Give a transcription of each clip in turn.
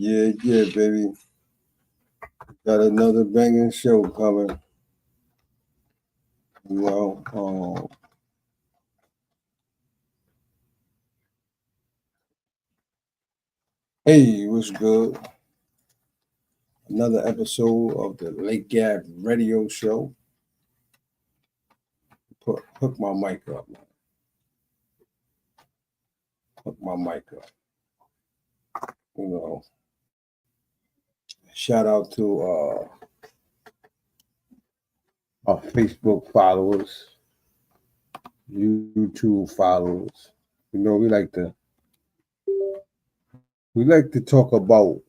Yeah, baby. Got another banging show coming. You know, hey, what's good? Another episode of the Lake Gab Radio Show. Hook my mic up, man. Hook my mic up. You know, shout out to our Facebook followers, YouTube followers. You know, we like to talk about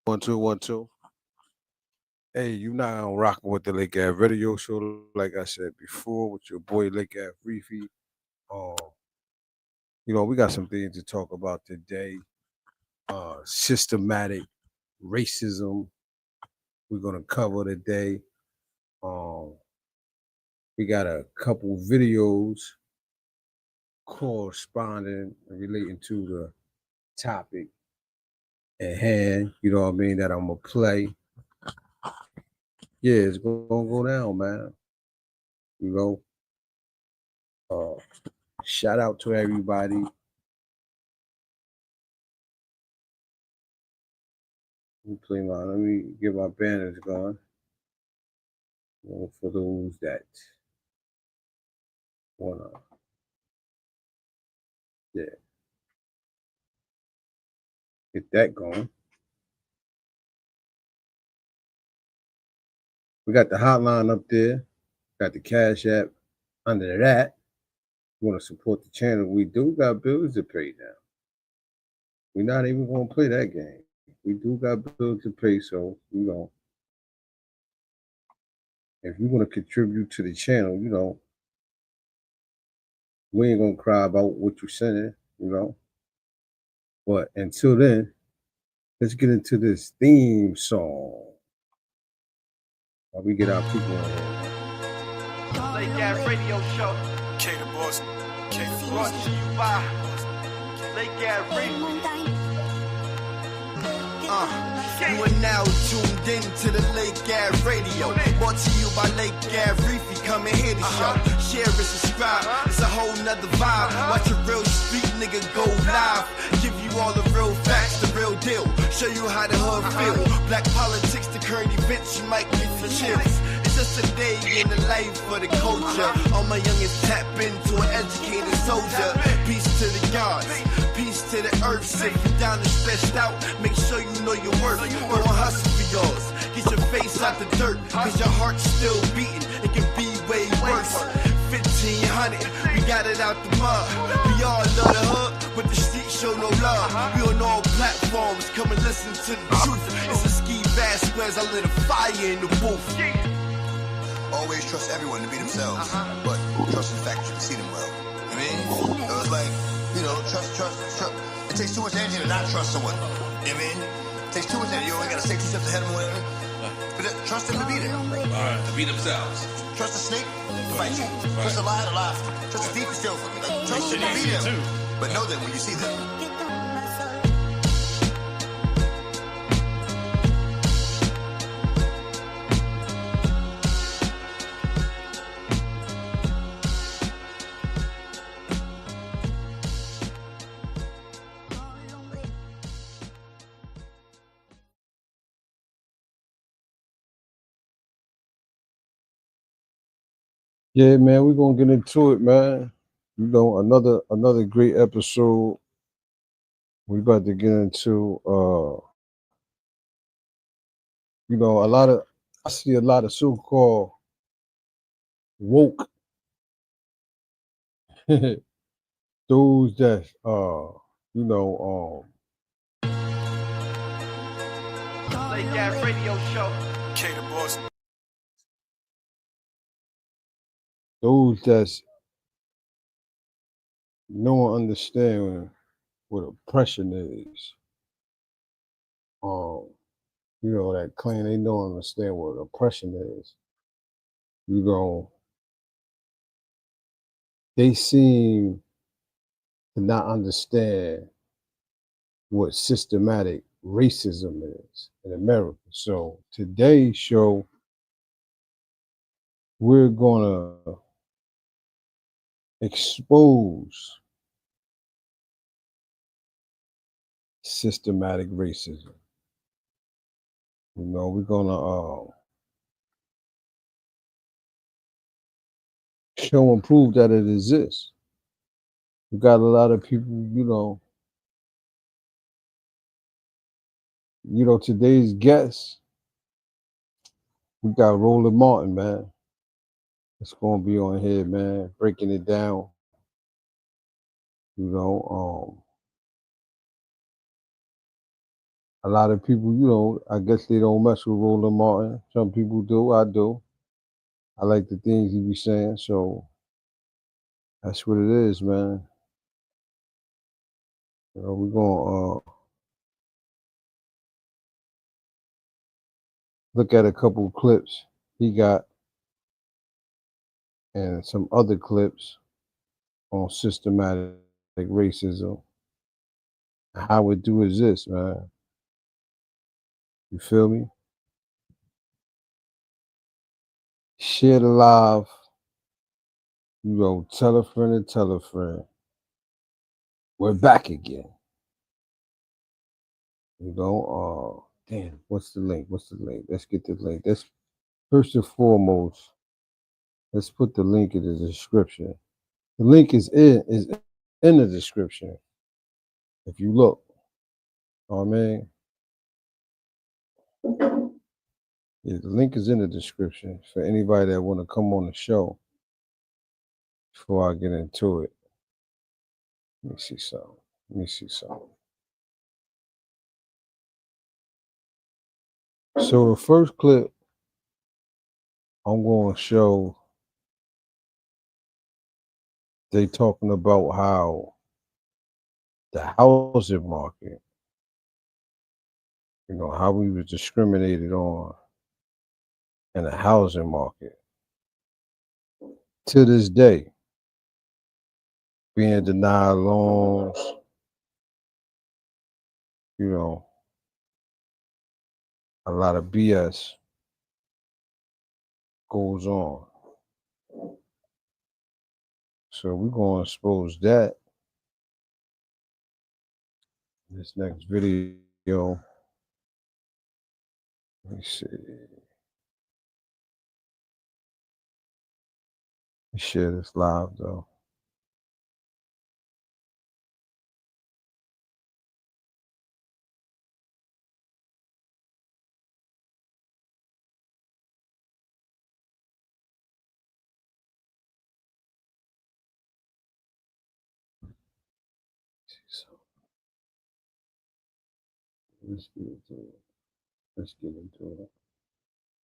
one two one two. Hey, you now rocking with the Lake Ave Radio Show, like I said before, with your boy Lake Ave Reefy. We got some things to talk about today. Systematic racism. We're gonna cover today. We got a couple videos corresponding and relating to the topic at hand. You know what I mean? That I'm gonna play. Yeah, it's gonna go down, man. You know, shout out to everybody. Let me get my banners going. For those that wanna, yeah, get that going. We got the hotline up there. Got the Cash App under that. You want to support the channel? We do got bills to pay now. We're not even gonna play that game. We do got bills to pay, so if you want to contribute to the channel, we ain't gonna cry about what you're sending, But until then, let's get into this theme song while we get our people in here. Lake Ave Radio Show. K the boss. K the Brought boss. to you by Lake Ave Radio. You are now tuned in to the Lake Ave Radio. Brought to you by Lake Ave Reefy. Come and hear the show. Share and subscribe. It's a whole nother vibe. Watch a real street nigga go live. Give you all the real facts, the real deal. Show you how the hood feel. Black politics, the current events, you might get the chills. It's just a day in the life for the culture. All my youngins tap into an educated soldier. Peace to the gods, peace to the earth. If you down and stressed out, make sure you know your worth. Go and hustle for yours. Get your face out the dirt, cause your heart's still beating. It can be way worse. 1500, we got it out the mud. We all love the hood, but the streets show no love. We on all platforms, come and listen to the truth. It's a ski Vasquez, I lit a fire in the booth. Always trust everyone to be themselves, but trust in the fact that you can see them well. I mean, it was like, trust. It takes too much energy to not trust someone. I mean, it takes too much energy. You only got to stay 2 steps ahead of them, whatever. But trust them to be there. To be themselves. Trust the snake to fight you. Trust the lion to laugh. Trust the thief to steal from you. Like, trust them to be there. But know them when you see them. Yeah, man, we're gonna get into it, man. Another great episode. We about to get into I see a lot of so-called woke those that you know Late Gas Radio Show. K the boss. those that's know and understand what oppression is. You know, that claim they don't understand what oppression is. You know, they seem to not understand what systematic racism is in America. So today's show, we're gonna expose systematic racism. You know, we're gonna show and prove that it exists. We got a lot of people, today's guest, we got Roland Martin, man. It's gonna be on here, man, breaking it down. A lot of people, I guess they don't mess with Roland Martin. Some people do, I do. I like the things he be saying, so that's what it is, man. We're gonna look at a couple of clips he got and some other clips on systematic racism. How it do exist, man. You feel me? Share the live. Tell a friend and tell a friend. We're back again. Damn, what's the link? Let's get the link. That's first and foremost. Let's put the link in the description. The link is in the description. If you look, I mean, yeah, the link is in the description for anybody that want to come on the show. Before I get into it, let me see something. So the first clip I'm going to show, they talking about how the housing market, how we was discriminated on in the housing market. To this day, being denied loans, a lot of BS goes on. So we're going to expose that in this next video. Let me see. Let me share this live though. Let's get into it.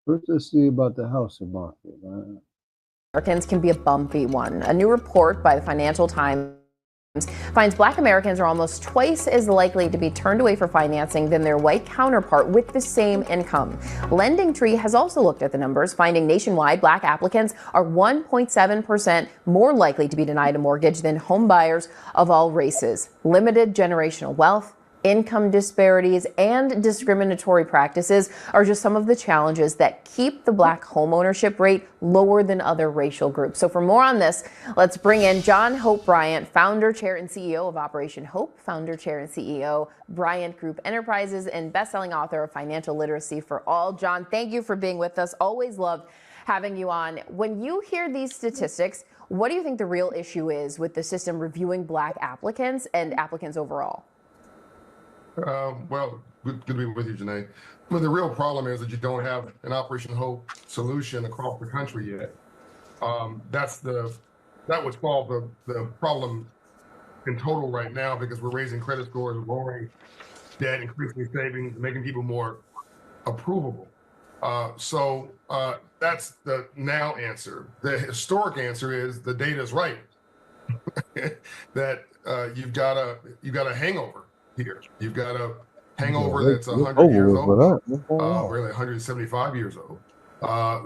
First, let's see about the housing market, man. Americans can be a bumpy one. A new report by the Financial Times finds Black Americans are almost twice as likely to be turned away for financing than their white counterpart with the same income. LendingTree has also looked at the numbers, finding nationwide Black applicants are 1.7% more likely to be denied a mortgage than home buyers of all races. Limited generational wealth, income disparities, and discriminatory practices are just some of the challenges that keep the Black homeownership rate lower than other racial groups. So for more on this, let's bring in John Hope Bryant, founder, chair, and CEO of Operation Hope, founder, chair, and CEO, Bryant Group Enterprises, and best-selling author of Financial Literacy for All. John, thank you for being with us. Always loved having you on. When you hear these statistics, what do you think the real issue is with the system reviewing Black applicants and applicants overall? Well, good to be with you, Janae. But the real problem is that you don't have an Operation Hope solution across the country yet. That's the that would solve the problem in total right now, because we're raising credit scores, lowering debt, increasing savings, making people more approvable. So that's the now answer. The historic answer is the data is right. That you've got a hangover here. You've got a hangover that's 100 years old, really 175 years old,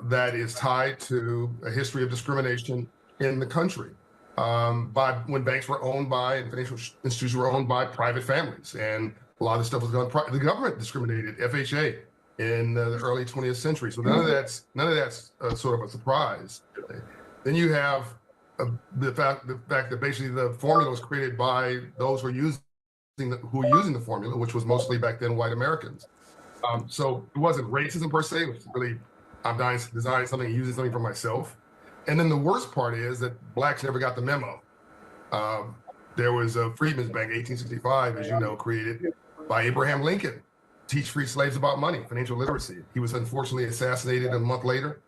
that is tied to a history of discrimination in the country. By when banks were owned by and financial institutions were owned by private families, and a lot of this stuff was done. The government discriminated, FHA, in the early 20th century. So none of that's sort of a surprise. Then you have the fact that basically the formula was created by those who were using the formula, which was mostly back then white Americans. So it wasn't racism per se. It was really, I'm designing something, using something for myself. And then the worst part is that blacks never got the memo. There was a Freedmen's Bank, 1865, as you know, created by Abraham Lincoln, teach free slaves about money, financial literacy. He was unfortunately assassinated a month later.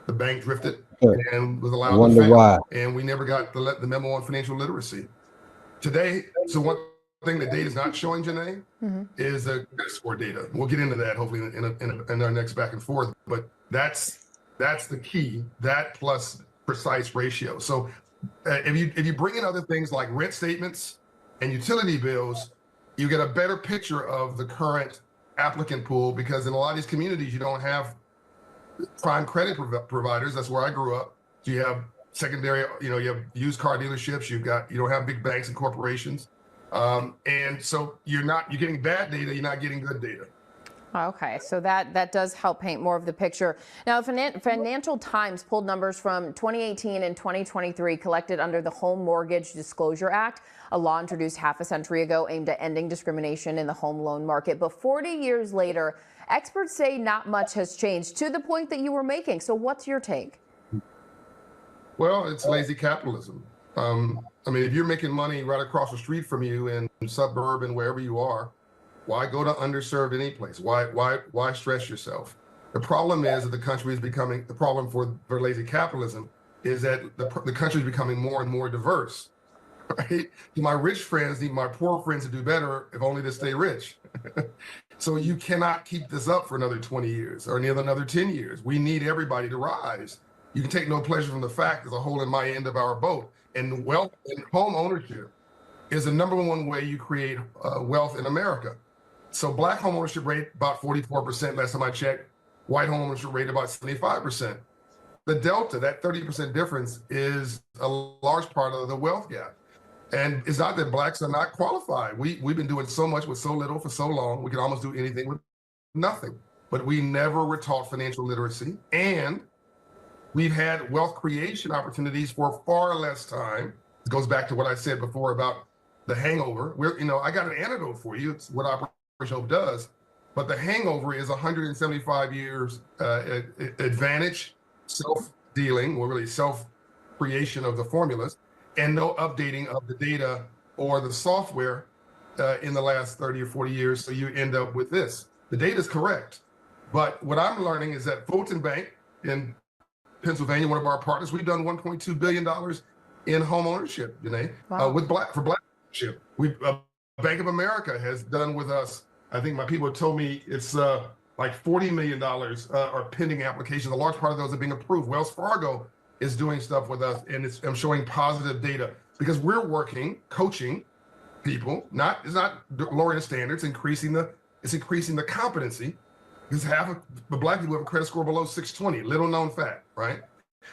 The bank drifted and was allowed to fail. And we never got the memo on financial literacy. Today, so one thing that data is not showing, Janae, is the credit score data. We'll get into that hopefully in our next back and forth. But that's the key, that plus precise ratio. So if you bring in other things like rent statements and utility bills, you get a better picture of the current applicant pool, because in a lot of these communities, you don't have prime credit providers. That's where I grew up. So you have secondary, you have used car dealerships, you don't have big banks and corporations. And so you're getting bad data, you're not getting good data. Okay, so that does help paint more of the picture. Now, Financial Times pulled numbers from 2018 and 2023 collected under the Home Mortgage Disclosure Act, a law introduced half a century ago aimed at ending discrimination in the home loan market. But 40 years later, experts say not much has changed, to the point that you were making. So what's your take? Well, it's lazy capitalism. I mean, if you're making money right across the street from you in suburban, wherever you are, why go to underserved any place? Why stress yourself? The problem is that the country is becoming, the problem for lazy capitalism is that the country is becoming more and more diverse. Right? My rich friends need my poor friends to do better, if only to stay rich. So you cannot keep this up for another 20 years or another 10 years. We need everybody to rise. You can take no pleasure from the fact there's a hole in my end of our boat. And wealth and home ownership is the #1 way you create wealth in America. So black home ownership rate about 44% last time I checked. White home ownership rate about 75%. The delta, that 30% difference, is a large part of the wealth gap. And it's not that blacks are not qualified. We've been doing so much with so little for so long. We can almost do anything with nothing. But we never were taught financial literacy. And we've had wealth creation opportunities for far less time. It goes back to what I said before about the hangover. I got an antidote for you. It's what Operation Hope does. But the hangover is 175 years advantage, self-dealing, or really self-creation of the formulas, and no updating of the data or the software in the last 30 or 40 years. So you end up with this. The data is correct. But what I'm learning is that Fulton Bank in Pennsylvania, one of our partners, we've done $1.2 billion in home ownership, Wow. for black ownership. Bank of America has done with us, I think my people told me it's like $40 million are pending applications. A large part of those are being approved. Wells Fargo is doing stuff with us, and I'm showing positive data because we're working, coaching people. It's not lowering the standards, it's increasing the competency. Because half of the black people have a credit score below 620, little known fact, right?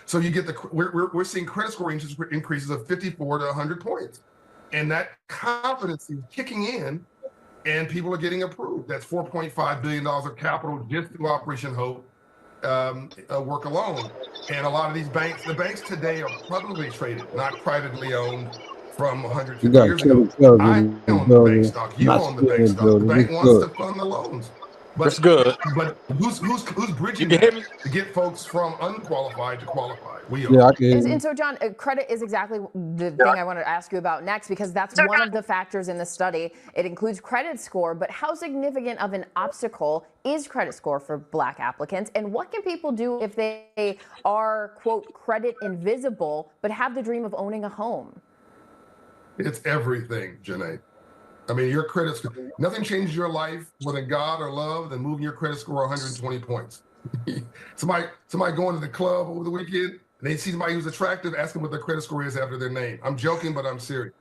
So you get we're seeing credit score increases of 54 to 100 points. And that competency is kicking in, and people are getting approved. That's $4.5 billion of capital just through Operation Hope work alone. And a lot of these banks, the banks today are publicly traded, not privately owned from 150 years ago. I own the bank stock, you own the bank stock. The bank wants to fund the loans. But, That's good. But who's You bridging can hear me? that to get folks from unqualified to qualified? We are. Yeah, I can hear And you. so, John, credit is exactly the thing I wanted to ask you about next, because that's one of the factors in the study. It includes credit score, but how significant of an obstacle is credit score for Black applicants? And what can people do if they are, quote, credit invisible, but have the dream of owning a home? It's everything, Janae. I mean, your credit score, nothing changes your life more than God or love than moving your credit score 120 points. somebody going to the club over the weekend, and they see somebody who's attractive, ask them what their credit score is after their name. I'm joking, but I'm serious.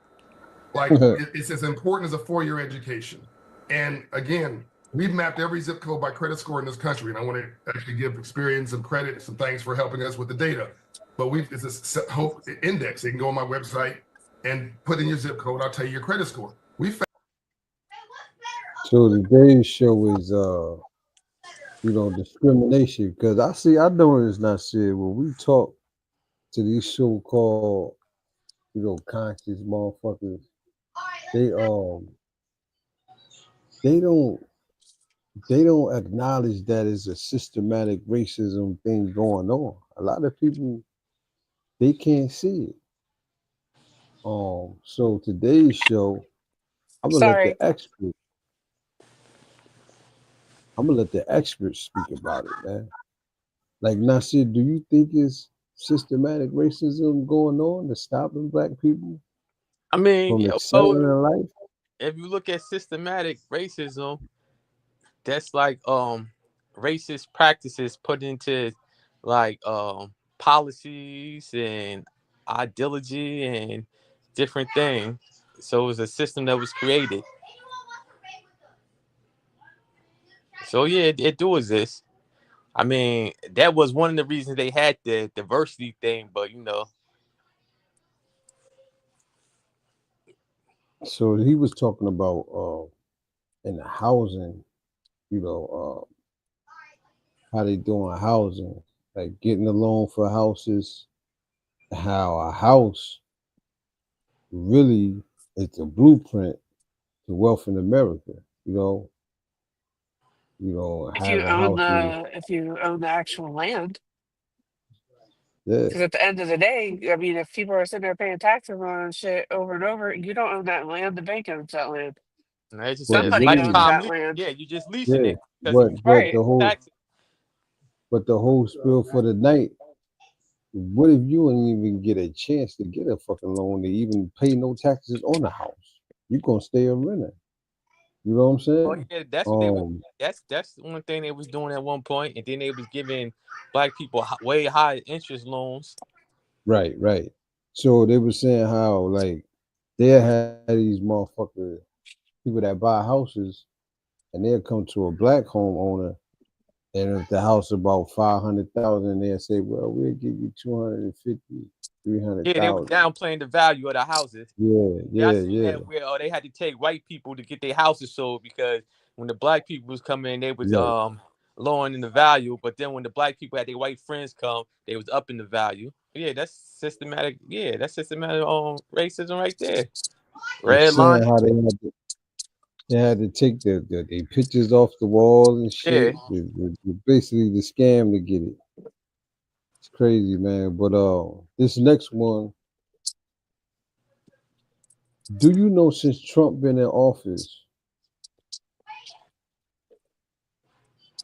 Like, it's as important as a 4-year education. And again, we've mapped every zip code by credit score in this country, and I want to actually give Experian some credit, some thanks for helping us with the data. But it's a Hope index. You can go on my website and put in your zip code. I'll tell you your credit score. We found. So today's show is discrimination, because I know it's not serious when we talk to these so-called conscious motherfuckers. They don't acknowledge that it's a systematic racism thing going on. A lot of people, they can't see it. So today's show, I'm gonna let the experts speak about it, man. Like, Nasir, do you think it's systematic racism going on that's stopping Black people I mean, from excelling in life? if you look at systematic racism, that's like racist practices put into like policies and ideology and different things. So it was a system that was created. So yeah, it do exist. I mean, that was one of the reasons they had the diversity thing, but So he was talking about in the housing, how they doing housing, like getting a loan for houses, how a house really is the blueprint to wealth in America. If you own the actual land. Because at the end of the day, I mean, if people are sitting there paying taxes on shit over and over, you don't own that land. The bank owns that land. Somebody owns that land. Yeah, you're just leasing it. But Right. the whole spiel for the night. What if you didn't even get a chance to get a fucking loan to even pay no taxes on the house? You gonna stay a renter. You know what I'm saying? Oh, yeah, that's what they were, that's one thing they was doing at one point, and then they was giving Black people way higher interest loans. Right. So they were saying how like they had these motherfuckers, people that buy houses, and they'll come to a Black homeowner, and if the house about 500,000, they'll say, "Well, we'll give you 250, 300,000." Yeah, they were downplaying the value of the houses. Yeah. That where they had to take white people to get their houses sold, because when the Black people was coming in, they was lowering in the value. But then when the Black people had their white friends come, they was up in the value. Yeah, that's systematic. Yeah, that's systematic racism right there. Red line. How they had to take the pictures off the wall and shit. Yeah. Basically the scam to get it. It's crazy, man. But this next one, do you know since Trump been in office,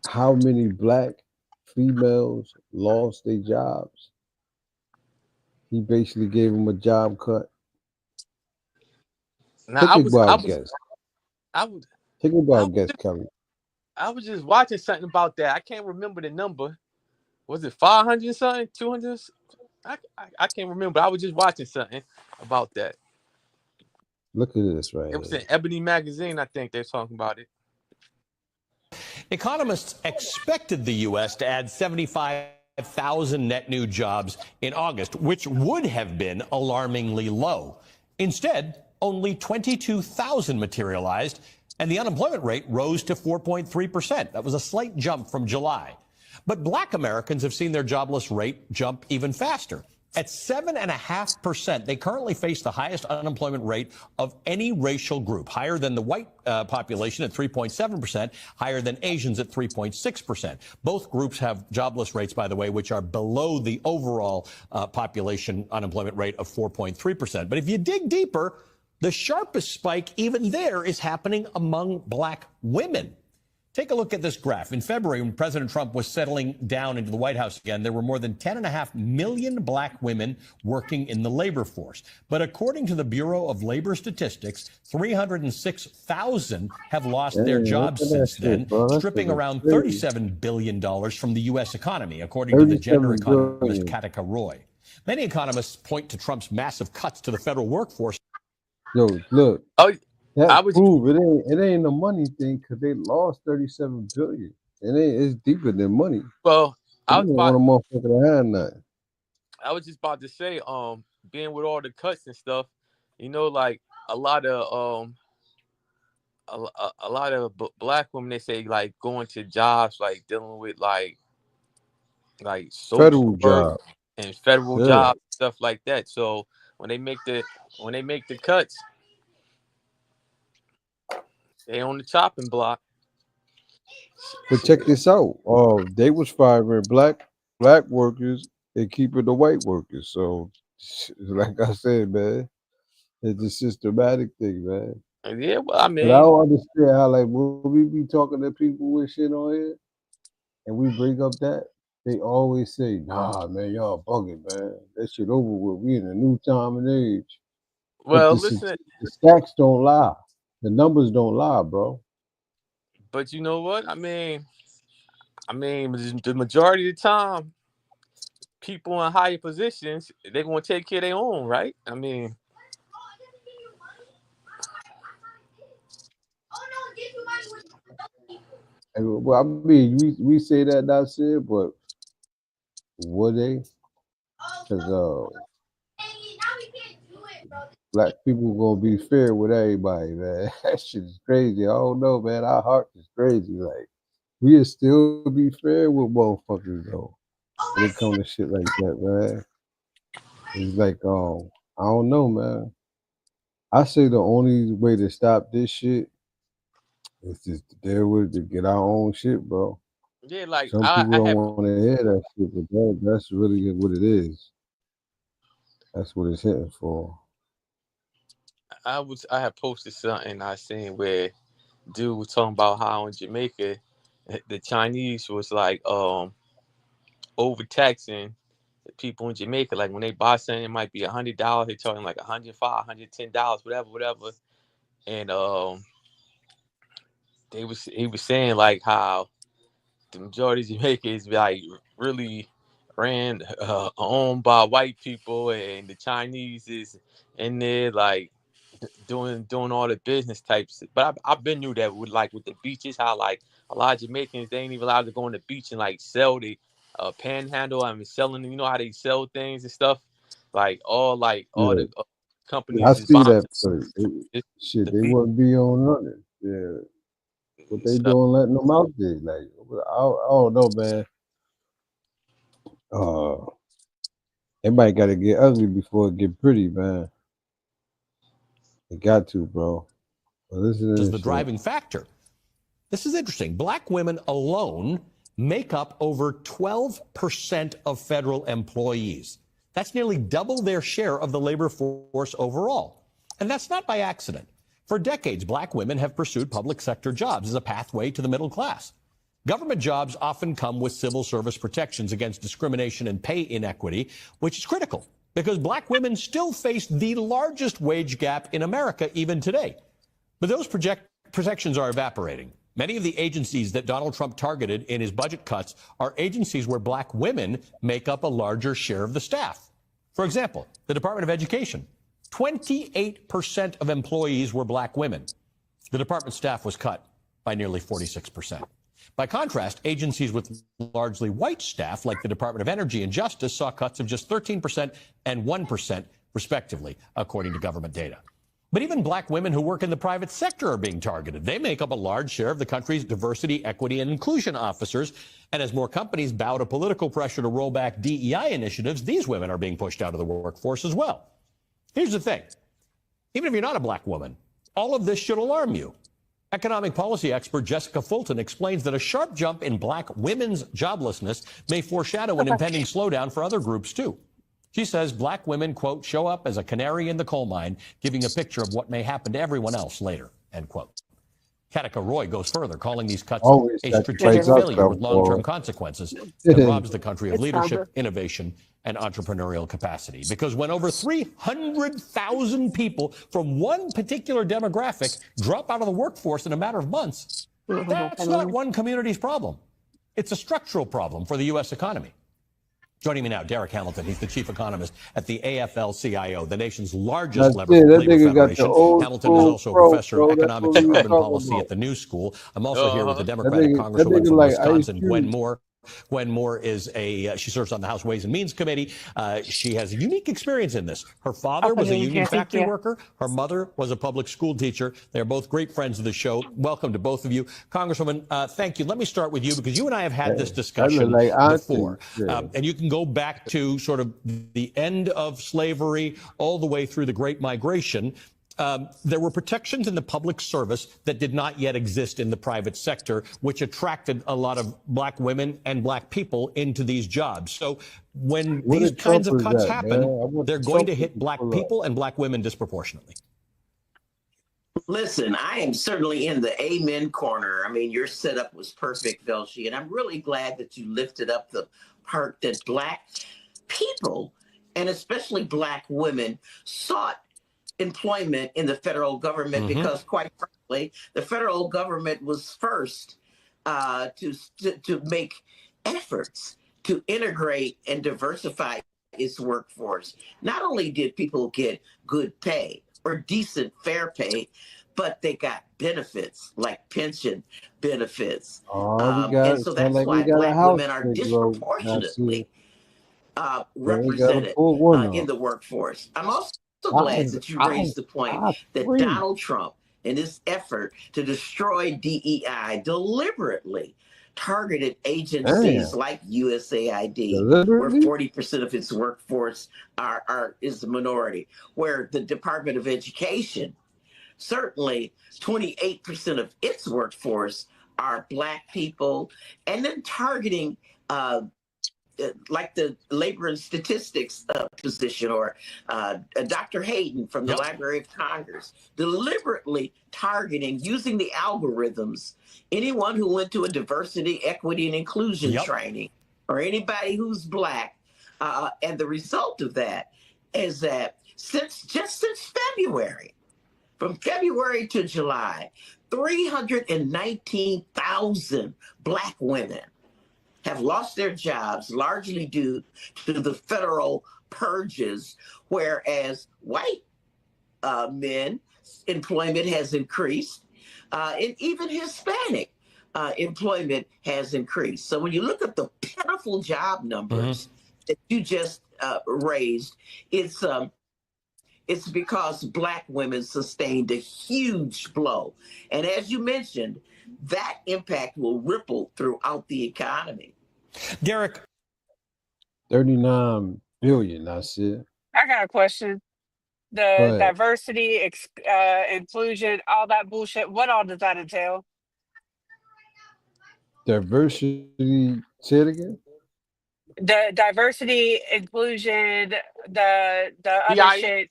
how many Black females lost their jobs? He basically gave them a job cut. Now, Take a wild guess, Kelly. I was just watching something about that. I can't remember the number. Was it 500 something? 200? I can't remember. I was just watching something about that. Look at this right It was in Ebony magazine, I think they're talking about it. Economists expected the U.S. to add 75,000 net new jobs in August, which would have been alarmingly low. Instead, only 22,000 materialized, and the unemployment rate rose to 4.3%. That was a slight jump from July. But Black Americans have seen their jobless rate jump even faster. At 7.5%, they currently face the highest unemployment rate of any racial group, higher than the white population at 3.7%, higher than Asians at 3.6%. Both groups have jobless rates, by the way, which are below the overall population unemployment rate of 4.3%. But if you dig deeper, the sharpest spike even there is happening among black women. Take a look at this graph. In February, when President Trump was settling down into the White House again, there were more than 10.5 million black women working in the labor force. But according to the Bureau of Labor Statistics, 306,000 have lost their jobs since then, stripping around $37 billion from the U.S. economy, according to the gender economist Katika Roy. Many economists point to Trump's massive cuts to the federal workforce. Yo, look. Oh, That prove it ain't a money thing because they lost $37 billion. It's deeper than money. Well, I was just about to say, being with all the cuts and stuff, you know, like a lot of black women, they say like going to jobs like dealing with like federal social job work and federal jobs, stuff like that. So when they make the cuts, they on the chopping block. But check this out. They was firing black workers and keeping the white workers. So, like I said, man, it's a systematic thing, man. Yeah, well, I mean, but I don't understand how, like, when we be talking to people with shit on here, and we bring up that, they always say, "Nah, man, y'all bugging, man. That shit over with. We in a new time and age." Well, listen, the stats don't lie. The numbers don't lie, bro. But you know what? I mean, the majority of the time, people in higher positions, they're gonna take care of their own, right? I mean, well, I mean, we say that, that's it, but would they? Because black people gonna be fair with everybody, man. That shit is crazy. I don't know, man. Our heart is crazy. Like, we'll still be fair with motherfuckers though. When it comes to shit like that, man. It's like, I don't know, man. I say the only way to stop this shit is just to deal with it, to get our own shit, bro. Yeah, like some people don't want to hear that shit, but that's really what it is. That's what it's hitting for. I had posted something I seen where dude was talking about how in Jamaica the Chinese was like overtaxing the people in Jamaica. Like when they buy something, it might be $100, they're charging like $105, $110, whatever. And he was saying like how the majority of Jamaica is like really ran owned by white people, and the Chinese is in there like doing all the business types. But I've been knew that with the beaches, how like a lot of Jamaicans, they ain't even allowed to go on the beach and like sell the panhandle. I mean, selling, you know how they sell things and stuff, like all the companies. I see that, shit. They wouldn't be on nothing. Yeah, what they doing, letting them out there? Like, I don't know, man. Everybody got to get ugly before it get pretty, man. It got to, bro. This is the driving factor. This is interesting. Black women alone make up over 12% of federal employees. That's nearly double their share of the labor force overall. And that's not by accident. For decades, black women have pursued public sector jobs as a pathway to the middle class. Government jobs often come with civil service protections against discrimination and pay inequity, which is critical because black women still face the largest wage gap in America even today. But those protections are evaporating. Many of the agencies that Donald Trump targeted in his budget cuts are agencies where black women make up a larger share of the staff. For example, the Department of Education. 28% of employees were black women. The department staff was cut by nearly 46%. By contrast, agencies with largely white staff, like the Department of Energy and Justice, saw cuts of just 13% and 1%, respectively, according to government data. But even black women who work in the private sector are being targeted. They make up a large share of the country's diversity, equity, and inclusion officers. And as more companies bow to political pressure to roll back DEI initiatives, these women are being pushed out of the workforce as well. Here's the thing. Even if you're not a black woman, all of this should alarm you. Economic policy expert Jessica Fulton explains that a sharp jump in black women's joblessness may foreshadow an impending slowdown for other groups, too. She says black women, quote, show up as a canary in the coal mine, giving a picture of what may happen to everyone else later, end quote. Katika Roy goes further, calling these cuts a strategic failure with long-term consequences that robs the country of leadership, innovation, and entrepreneurial capacity. Because when over 300,000 people from one particular demographic drop out of the workforce in a matter of months, that's not one community's problem. It's a structural problem for the U.S. economy. Joining me now, Derek Hamilton. He's the chief economist at the AFL-CIO, the nation's largest labor federation. Hamilton is also a professor of economics and urban policy at the New School. I'm also here with the Democratic Congresswoman from Wisconsin, Gwen Moore. Gwen Moore is she serves on the House Ways and Means Committee. She has unique experience in this. Her father was a union factory worker. Her mother was a public school teacher. They're both great friends of the show. Welcome to both of you. Congresswoman, thank you. Let me start with you because you and I have had this discussion before. And you can go back to sort of the end of slavery all the way through the Great Migration. There were protections in the public service that did not yet exist in the private sector, which attracted a lot of black women and black people into these jobs. So when these kinds of cuts happen, they're going to hit black people and black women disproportionately. Listen, I am certainly in the amen corner. I mean, your setup was perfect, Velshi, and I'm really glad that you lifted up the part that black people, and especially black women, sought employment in the federal government because, quite frankly, the federal government was first to make efforts to integrate and diversify its workforce. Not only did people get good pay or decent, fair pay, but they got benefits like pension benefits. And so that's why black women are disproportionately represented in the workforce. I'm also glad that you raised the point that Donald Trump, in his effort to destroy DEI, deliberately targeted agencies like USAID, where 40% of its workforce is a minority, where the Department of Education, certainly 28% of its workforce are black people, and then targeting like the labor and statistics position, or Dr. Hayden from the Library of Congress, deliberately targeting, using the algorithms, anyone who went to a diversity, equity, and inclusion training, or anybody who's black. And the result of that is that since February, from February to July, 319,000 black women have lost their jobs, largely due to the federal purges, whereas white men employment has increased, and even Hispanic employment has increased. So when you look at the pitiful job numbers that you just raised, it's because black women sustained a huge blow. And as you mentioned, that impact will ripple throughout the economy. Derek. 39 billion, that's it. I got a question. The diversity, inclusion, all that bullshit, what all does that entail? Diversity, say it again? The diversity, inclusion, the other shit.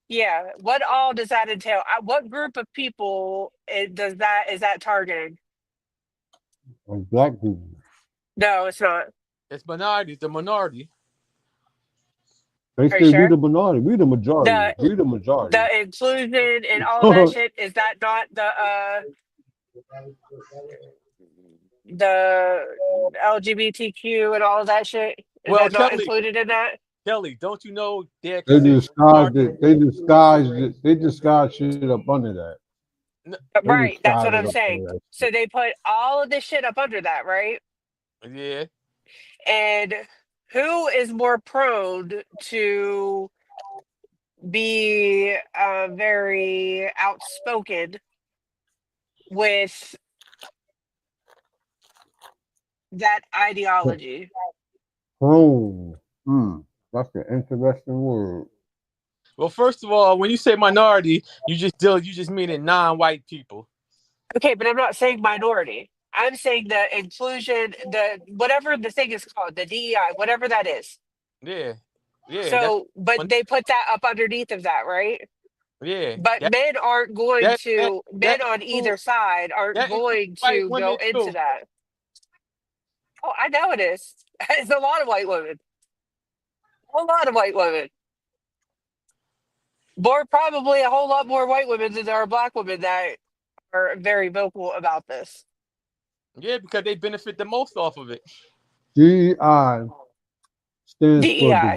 Yeah, what all does that entail? What group of people is that targeting? Black people. No, it's not. It's minority. The minority. They say we the minority. We the majority. We the majority. The inclusion and all that shit, is that not the LGBTQ and all of that shit? Is that not included in that? Kelly, don't you know they disguise it? They disguise shit up under that. Right, that's what I'm saying. So they put all of this shit up under that, right? Yeah. And who is more prone to be very outspoken with that ideology. Oh, that's an interesting word. Well, first of all, when you say minority, you just mean it non-white people. Okay, but I'm not saying minority. I'm saying the inclusion, the whatever the thing is called, the DEI, whatever that is. Yeah, yeah. So, but they put that up underneath of that, right? Yeah. But men aren't going to, men on includes, either side aren't that includes going white to go women into too. that. Oh, I know it is. It's a lot of white women. A lot of white women. Probably a whole lot more white women than there are black women that are very vocal about this. Yeah, because they benefit the most off of it. DEI stands DEI.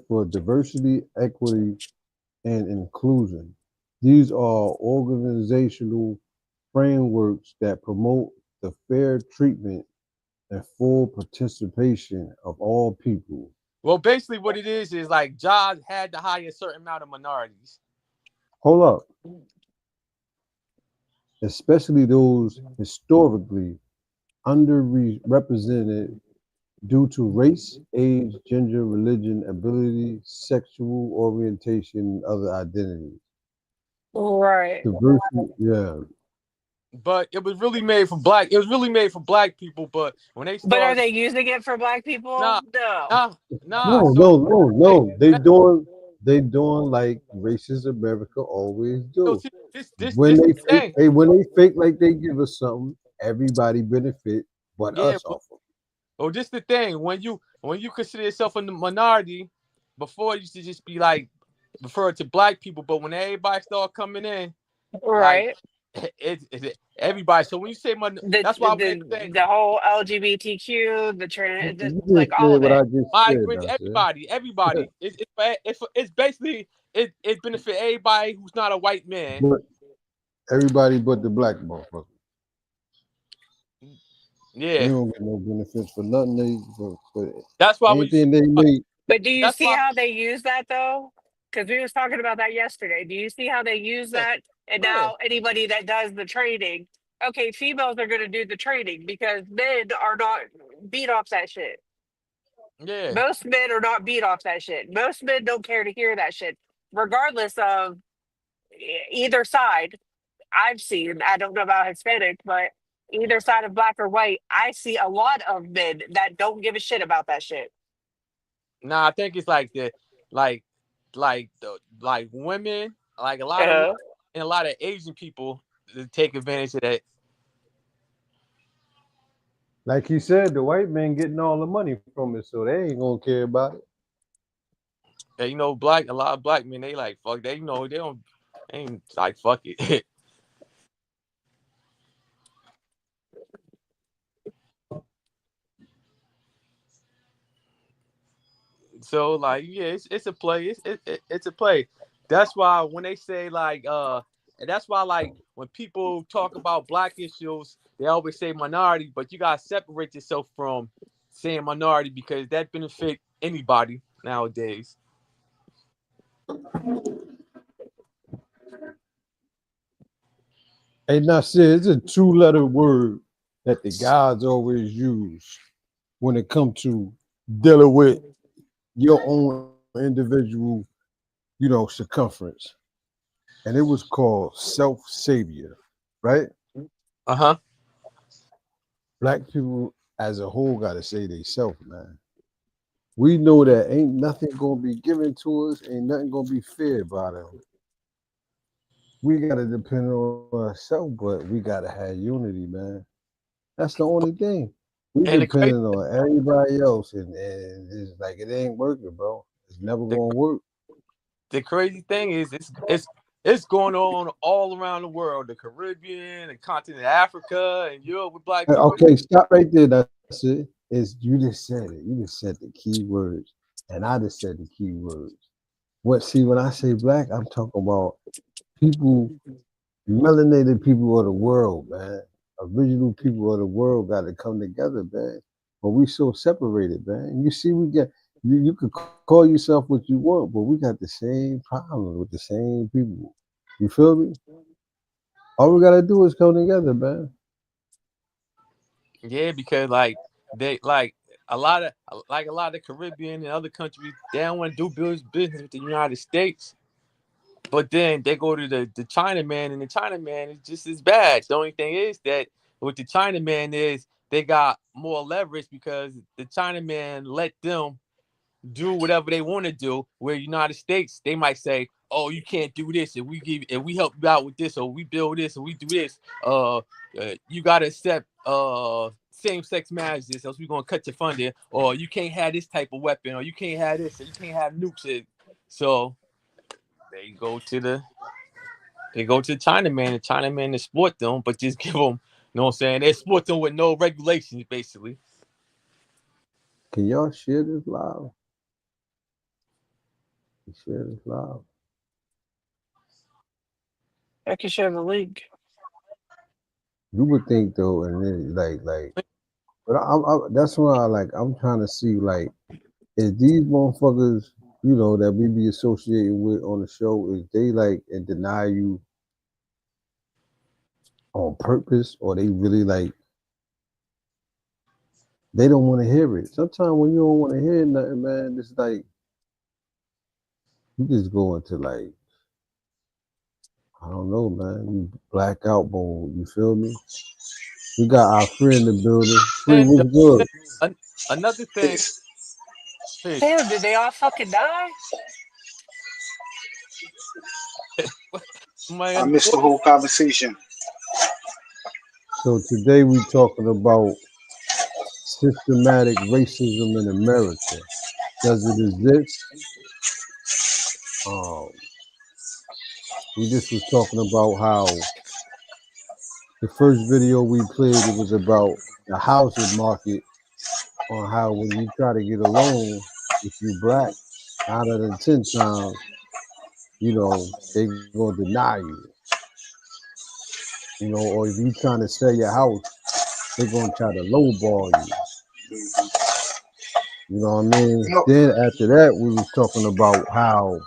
for diversity, equity, and inclusion. These are organizational frameworks that promote the fair treatment and full participation of all people. Well, basically what it is like jobs had to hire a certain amount of minorities. Hold up. Especially those historically underrepresented due to race, age, gender, religion, ability, sexual orientation, and other identities. Right. Diversity, yeah. But it was really made for black. It was really made for black people. But when they started, but are they using it for black people? No. No. They doing like racist America always do. When they fake like they give us something, everybody benefit but us off of it. Oh, this the thing. When you consider yourself a minority, before it used to just be like referred to black people, but when everybody start coming in, right, like, it's everybody. So when you say that's why the whole LGBTQ, the trans, like all of it, migrants, everybody. It's basically it benefit everybody who's not a white man. But everybody but the black motherfucker. Yeah, they don't get no benefits for nothing. That's why anything they make. But do you see how they use that though? Because we was talking about that yesterday. Do you see how they use that? And now anybody that does the training, okay, females are going to do the training because men are not beat off that shit. Yeah. Most men are not beat off that shit. Most men don't care to hear that shit, regardless of either side. I've seen, I don't know about Hispanic, but either side of black or white, I see a lot of men that don't give a shit about that shit. Nah, I think it's like women, like a lot of and a lot of Asian people take advantage of that. Like he said, the white man getting all the money from it, so they ain't gonna care about it. Yeah, a lot of black men, they like fuck. They ain't like fuck it. So like, yeah, it's a play. It's a play. That's why when they say like, and that's why like when people talk about black issues, they always say minority, but you gotta separate yourself from saying minority because that benefit anybody nowadays. Hey, now, see, it's a two-letter word that the guys always use when it comes to dealing with your own individual, circumference. And it was called self-savior, right? Uh-huh. Black people as a whole got to say they self, man. We know that ain't nothing going to be given to us, ain't nothing going to be fair by them. We got to depend on ourselves, but we got to have unity, man. That's the only thing. We depending on everybody else, and it's like it ain't working, bro. It's never going to work. The crazy thing is it's going on all around the world, the Caribbean, the continent of Africa, and Europe with black people. Okay, stop right there. That's it. You just said it. You just said the key words, and I just said the key words. When I say black, I'm talking about people, melanated people of the world, man. Original people of the world got to come together, man. But we so separated, man. You see, You could call yourself what you want, but we got the same problem with the same people. You feel me? All we gotta do is come together, man. Yeah, because like they like a lot of the Caribbean and other countries, they don't want to do business with the United States. But then they go to the Chinaman, and the Chinaman is just as bad. The only thing is that with the Chinaman is they got more leverage because the Chinaman let them do whatever they want to do. Where United States, they might say, "Oh, you can't do this, and we help you out with this, or we build this, or we do this. You gotta accept same-sex marriages, else we're gonna cut your funding, or you can't have this type of weapon, or you can't have this, or you can't have nukes." So they go to the Chinaman, and Chinaman exploit them, but just give them, you know what I'm saying? They exploit them with no regulations, basically. Can y'all share this live? Share this live. I can share the link. You would think though, and then like, but that's why I'm trying to see like, is these motherfuckers, you know, that we be associated with on the show, is they like and deny you on purpose, or they really like they don't want to hear it? Sometimes when you don't want to hear nothing, man, it's like you just go into like, I don't know, man, you black out mode. You feel me? We got our friend in the building. Free, what's good? Another thing. Damn, did they all fucking die? I missed the whole conversation. So today we talking about systematic racism in America. Does it exist? We just was talking about how the first video we played, it was about the housing market, on how when you try to get a loan, if you black, 9 out of 10 times, you know, they gonna deny you. You know, or if you trying to sell your house, they're gonna try to lowball you. You know what I mean? Then after that, we was talking about how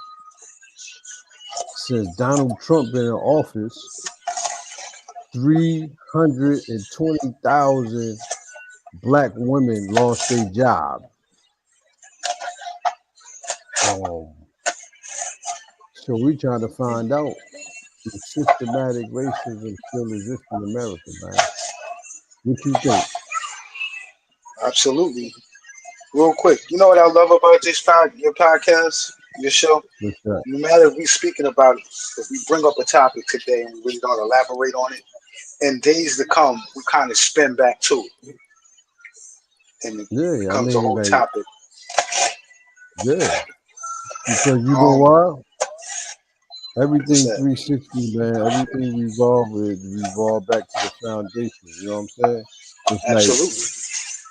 since Donald Trump been in office, 320,000 black women lost their job. So we trying to find out if systematic racism still exists in America, man. What you think? Absolutely. Real quick, you know what I love about your podcast, your show? What's that? No matter if we speaking about it, if we bring up a topic today and we really don't elaborate on it, in days to come, we kind of spin back to it. And it becomes a whole topic. Yeah. Because you know why? Everything 360, man. Everything revolve back to the foundation. You know what I'm saying? It's absolutely.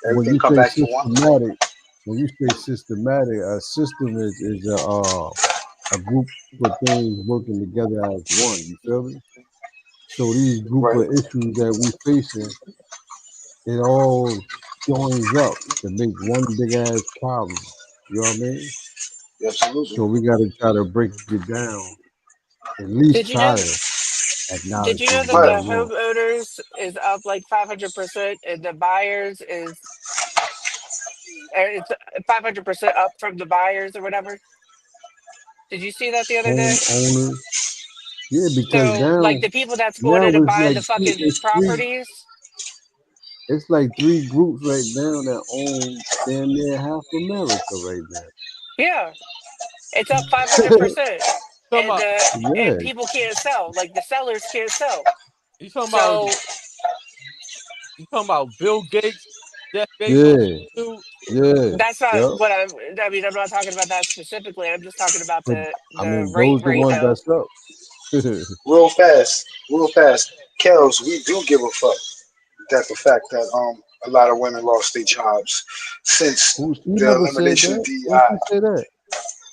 Like when you say systematic, when you say systematic, a system is a group of things working together as one. You feel me? So these group of issues that we facing, it all joins up to make one big ass problem. You know what I mean? Absolutely. So we got to try to break it down. At least try to acknowledge. Did you know that the homeowners is up like 500% and the buyers is it's 500% up from the buyers or whatever? Did you see that the other day? Homeowners. Yeah, because so, now, like the people that's going in and buying the fucking properties. It's like 3 groups right now that own damn near half America right now. Yeah, it's up 500%, and people can't sell. Like the sellers can't sell. You talking about Bill Gates, Jeff Bezos? Yeah. That's not what I mean. I'm not talking about that specifically. I'm just talking about the rate those the ones though. that's up. real fast. Kels, we do give a fuck that the fact that a lot of women lost their jobs since the elimination of DEI.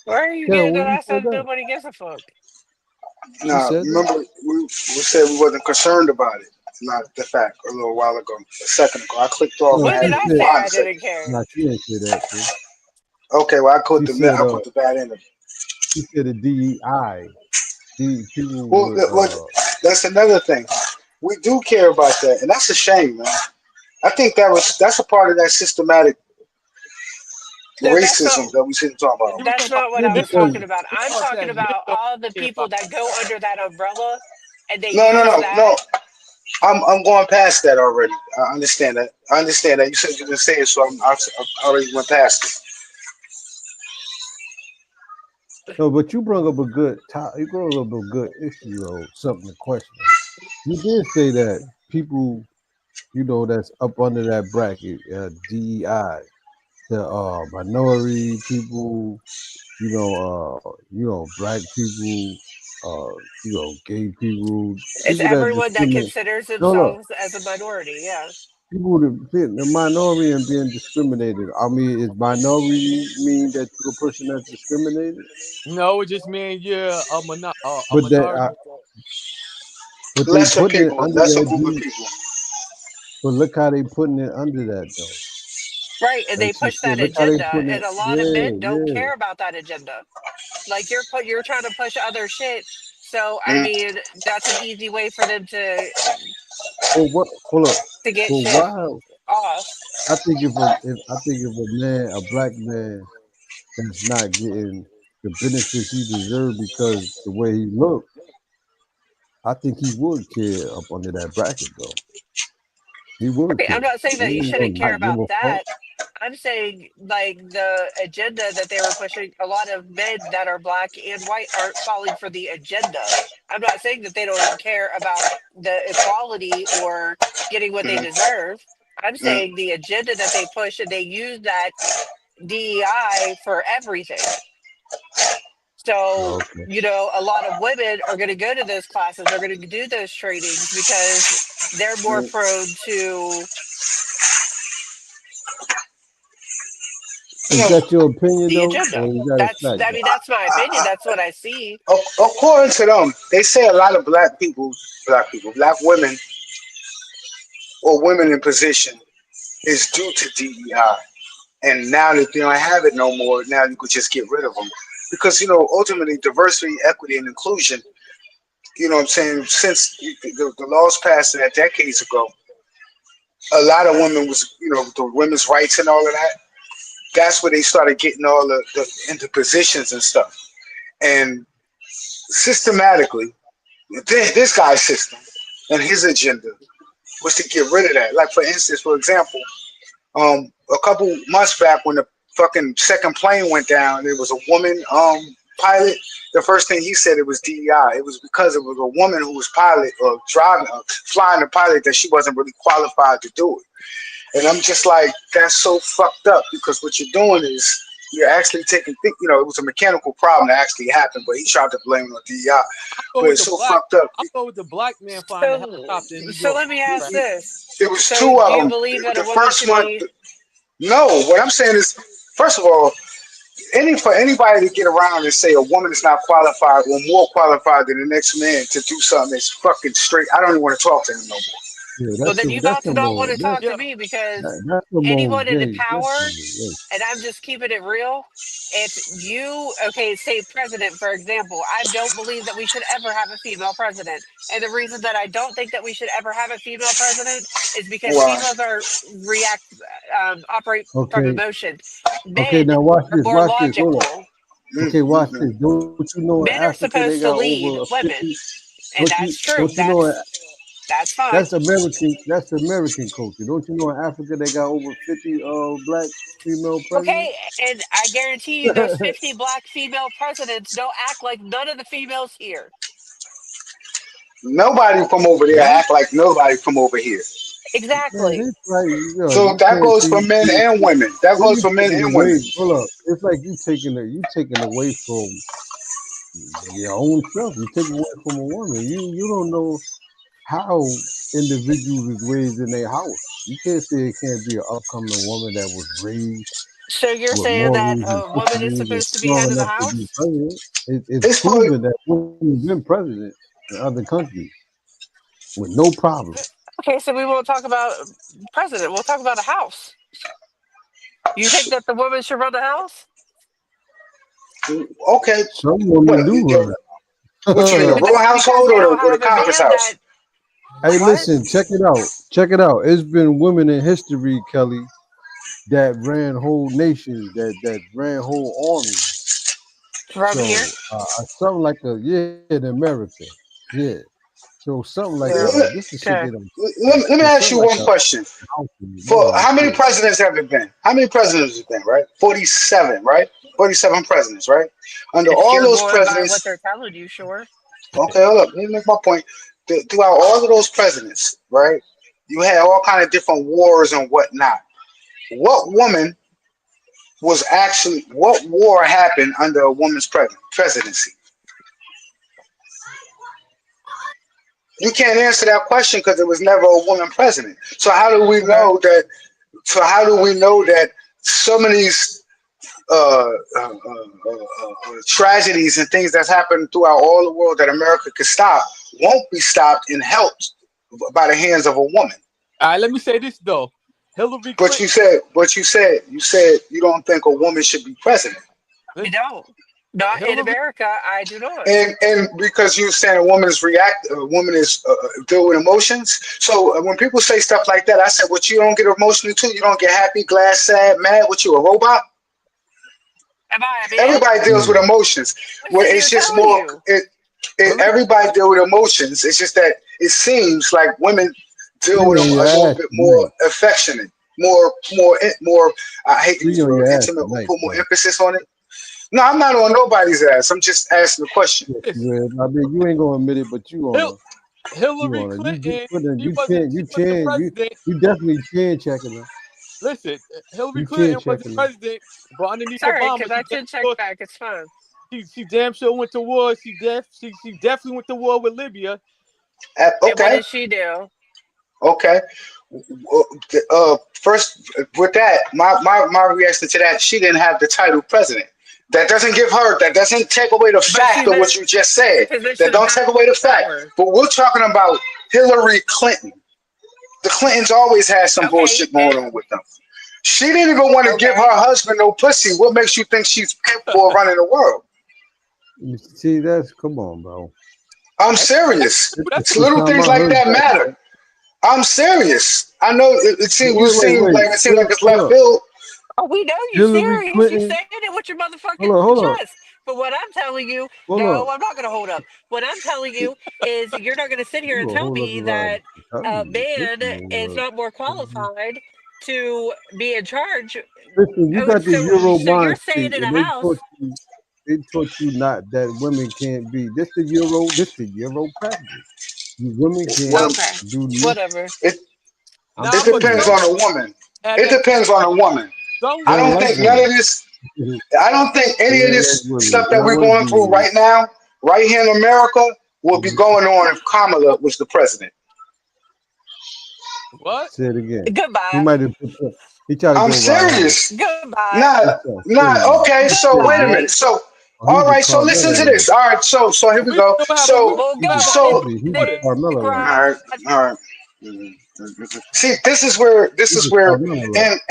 Where are you getting that? I said nobody gives a fuck. Nah, remember we said we wasn't concerned about it. Not the fact a little while ago, a second ago. I clicked off. When did I say I didn't care? Nah, she didn't say that. Okay, well I put She said, the bad end of it. she said the DEI. People Well, that's another thing. We do care about that, and that's a shame, man. I think that's a part of that systematic No, that's not. racism that we shouldn't talk about. That's not what I was because talking about. I'm talking about all the people that go under that umbrella, and they No, no, use no, that. no. I'm going past that already. I understand that. I understand that. You said you didn't say it, so I already went past it. no, but you brought up a good issue though, something to question. You did say that people, that's up under that bracket, DEI, the minority people, black people, gay people, It's people that everyone that discriminate. considers No, themselves as a minority. Yeah. people that fit the minority and being discriminated. I mean, is minority mean that you're a person that's discriminated? No, it just means you're a But that, minority. but they Lesser put it people, under lesser that group of D. people. But look how they putting it under that though. Right, and they Like she push that said, look how they agenda, putting and it. a lot of men don't Yeah. care about that agenda. Like you're trying to push other shit. So I Mhm. mean, that's an easy way for them to Well, what? Hold up. get Well, shit why? off. I think if a black man, that's not getting the benefits he deserves because the way he look, I think he would care up under that bracket though. He would Okay, care. I'm not saying that He you ain't shouldn't gonna care not give about a that. fuck. I'm saying like the agenda that they were pushing, a lot of men that are black and white aren't falling for the agenda. I'm not saying that they don't care about the equality or getting what they deserve. I'm saying the agenda that they push, and they use that DEI for everything. So, Okay. a lot of women are going to go to those classes, they're going to do those trainings because they're more prone to. Is that your opinion The though, agenda. or is that a fact? I mean, that's my opinion. That's what I see. According to them, they say a lot of black women, or women in position is due to DEI. And now that they don't have it no more, now you could just get rid of them. Because, ultimately diversity, equity, and inclusion, what I'm saying, since the laws passed that decades ago, a lot of women was, the women's rights and all of that. That's where they started getting all into positions and stuff. And systematically, this guy's system and his agenda was to get rid of that. Like, for instance, for example, a couple months back when the fucking second plane went down, there was a woman pilot. The first thing he said, it was DEI. It was because it was a woman who was flying the pilot, that she wasn't really qualified to do it. And I'm just like, that's so fucked up, because what you're doing is you're actually taking, it was a mechanical problem that actually happened, but he tried to blame it on DEI. But it's so fucked up. I'll go with the black man flying the helicopter in New So York. let me ask this. It was So two of do you them. believe that a The woman first should one, be? no. What I'm saying is, first of all, for anybody to get around and say a woman is not qualified or more qualified than the next man to do something that's fucking straight, I don't even want to talk to him no more. Yeah, Well, then you about to not want to talk Yeah. to me, because that's the anyone in most power, gay. and I'm just keeping it real. If you, say president, for example, I don't believe that we should ever have a female president. And the reason that I don't think that we should ever have a female president is because Why? females operate from Okay. emotion. Okay, Men now watch are this. more Watch this. Hold logical. on. Okay, watch this. Don't you know in Men are Africa they supposed to got lead over women, 50? and that's true. Don't you know That's fine. that's American culture. Don't you know in Africa they got over 50 black female presidents? Okay, and I guarantee you those 50 black female presidents don't act like none of the females here. Nobody from over there act like nobody from over here. Exactly. Man, it's like, So that goes for men and women. That goes for men and women. Hold up. It's like you taking away from your own self. You take away from a woman. You don't know how individuals is raised in their house. You can't say it can't be an upcoming woman that was raised So you're with saying that morals and a woman is principles and supposed to be strong head of the enough to be house? president. It's proven that women have been president in other countries with no problem. Okay, so we won't talk about president. We'll talk about a house. You think that the woman should run the house? Okay. Some women do run. What you mean, the row household or the conference house? Hey, listen, check it out. Check it out. It's been women in history, Kelly, that ran whole nations, that ran whole armies. From here? Something like in America. Yeah. So something like this is shit they don't. Let me ask you one question. For how many presidents have there been? How many presidents have there been, right? 47, right? 47 presidents, right? Under If all you're those going by presidents. what they're telling you, sure. Okay, hold up. Let me make my point. Throughout all of those presidents, right? You had all kind of different wars and whatnot. What war happened under a woman's presidency? You can't answer that question because there was never a woman president. So how do we know that? So how do we know that some of these tragedies and things that's happened throughout all the world that America could stop won't be stopped and helped by the hands of a woman? All right, let me say this though. Hillary Clinton. But you said you don't think a woman should be president. You don't. Not in America, I do not. And because you're saying a woman is deal with emotions. So when people say stuff like that, I said, what you don't get emotional too? You don't get happy, glad, sad, mad? What you, a robot? Everybody deals with emotions. Well, it's just more. Everybody deal with emotions. It's just that it seems like women deal with them a little bit more affectionate, more. I hate to use the word intimate. Put more emphasis on it. No, I'm not on nobody's ass. I'm just asking the question. I mean, you ain't gonna admit it, but you on. Hillary Clinton. You definitely chin checking her. Listen, Hillary Clinton was the president, but underneath Obama, because I did check back. It's fine. She damn sure went to war. She definitely went to war with Libya. Okay. And what did she do? Okay. First, with that, my reaction to that, she didn't have the title president. That doesn't take away the fact of what you just said. That don't take away the fact. But we're talking about Hillary Clinton. The Clintons always had some bullshit going on with them. She didn't even want to give her husband no pussy. What makes you think she's capable of running the world? You see, come on, bro. I'm serious. It's little things like that matter. I'm serious. I know it seems like it's left field. Oh, we know you're serious. You saying it with your motherfucking chest. But what I'm telling you, I'm not going to hold up. What I'm telling you is you're not going to sit here and tell me that a man is not more qualified to be in charge. Listen, you got the Euro so you're saying in a house. They taught you not that women can't be. This the Euro practice. Women can't do whatever. It depends on a woman. It depends on a woman. I don't think none of this. I don't think any of this stuff that we're going through right now, right here in America, would be going on if Kamala was the president. What? Say it again. Goodbye. He might have. I'm serious. Goodbye. Nah. Okay. So wait a minute. So. All right, so listen to this. All right, so here we go. All right. See, this is where, and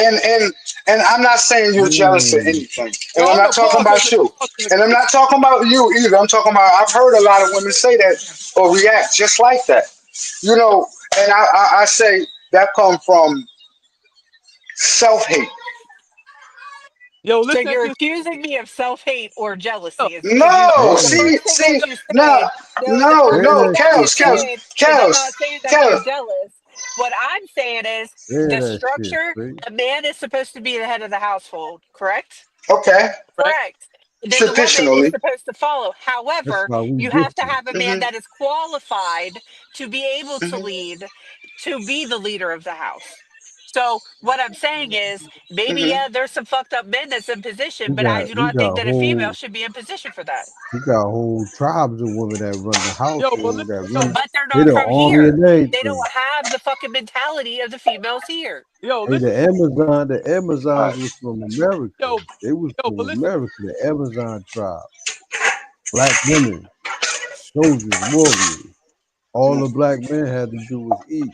I'm not saying you're jealous or anything, and I'm not talking about you, and I'm not talking about you either. I'm talking about I've heard a lot of women say that or react just like that, and I say that come from self-hate. Yo, listen, so you're accusing me of self-hate or jealousy? No, see, no, Kels. What I'm saying is the structure. A man is supposed to be the head of the household, correct? Okay. Correct. Then Traditionally, the woman is supposed to follow. However, you have to have a man that is qualified to be able to lead, to be the leader of the house. So what I'm saying is, maybe there's some fucked up men that's in position, but I do not think that a female should be in position for that. You got whole tribes of women that run the house. But they're not from here. They don't have the fucking mentality of the femels here. The Amazons was from America. They was from America. The Amazon tribe, black women, soldiers, warriors. All the black men had to do was eat.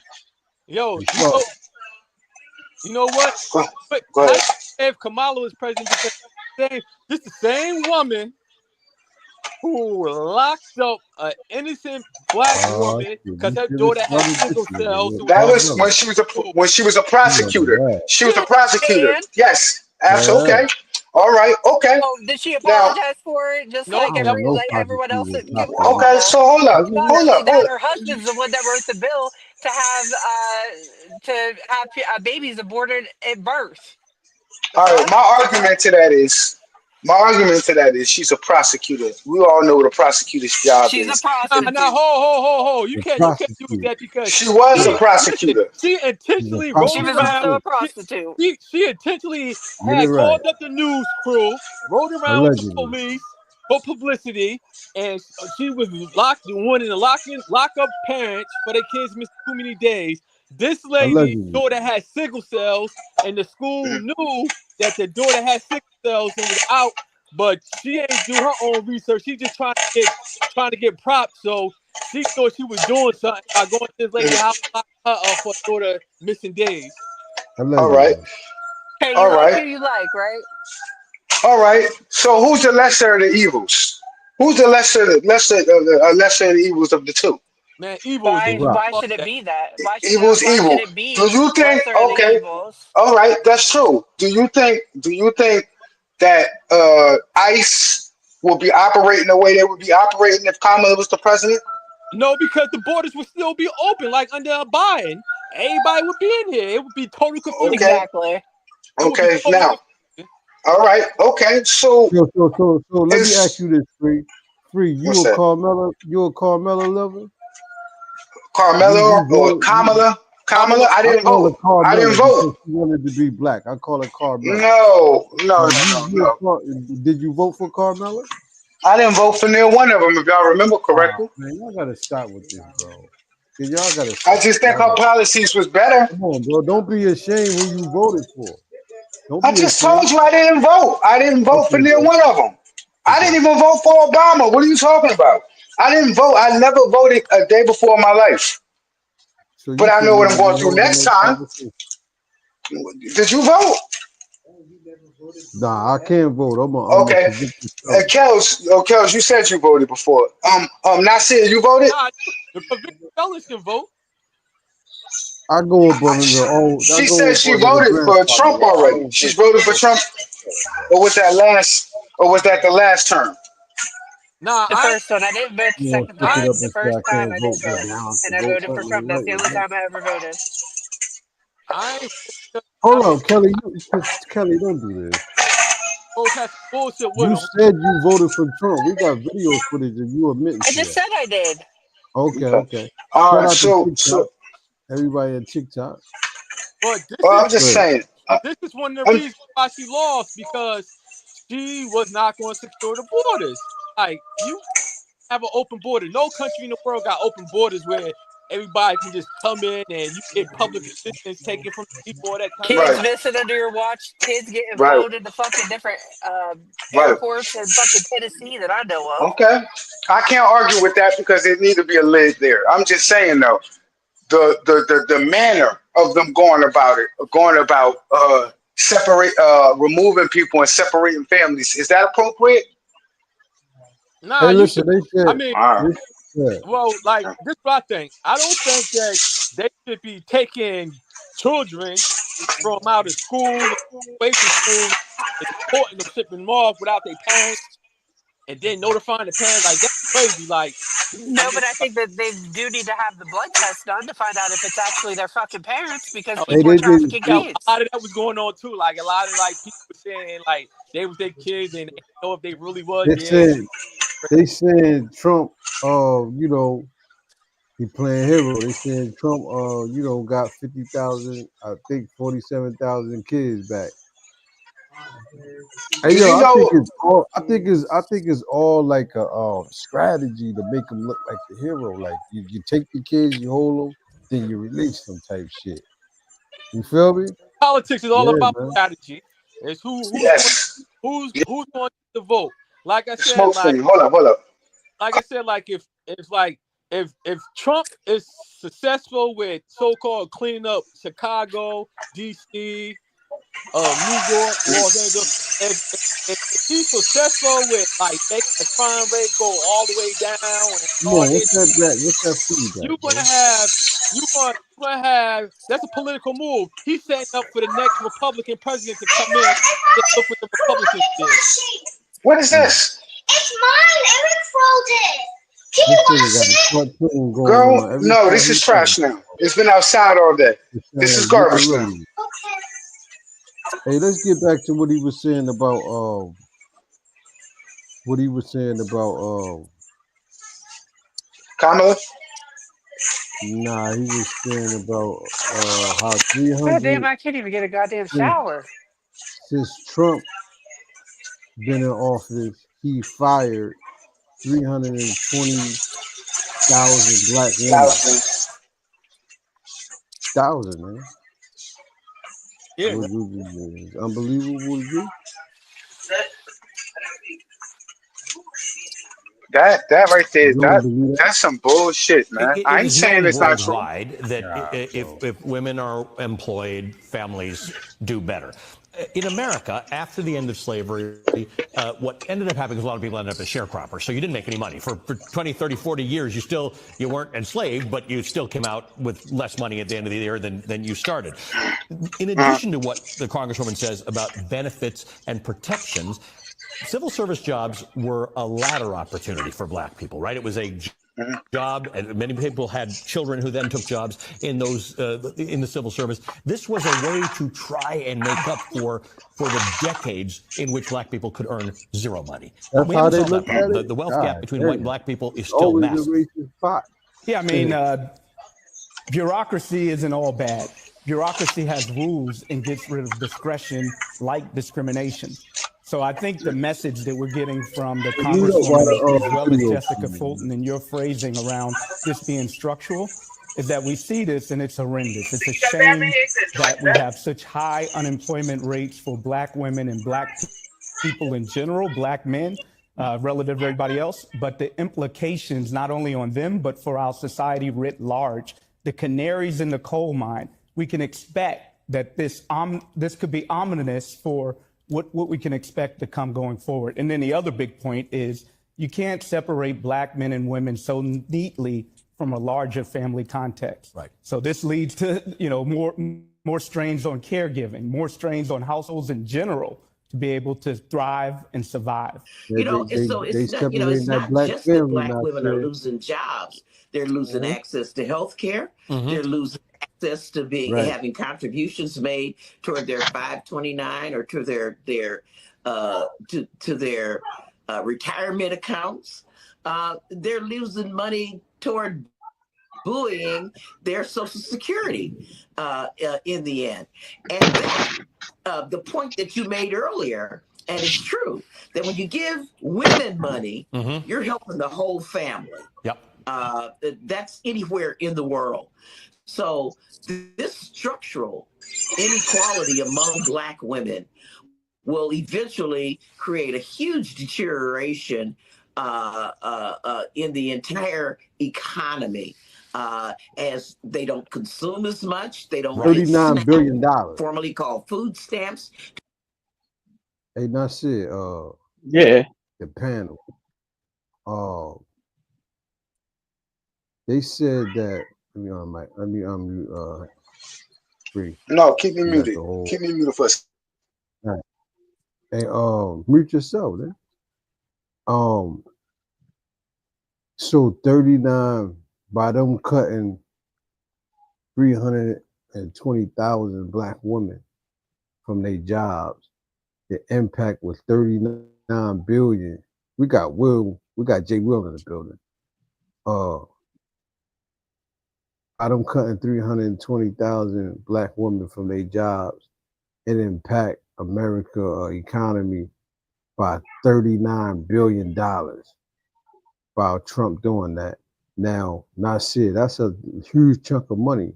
You know what? Go ahead. If Kamala was president, This the same woman who locked up an innocent black woman because her daughter had sickle cells. That was when she was a prosecutor. She was a prosecutor. And? Yes, absolutely. Okay. All right. Okay. Oh, did she apologize for it? Just like everyone else. Okay. So hold up. Not only that, her husband's the one that wrote the bill to have babies aborted at birth. All right. My argument to that is she's a prosecutor. We all know what a prosecutor's job is. She's a prosecutor. Now, ho. You can't do that because she was a prosecutor. She intentionally rolled around. A prostitute. She intentionally had called up the news crew, rode around with the police for publicity, and she was wanting to lock up parents for their kids missed too many days. This lady's daughter had sickle cells, and the school knew that the daughter had sickle cells and was out, but she ain't do her own research. She just trying to get props. So she thought she was doing something by going to this lady house lock her up for daughter missing days. All right. Hey, you like who you like, right? All right. So who's the lesser of the evils? Who's the lesser of the evils of the two? Man, evil. Why should it be that? Evil's evil. Do you think? Okay. All right, that's true. Do you think that ICE will be operating the way they would be operating if Kamala was the president? No, because the borders would still be open, like under Biden. Everybody would be in here. It would be total confusion. Exactly. Okay. Now. All right. Okay. So let me ask you this, Free. You a Carmella? You a Carmella lover? Carmelo or Kamala? Kamala? I didn't vote. I didn't vote. She wanted to be black. I call her Carmella. No. Did you vote for Carmella? I didn't vote for neither one of them, if y'all remember correctly. Man, y'all gotta stop with this, bro. Y'all gotta. I just think her policies was better. Come on, bro. Don't be ashamed who you voted for. I just told you I didn't vote. I didn't vote for neither one of them. I didn't even vote for Obama. What are you talking about? I didn't vote. I never voted a day before in my life. But I know what I'm going through next time. Did you vote? Nah, I can't vote. Okay. Kels, you said you voted before. Nasir, you voted? Nah, the convicted felons can vote. I go up on the old. She said she voted for Trump already. She's voted for Trump. Or was that the last term? Nah, the first one. I didn't vote the second time. The first time I didn't vote. And I voted for Trump. That's the only time I ever voted. Hold on, Kelly. Kelly, don't do this. You said you voted for Trump. We got video footage of you admitting. I just said I did. Okay. All right, so everybody at TikTok. But I'm just saying. This is one of the reasons why she lost, because she was not going to secure the borders. Like, you have an open border. No country in the world got open borders where everybody can just come in and you get public assistance taken from people of that country. Kids missing under your watch. Kids getting flown into fucking different airports in fucking Tennessee that I know of. Okay. I can't argue with that because there needs to be a lid there. I'm just saying, though, the manner of them going about removing people and separating families, is that appropriate? Nah, hey, listen, they said, I mean, well, like, this is what I think. I don't think that they should be taking children from out of school, away from school, and supporting them, shipping them off without their parents, and then notifying the parents. Like, that's crazy. Like, no, but I think that they do need to have the blood test done to find out if it's actually their fucking parents, because people are trafficking kids. A lot of that was going on too. Like, a lot of people were saying like they was their kids and they didn't know if they really was. They said Trump, he playing hero. They said Trump, got 50,000, I think 47,000 kids back. Hey, I think it's all like a strategy to make them look like the hero. Like you take the kids, you hold them, then you release them type shit. You feel me? Politics is all about strategy. It's who's going to vote. Like I said, hold up. Like I said, like if Trump is successful with so-called cleaning up Chicago, DC, New York, Los Angeles. If he's successful with like making the crime rate go all the way down, and all What's that feedback? you're gonna have that's a political move. He's setting up for the next Republican president to come in and look what the Republicans did. What is this? It's mine. Eric rolled it. Can you wash it? Girl, no, this is trash now. It's been outside all day. This is garbage now. Hey, let's get back to what he was saying about Kamala? Nah, he was saying about how God 300 damn, I can't even get a goddamn shower. since Trump been in office, he fired 320,000 black women. Thousand, man. Yeah. Unbelievable. That right there, that's some bullshit, man. I ain't saying it's not true. That if women are employed, families do better. In America, after the end of slavery, what ended up happening is a lot of people ended up as sharecroppers. So you didn't make any money. For 20, 30, 40 years, you weren't enslaved, but you still came out with less money at the end of the year than you started. In addition to what the Congresswoman says about benefits and protections, civil service jobs were a ladder opportunity for black people, right? It was a job, and many people had children who then took jobs in those in the civil service. This was a way to try and make up for the decades in which black people could earn zero money. That's how they look at it. The wealth gap between white and black people is still massive. Yeah, I mean, bureaucracy isn't all bad. Bureaucracy has rules and gets rid of discretion, like discrimination. So I think the message that we're getting from the Congresswoman, as well as Jessica Fulton, and your phrasing around this being structural, is that we see this and it's horrendous. It's a shame that we have such high unemployment rates for black women and black people in general, black men, relative to everybody else. But the implications, not only on them, but for our society writ large, the canaries in the coal mine, we can expect that this could be ominous for what we can expect to come going forward. And then the other big point is you can't separate black men and women so neatly from a larger family context. Right. So this leads to, more strains on caregiving, more strains on households in general to be able to thrive and survive. It's not just that black women are losing jobs. They're losing access to health care. They're losing access to having contributions made toward their 529 or to their retirement accounts. They're losing money toward buoying their Social Security in the end. And the point that you made earlier, and it's true, that when you give women money, you're helping the whole family. Yep. That's anywhere in the world. So this structural inequality among black women will eventually create a huge deterioration in the entire economy as they don't consume as much. They don't $39 billion, formerly called food stamps. Hey, Nasir, yeah, the panel. They said that. Let me unmute. Free. No, keep me muted. Keep me muted first. All right. Hey, mute yourself, then. So 39 by them cutting 320,000 black women from their jobs. The impact was 39 billion. We got Jay Will in the building. By them cutting 320,000 black women from their jobs, it impact America economy by $39 billion. By Trump doing that. Now, Nasir, that's a huge chunk of money.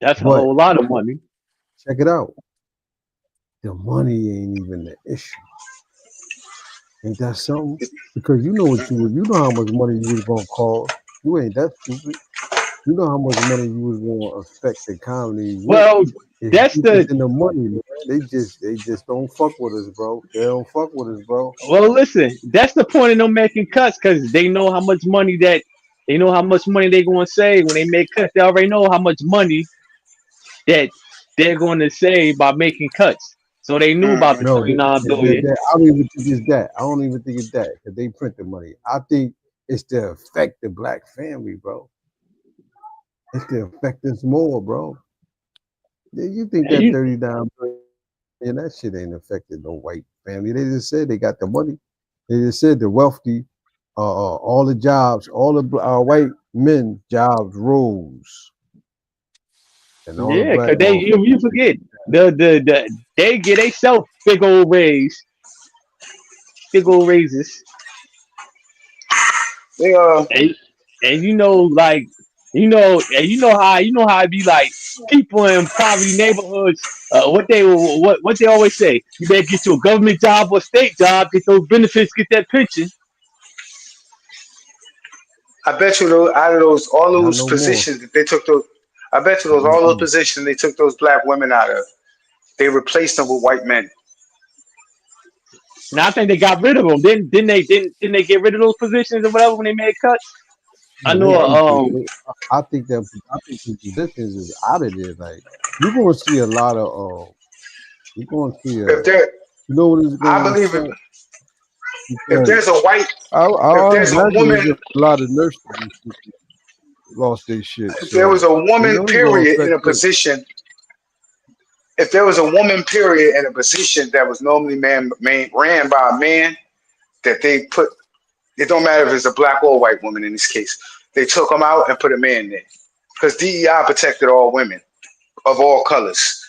That's a whole lot of money. Check it out. The money ain't even the issue. Ain't that something? Because you know how much money you was gonna cost. You ain't that stupid. You know how much money you was going to affect the economy with. Well, If that's you the in the money, man. They just don't fuck with us, bro. They don't fuck with us, bro. well. Listen, that's the point of them making cuts because they know how much money they going to save when they make cuts. They already know how much money that they're going to save by making cuts. So they knew about the No, 29 billion. I don't even think it's that. I don't even think it's that because they print the money. I think it's to affect the black family, bro. It's to affect us more, bro. Yeah, you think that 39 billion, that shit ain't affected no white family. They just said they got the money. They just said the wealthy, all the jobs, all the white men jobs rose. And all the Yeah, black because you forget they get themselves big old raises. And you know, like you know how it be like people in poverty neighborhoods. What they always say: you better get you a government job or state job, get those benefits, get that pension. I bet you out of all those positions that they took those, I bet you all those positions they took those black women out of, they replaced them with white men. Now I think they got rid of them. Didn't they get rid of those positions or whatever when they made cuts? I know. I think the positions is out of there. Like you're gonna see a lot of. You're gonna see a. You know what is going on? I believe it. If there's a white, if there's a woman, a lot of nurses lost their shit. If there was a woman, period, in a position. If there was a woman, period, in a position that was normally ran by a man, that they put, it don't matter if it's a black or white woman in this case, they took them out and put a man there. Because DEI protected all women of all colors,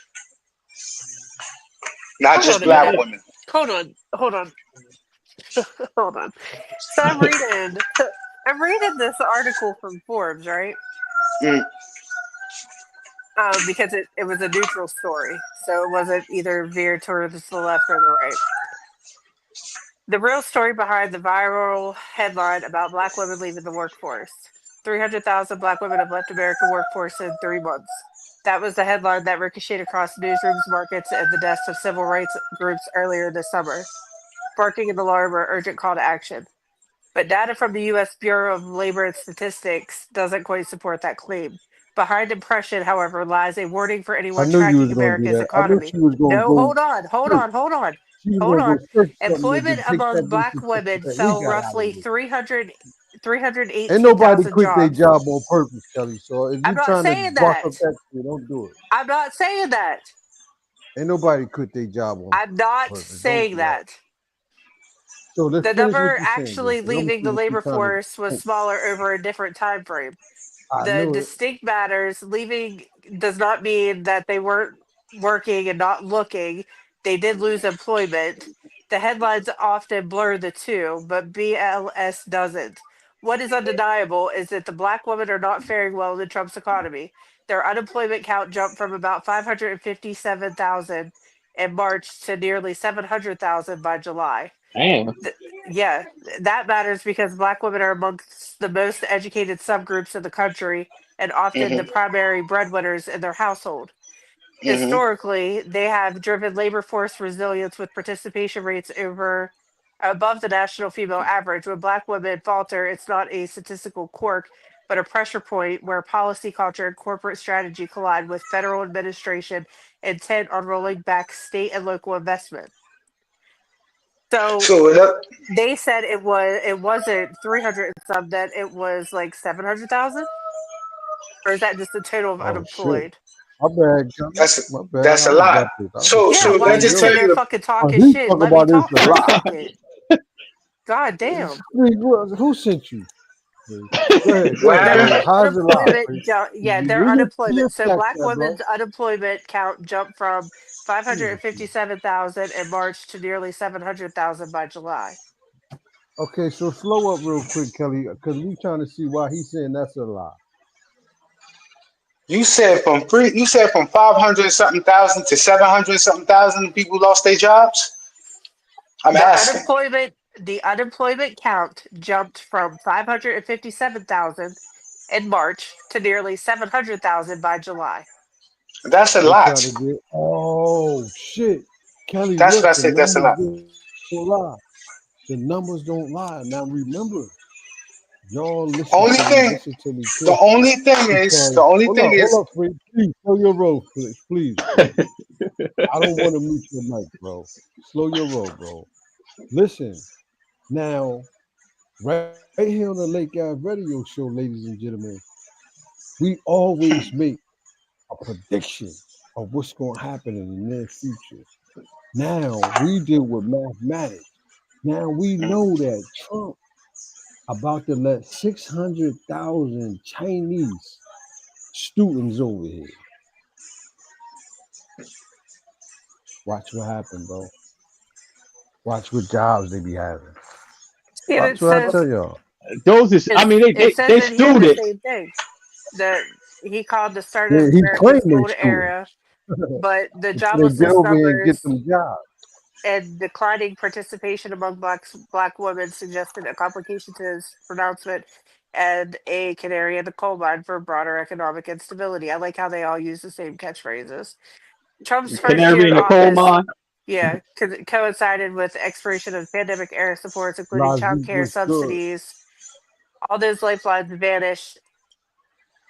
not just black women. Hold on. Hold on. So I'm reading this article from Forbes, right? Because it was a neutral story, so it wasn't either veered towards the left or the right. The real story behind the viral headline about black women leaving the workforce: 300,000 black women have left American workforce in 3 months. That was the headline that ricocheted across newsrooms, markets, and the desks of civil rights groups earlier this summer, sparking an alarm or urgent call to action. But data from the U.S. Bureau of Labor and Statistics doesn't quite support that claim. Behind impression, however, lies a warning for anyone tracking America's economy. No, hold on. Employment among black women fell roughly 318,000 Ain't nobody quit their job on purpose, Kelly. So if you're trying to buck up that shit, don't do it. I'm not saying that. Ain't nobody quit their job on purpose. I'm not saying that. So the number actually leaving the labor force was smaller over a different time frame. The distinct matters: leaving does not mean that they weren't working and not looking. They did lose employment. The headlines often blur the two, but BLS doesn't. What is undeniable is that the black women are not faring well in Trump's economy. Their unemployment count jumped from about 557,000 in March to nearly 700,000 by July. Damn. Yeah, that matters because black women are amongst the most educated subgroups in the country and often the primary breadwinners in their household. Historically, they have driven labor force resilience with participation rates above the national female average. When black women falter, it's not a statistical quirk, but a pressure point where policy culture and corporate strategy collide with federal administration intent on rolling back state and local investment. So they said it wasn't 300 and some, that it was like 700,000, or is that just the total of unemployed? Shit. My bad. That's a lot. So let's just tell you, fucking talking shit. Let me talk for a second. God damn. Who sent you? Their unemployment. So black women's unemployment count jumped from 557,000 in March to nearly 700,000 by July. Okay, so slow up real quick, Kelly, because we're trying to see why he's saying that's a lie. You said from 500 something thousand to 700 something thousand people lost their jobs. I'm asking. The unemployment count jumped from 557,000 in March to nearly 700,000 by July. That's a They lot. trying to get. Oh shit, Kelly, That's what I look, the said. That's a numbers lot. don't lie. The numbers don't lie. Now remember, y'all listen Only to me. thing, Listen to me the carefully. only thing is, Because the only thing is, hold up, please, slow your roll, please, bro. I don't want to mute your mic, bro. Slow your roll, bro. Listen, now, right here on the Lake Ave Radio Show, ladies and gentlemen, we always make a prediction of what's going to happen in the near future. Now, we deal with mathematics. Now, we know that Trump about to let 600,000 Chinese students over here. Watch what happens, bro. Watch what jobs they be having. And Watch it what I says tell y'all. Those is, I mean, it says they in here the students. same thing. That he called the start Yeah, of he America's claimed they golden students. era, but the So they get joblessness over here and get numbers them jobs. and declining participation among black women suggested a complication to his pronouncement and a canary in the coal mine for broader economic instability. I like how they all use the same catchphrases. Trump's first year Canary in in the coal office, mine. yeah, coincided with the expiration of pandemic era supports, including child Logic care was good. subsidies. All those lifelines vanished.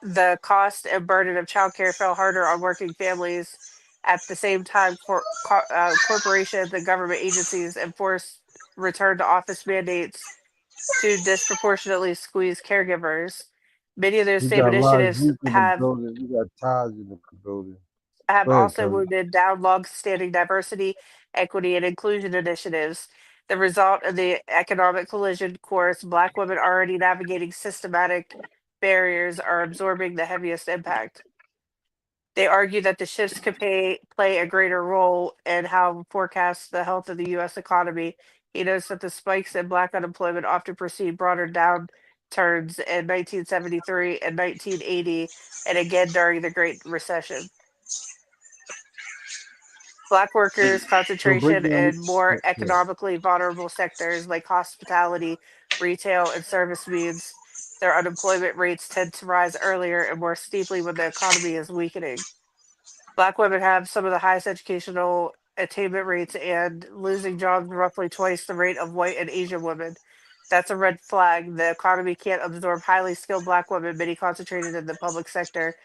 The cost and burden of childcare fell harder on working families. At the same time, corporations and government agencies enforced return to office mandates to disproportionately squeeze caregivers. Many of those You same got initiatives Logic in the have building. You got Taj in the building. have Go ahead, also Kelly. wounded down long-standing diversity, equity, and inclusion initiatives. The result of the economic collision course, Black women already navigating systematic barriers are absorbing the heaviest impact. They argue that the shifts could play a greater role in how forecasts the health of the U.S. economy. He notes that the spikes in Black unemployment often precede broader downturns in 1973 and 1980, and again during the Great Recession. Black workers' So break concentration down. in more Yeah. economically vulnerable sectors like hospitality, retail, and service means their unemployment rates tend to rise earlier and more steeply when the economy is weakening. Black women have some of the highest educational attainment rates and losing jobs roughly twice the rate of white and Asian women. That's a red flag. The economy can't absorb highly skilled Black women, many concentrated in the public sector,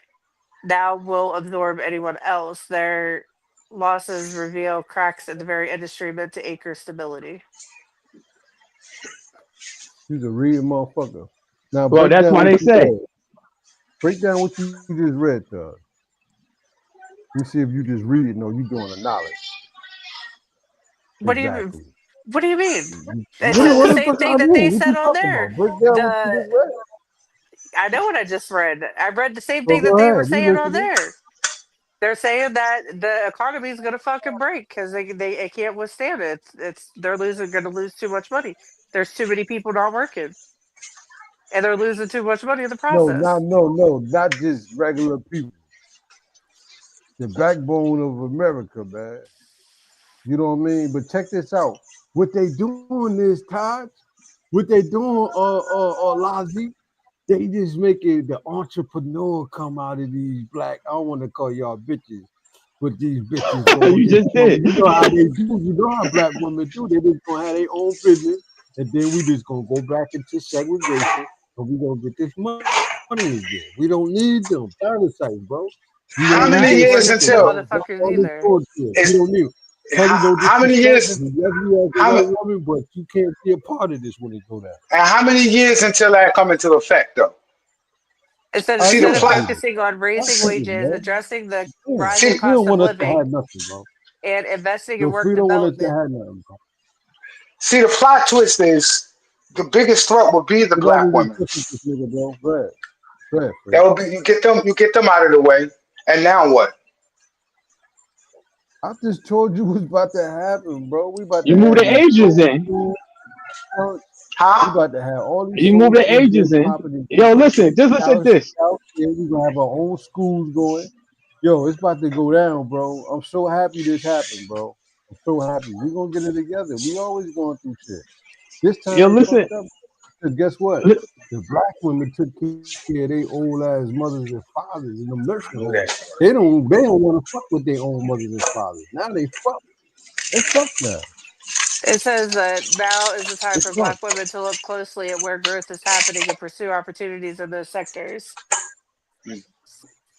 now will absorb anyone else. Their losses reveal cracks in the very industry meant to anchor stability. He's a real motherfucker. Now Well, break that's down why what they you say. read. Break down what you just read, Thug. Let me see if you just read it or you doing the knowledge. What Exactly. do you mean? It What says the the same fuck I thing that mean? they What said you on talking there. about? Break down what you just read. I know what I just read. I read the same Well, thing that go they were ahead. We saying on listening. there. They're saying that the economy is going to fucking break because they can't withstand it. They're going to lose too much money. There's too many people not working, and they're losing too much money in the process. No, not just regular people. The backbone of America, man. You know what I mean? But check this out. What they doing is, Taj, what they doing, Lazi, they just making the entrepreneur come out of these black, I don't want to call y'all bitches, but these bitches You just did. you know how they do, you know how black women do. They just gonna have their own business, and then we just gonna go back into segregation, and we gonna get this money again. We don't need them parasites, bro. how many years until? How many years? How many woman, but you can't be a part of this when it go down. And how many years until that come into effect, though? Instead of focusing on raising wages, addressing the rising cost of living, and investing in work development. See, the plot twist is the biggest threat would be the black women. That would be you get them out of the way, and now what? I just told you what's about to happen, bro. We about to You move the ages in. Huh? We about to have all these. You move the ages in. Yo, listen, just listen to this. We gonna have our own schools going. Yo, it's about to go down, bro. I'm so happy this happened, bro. I'm so happy. We gonna get it together. We always going through shit. This time, Yo, listen. Because guess what? Li- The black women took care of their old ass mothers and fathers in them nursing homes. They don't want to fuck with their own mothers and fathers. Now they fuck. They fuck now. It says that now is the time They for fuck. Black women to look closely at where growth is happening and pursue opportunities in those sectors.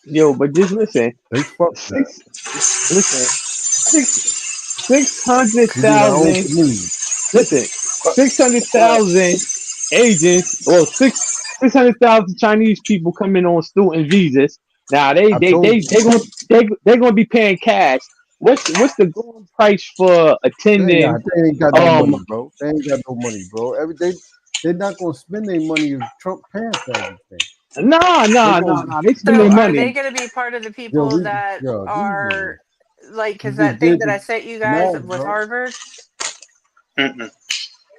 Yo, but just listen. They fuck now. Listen. 600,000. We do our own community. Listen. 600,000 agents. Well, 600,000 Chinese people coming on student visas. Now they're gonna be paying cash. What's the going price for attending? They ain't got no money, bro. They ain't got no money, bro. They're not gonna spend their money if Trump passed everything. Nah. They spend their Are money. they going to be part of the people that are like? Because that thing that I sent you guys with Harvard.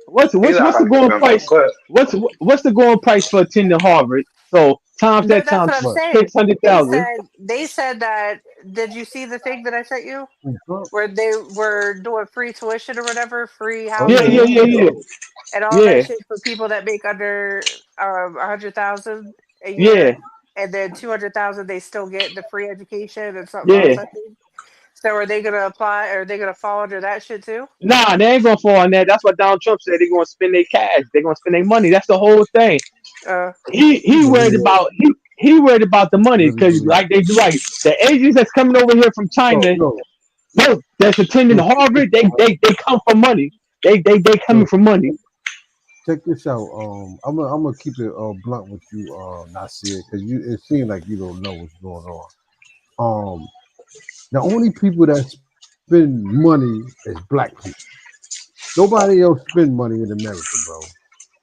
What's the going price? What's the going price for attending Harvard? So times No, that that's times what I'm saying. 600,000. They said that. Did you see the thing that I sent you, where they were doing free tuition or whatever, free housing? Yeah. And all that shit for people that make under 100,000 a year, and then 200,000 they still get the free education and something else. I think. So are they gonna apply? Are they gonna fall under that shit too? Nah, they ain't gonna fall on that. That's what Donald Trump said. They're gonna spend their cash. They're gonna spend their money. That's the whole thing. He worried about he worried about the money because like they do like the agents that's coming over here from China, that's attending Harvard. They come for money. They coming for money. Check this out. I'm gonna keep it blunt with you, Nasir, because it seems like you don't know what's going on. The only people that spend money is black people. Nobody else spend money in America, bro.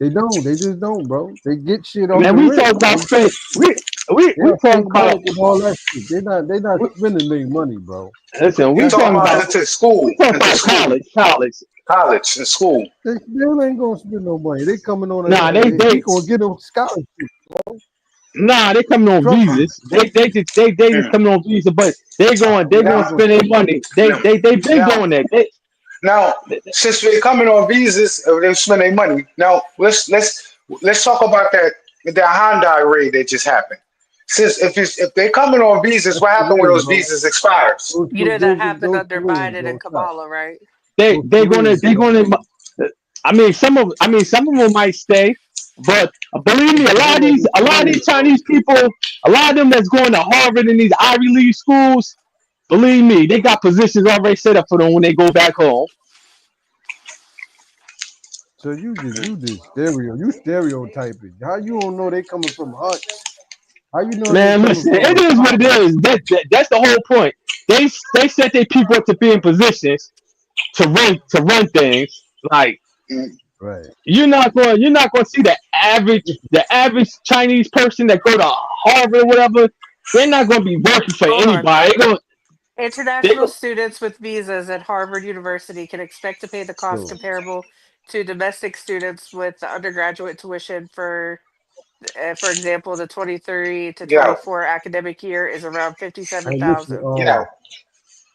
They don't. They just don't, bro. They get shit off. Man, we talk about spend. We talk about all that shit. They not spending their money, bro. Listen, we talking about into school. We talking about college and school. They still ain't gonna spend no money. They coming on. Nah, they gonna get them scholarships, bro. Nah, they coming on visas. They just coming on visa, but they going spend their money. They been doing that. Now, since they're coming on visas, they spend their money. Now let's talk about that Hyundai raid that just happened. Since if they're coming on visas, what happened when those visas expires? You know that happened under Biden and Kamala, right? They gonna. I mean, some of them might stay, but believe me, a lot of these Chinese people, a lot of them that's going to Harvard and these Ivy League schools, believe me, they got positions already set up for them when they go back home. So you stereotyping. How you don't know they coming from Hutch? How you know? Man, listen, it is what it is. That's the whole point. They set their people up to be in positions to run things. Like, right. You're not going to see the average Chinese person that go to Harvard or whatever. They're not going to be working for anybody. International students with visas at Harvard University can expect to pay the cost comparable to domestic students with undergraduate tuition for example, the 23 to 24 academic year is around 57,000.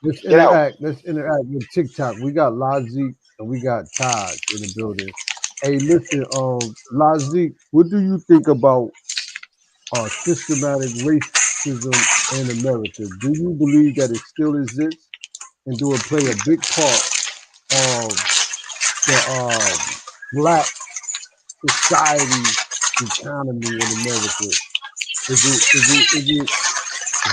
Let's interact with TikTok. We got Lazik and we got Todd in the building. Hey, listen, Lazik, what do you think about systematic racism in America? Do you believe that it still exists, and do it play a big part of the black society economy in America? Is it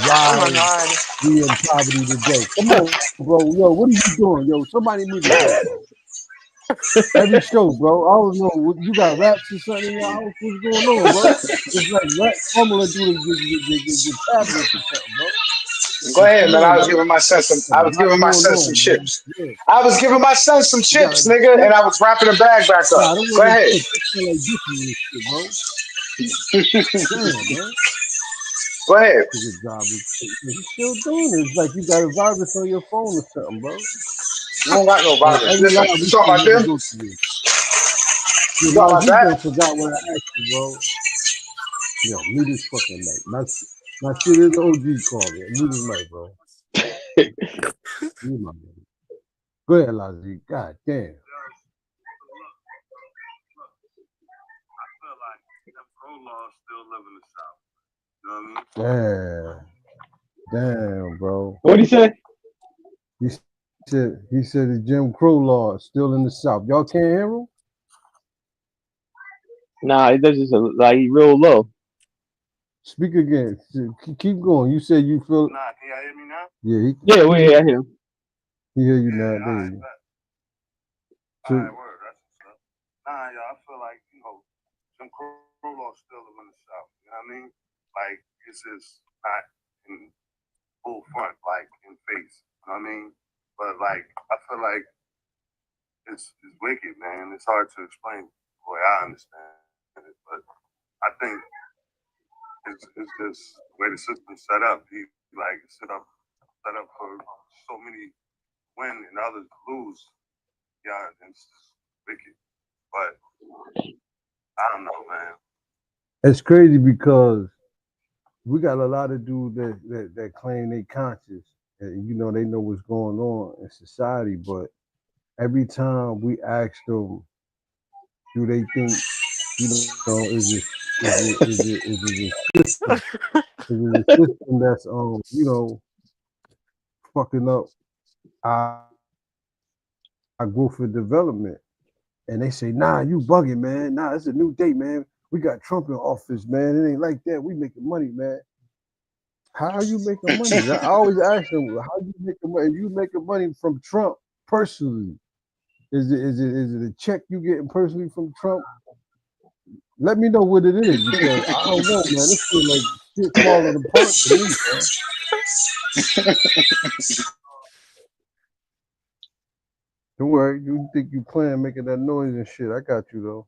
why we in poverty today? Come on, bro. Yo, what are you doing? Yo, somebody need to go, bro. Every show, bro. I don't know. You got raps or something in your house? What's going on, bro? It's like rap fumbling through the tablets or something, bro. Go ahead, man. I was giving my son some chips. I was giving my son some chips, nigga, and I was wrapping the bag back up. Go ahead. Go ahead. He's still doing it. It's like you got a virus on your phone or something, bro. You don't got no virus. Listen, you talking about them? You talking about that? Forgot what I asked you, bro. Yo, mute this fucking mic. My shit is OG call it. Mute his mic, bro. Go ahead, Lazi. God damn. law still live in the South. You know what I mean? Damn, bro. What'd he say? He said the Jim Crow law is still in the South. Y'all can't hear him? Nah, it does just like he real low. Speak again. Keep going. You said you feel. Nah, can y'all hear me now? Yeah, we hear him. He hear you now. All There right, you go. all right, word. That's what's up. Nah, y'all, I feel like, Jim Crow law still live in the South. You know what I mean? Like, it's just not in full front, like in face. You know what I mean? But like, I feel like it's wicked, man. It's hard to explain the way I understand it, but I think it's just the way the system's set up. He like set up for so many win and others lose. Yeah, it's just wicked. But I don't know, man. It's crazy because we got a lot of dudes that claim they conscious and they know what's going on in society, but every time we ask them, do they think is it a system that's fucking up our growth and development? And they say, nah, you bugging, man. Nah, it's a new day, man. We got Trump in office, man. It ain't like that. We making money, man. How are you making money? I always ask them, how you making money? If you making money from Trump personally, is it a check you getting personally from Trump? Let me know what it is, because I don't know, man. This feels like shit falling apart to me, man. Don't worry, you think you playing making that noise and shit. I got you though.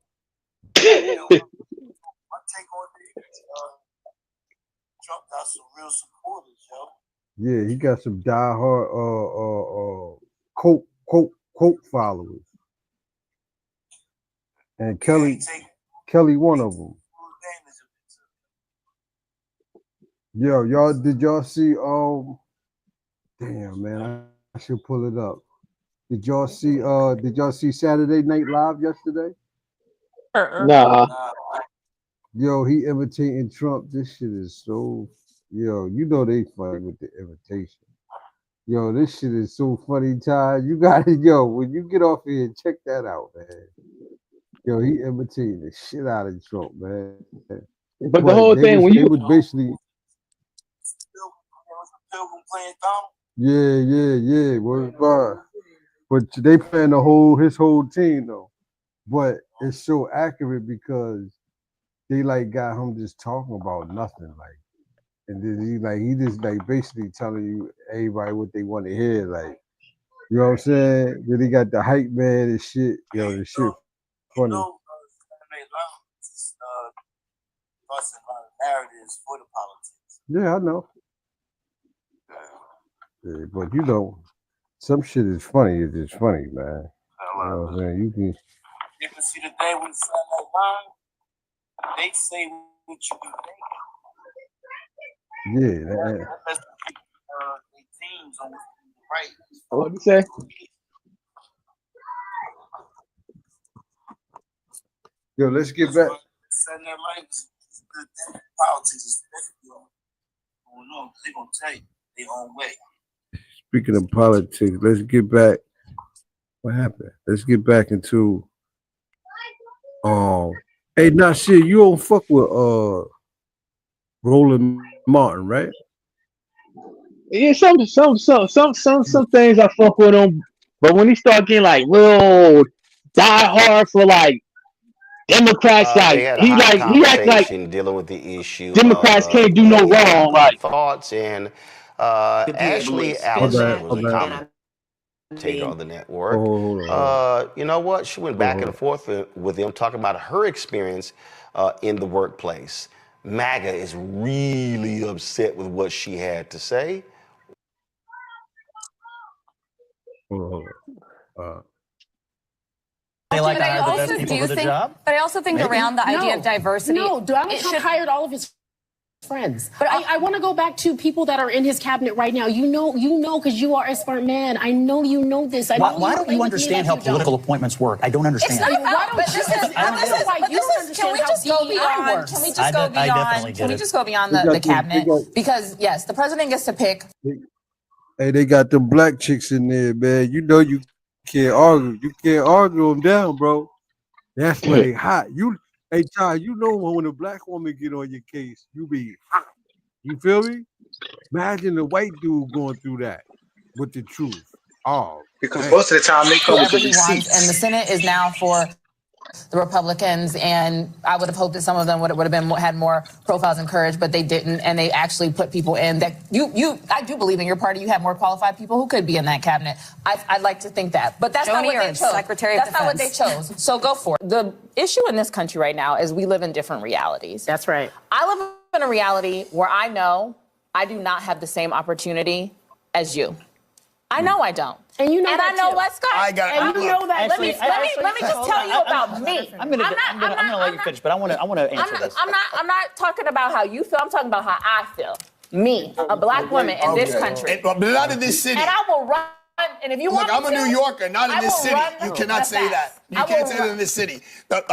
My take on it is Trump got some real supporters, yo. Yeah, he got some diehard quote followers. And Kelly one of them. Yo, did y'all see damn, man, I should pull it up. Did y'all see Saturday Night Live yesterday? Nah. Yo, he imitating Trump. This shit is so they funny with the imitation. Yo, this shit is so funny, Ty. You got it, when you get off here, check that out, man. Yo, he imitating the shit out of Trump, man. But the whole thing, they was basically yeah. But they playing his whole team though. But it's so accurate because they got him just talking about nothing, and then he just basically telling you everybody what they want to hear, you know what I'm saying? Then he got the hype man and shit. Yo, the shit funny. Narratives for the politics. Yeah, I know. Yeah, but some shit is funny. It's just funny, man. You know what I'm saying? You can see the day when Sunday line, they say what you be thinking. Yeah. Teams on right. What'd you say? Yo, let's get back. Sunday night is good thing. Politics is going on. They're gonna take their own way. Speaking of politics, let's get back. What happened? Let's get back into hey, shit, you don't fuck with Roland Martin, right? Yeah, some things I fuck with him, but when he start getting real die hard for Democrats, he act like dealing with the issue. Democrats can't do no wrong. Thoughts and Ashley Allison was a commentator on the network. You know what? She went back and forth with him, talking about her experience in the workplace. MAGA is really upset with what she had to say. They like to hire the best people for the job? But I also think around the idea of diversity. No, Donald Trump hired all of his friends. But I want to go back to people that are in his cabinet right now. You know, because you are a smart man. I know you know this. Why don't you understand how political appointments work? I don't understand. It's not about, but this is why you don't understand can we just go beyond? Can we just go beyond? Can we just go beyond the cabinet? Because yes, the president gets to pick. Hey, they got them black chicks in there, man. You know you can't argue. You can't argue them down, bro. That's where they hot. Hey, Ty, you know when a black woman get on your case, you be hot. You feel me? Imagine the white dude going through that with the truth. Oh, because most of the time they come with the receipts. And the Senate is now for the Republicans, and I would have hoped that some of them would have had more profiles and courage, but they didn't, and they actually put people in that I do believe in your party you have more qualified people who could be in that cabinet. I'd like to think that, but that's not what they chose. Secretary of That's not what they chose. So go for it. The issue in this country right now is we live in different realities. That's right. I live in a reality where I know I do not have the same opportunity as you. I know I don't. And you know and that I know too. Let's go. I got it. And you know that. Let me just tell you about me. I'm gonna let you finish, but I want to answer this. I'm not talking about how you feel. I'm talking about how I feel. Me, a black woman in this country. But not in this city. And I will run. And if you want I'm me a to, New Yorker, not in this city. You cannot say that. You can't say that in this city. I'm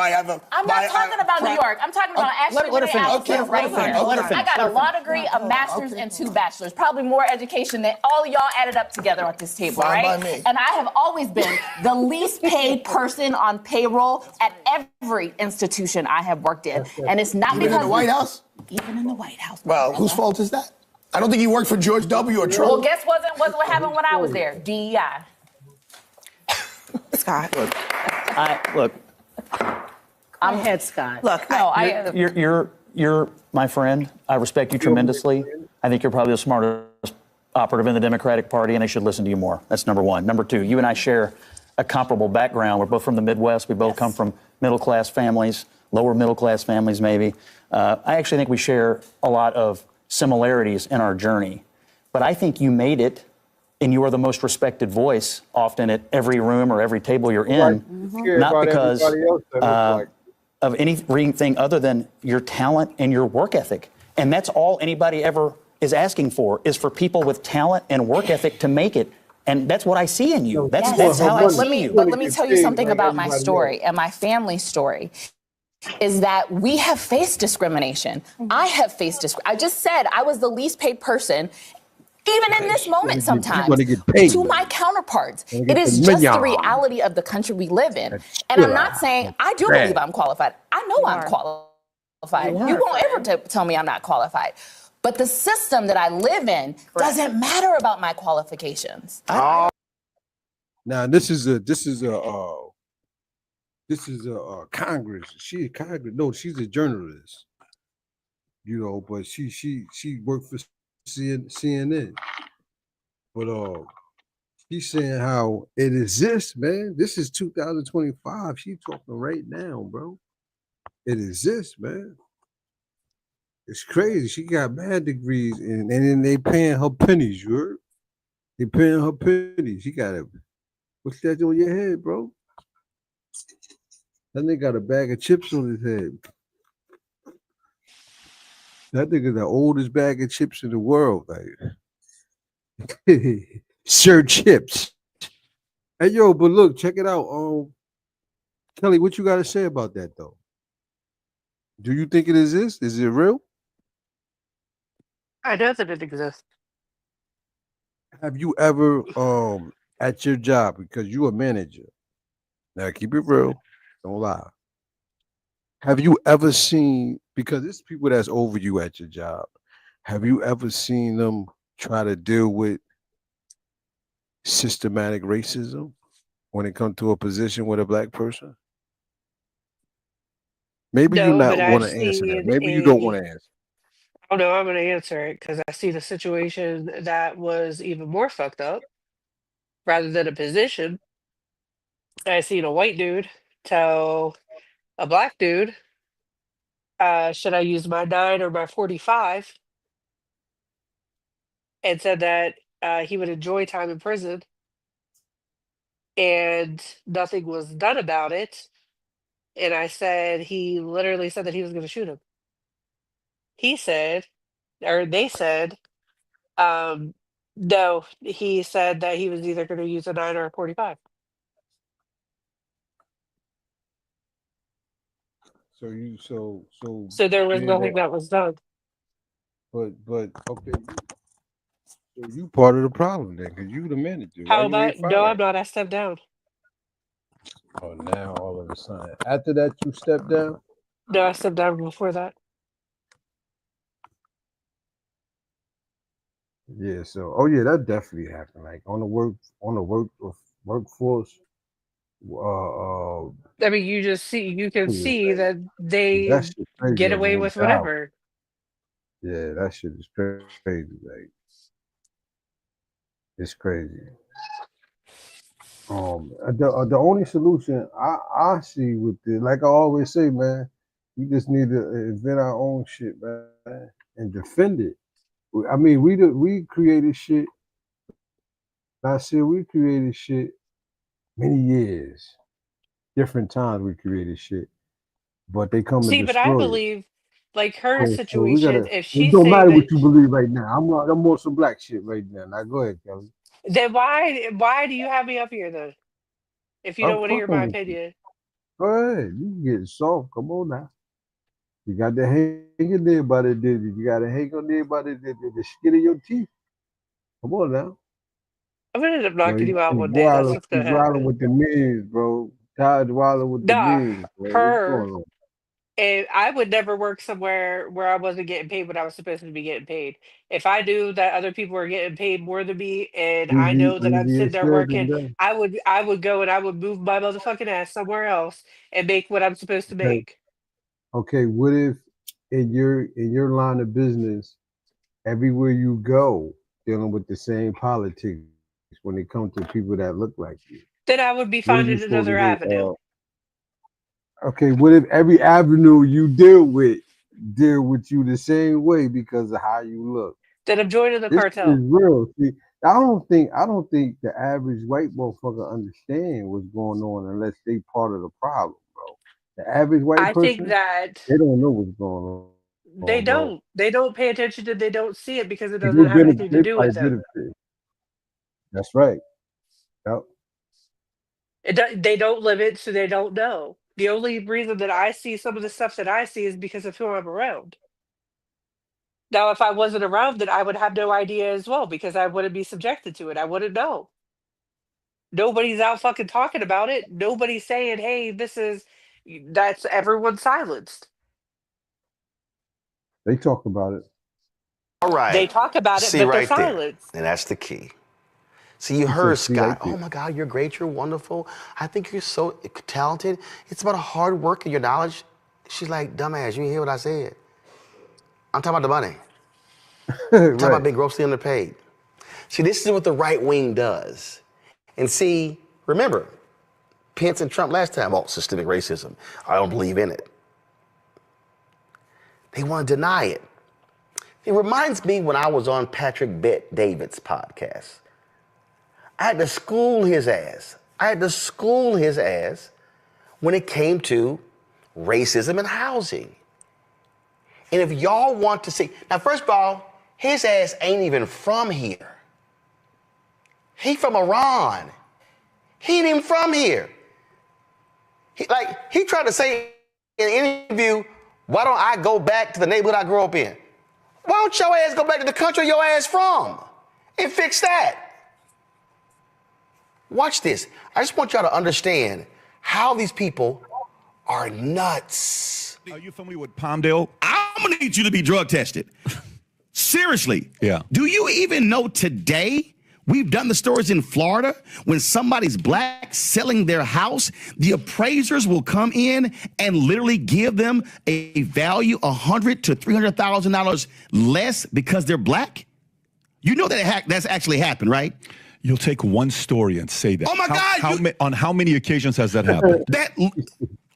not talking about New York. I'm talking about Ashley right here. I got a law degree, a master's, and 2 bachelors. Probably more education than all of y'all added up together at this table, Fine right? by me. And I have always been the least paid person on payroll at every institution I have worked in. And it's not Even because in the White House? Even in the White House. Well, whose fault is that? I don't think he worked for George W. or Trump. Well, guess wasn't what happened when I was there. DEI. Scott. Look. I'm head Scott. Look, no, You're my friend. I respect you tremendously. I think you're probably the smartest operative in the Democratic Party, and I should listen to you more. That's number one. Number two, you and I share a comparable background. We're both from the Midwest. We both come from middle-class families, lower middle-class families maybe. I actually think we share a lot of similarities in our journey. But I think you made it, and you are the most respected voice often at every room or every table you're in, not because of anything other than your talent and your work ethic. And that's all anybody ever is asking for, is for people with talent and work ethic to make it. And that's what I see in you. That's how I see you. But let me tell you something about my story and my family's story. Is that we have faced discrimination. I have faced discrimination. I just said I was the least paid person, even in this moment sometimes, to my counterparts. It is just the reality of the country we live in. And I'm not saying, I do believe I'm qualified. I know I'm qualified. You won't ever tell me I'm not qualified. But the system that I live in doesn't matter about my qualifications. Now, this is a Congress. She's Congress. No, she's a journalist. You know, but she worked for CNN. But she's saying how it exists, man. This is 2025. She's talking right now, bro. It exists, man. It's crazy. She got mad degrees, and then they paying her pennies. You heard? They paying her pennies. She got what's that on your head, bro? That nigga got a bag of chips on his head. That nigga the oldest bag of chips in the world. Like, Sir Chips. Hey, yo, but look, check it out. Kelly, what you got to say about that, though? Do you think it exists? Is it real? I know that it exists. Have you ever, at your job, because you a manager, now keep it real, don't lie. Have you ever seen, because it's people that's over you at your job, have you ever seen them try to deal with systematic racism when it comes to a position with a black person? Maybe you not want to answer that. Maybe you don't want to answer. Oh no, I'm going to answer it because I see the situation that was even more fucked up. Rather than a position, I seen a white dude tell a black dude, should I use my 9 or my 45? And said that he would enjoy time in prison. And nothing was done about it. And I said, he literally said that he was going to shoot him. He said or they said, no, he said that he was either going to use a 9 or a 45. So there was yeah, nothing that was done. but okay, so you part of the problem then, because you the manager. Why How you ain't about, no, I'm fired? not. I stepped down. Oh, now all of a sudden, after that you stepped down. No, I stepped down before that. Yeah. So, oh yeah, that definitely happened. Like on the workforce. I mean, you can Yeah, see that they that shit crazy get over away them with jobs. whatever. Yeah, that shit is crazy. Like, it's crazy. The only solution I see with this, like I always say, man, we just need to invent our own shit, man, and defend it. I mean, we created shit. I said we created shit many years, different times we created shit, but they come to See, but I destroy it. believe, like her So we situation, gotta. if It she's don't saying matter what that, you believe right now. I'm on some black shit right now. Now go ahead, Kelly. then why do you have me up here then? If you I'm don't want to hear fucking my with you. opinion. Go ahead. You can get soft. Come on now. You got to hang in there by the you got to hang on there by the skin of your teeth. Come on now. I'm gonna end up knocking you out You one day. That's what's gonna wilding happen. with the memes, bro. Tired of wilding with the Nah, memes, bro. What's her, going on? and I would never work somewhere where I wasn't getting paid what I was supposed to be getting paid. If I knew that other people were getting paid more than me, and I know that I'm Easier sitting there said than working, done. I would go and I would move my motherfucking ass somewhere else and make what I'm supposed to Okay. make. Okay. What if in your line of business, everywhere you go, dealing with the same politics when it comes to people that look like you? Then I would be What are you finding supposed another to avenue. do? Okay, what if every avenue you deal with you the same way because of how you look? Then I'm joining the This is cartel. real. See, I don't think the average white motherfucker understand what's going on unless they part of the problem, bro. The average white I think person, that they don't know what's going on, they bro. don't pay attention and they don't see it because it They doesn't have anything to benefit do by with them. benefit. That's right. Yep. They don't live it, so they don't know. The only reason that I see some of the stuff that I see is because of who I'm around. Now, if I wasn't around, then I would have no idea as well because I wouldn't be subjected to it. I wouldn't know. Nobody's out fucking talking about it. Nobody's saying, "Hey, that's everyone's silenced." They talk about it. All right. They talk about it, See but they're right there. silenced. And that's the key. See, you He heard said, "See right Scott. Oh there." my God, you're great. You're wonderful. I think you're so talented. It's about hard work and your knowledge. She's like, dumbass, you didn't hear what I said. I'm talking about the money. I'm talking about being grossly underpaid. See, this is what the right wing does. And see, remember, Pence and Trump last time, systemic racism. I don't believe in it. They want to deny it. It reminds me when I was on Patrick Bet-David's podcast. I had to school his ass. When it came to racism and housing. And if y'all want to see, now first of all, his ass ain't even from here. He from Iran. He ain't even from here. He tried to say in an interview, why don't I go back to the neighborhood I grew up in? Why don't your ass go back to the country your ass from and fix that? Watch this. I just want y'all to understand how these people are nuts. Are you familiar with Palmdale? I'm gonna need you to be drug tested. Seriously. Yeah. Do you even know today? We've done the stories in Florida when somebody's black selling their house, the appraisers will come in and literally give them a value $100,000 to $300,000 less because they're black. You know that that's actually happened, right? You'll take one story and say that. Oh my God! On how many occasions has that happened?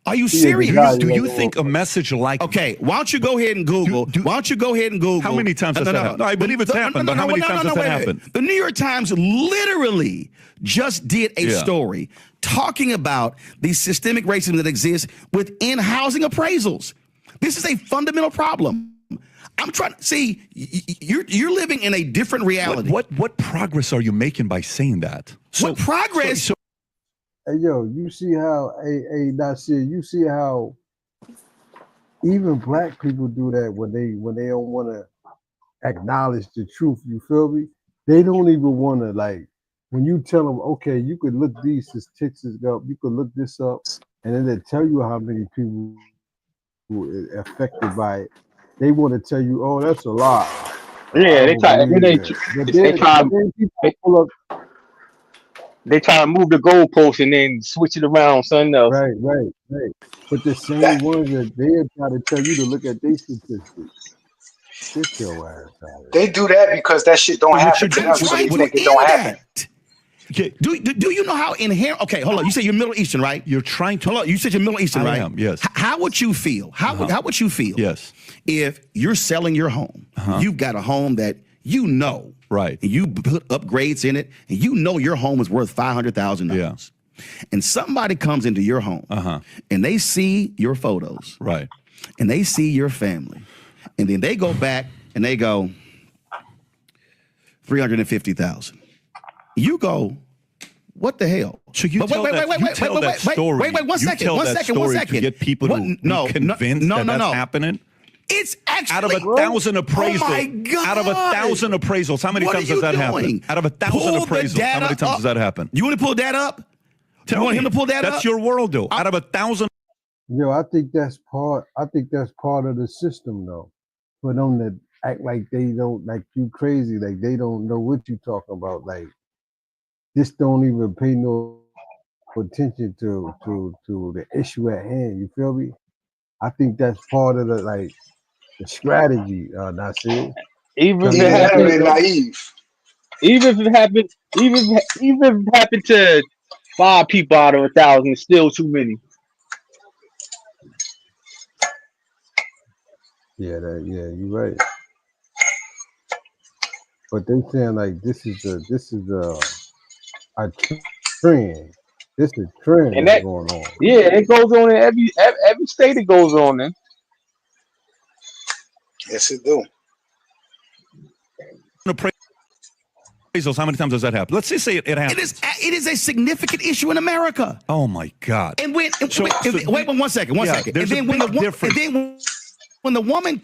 Are you serious? Do you think a message like okay? Why don't you go ahead and Google? Why don't you go ahead and Google? How many times has that happened? No, I believe it's happened, but how many times has that happened? The New York Times literally just did a story talking about the systemic racism that exists within housing appraisals. This is a fundamental problem. I'm trying to see. You're living in a different reality. What progress are you making by saying that? What progress? Hey, yo, you see how, Nasir, you see how even black people do that when they don't want to acknowledge the truth. You feel me? They don't even want to, like, when you tell them, okay, you could look these statistics up, you could look this up, and then they tell you how many people who are affected by it. They want to tell you, oh, that's a lie. Yeah, they try to move the goalpost and then switch it around something else. Right. But the same ones that they try to tell you to look at their statistics. Get your ass out of it. They do that because that shit don't happen to them, so they think it don't happen. Okay. Do you know how inherent? Okay, hold on. You said you're Middle Eastern, right? You're trying to. Hold on. You said you're Middle Eastern, right? I am, yes. How would you feel? How would you feel? Yes. If you're selling your home, you've got a home that you know, right? And you put upgrades in it, and you know your home is worth $500,000. Yeah. And somebody comes into your home, and they see your photos, right? And they see your family, and then they go back and they go $350,000. You go, what the hell? So you tell that story. Wait, one second. To get people to be convinced that's happening. It's actually out of 1,000 appraisals. Oh my God. Out of 1,000 appraisals, how many times does that happen? Out of 1,000 appraisals, how many times does that happen? You want to pull that up? You want him to pull that up? That's your world, though. Out of 1,000. Yo, I think that's part of the system, though. For them to act like they don't, like you crazy, like they don't know what you talking about, like just don't even pay no attention to the issue at hand. You feel me? I think that's part of the strategy. Nasir. Even if it happened to 5 people out of 1,000, it's still too many. Yeah, you're right. But they saying like this is a trend. This is a trend And that's going on. Yeah, it goes on in every state. It goes on in. Yes, it do. Appraisals, how many times does that happen? Let's just say it happens. It is a significant issue in America. Oh my God! And wait 1 second. There's a big difference. When the woman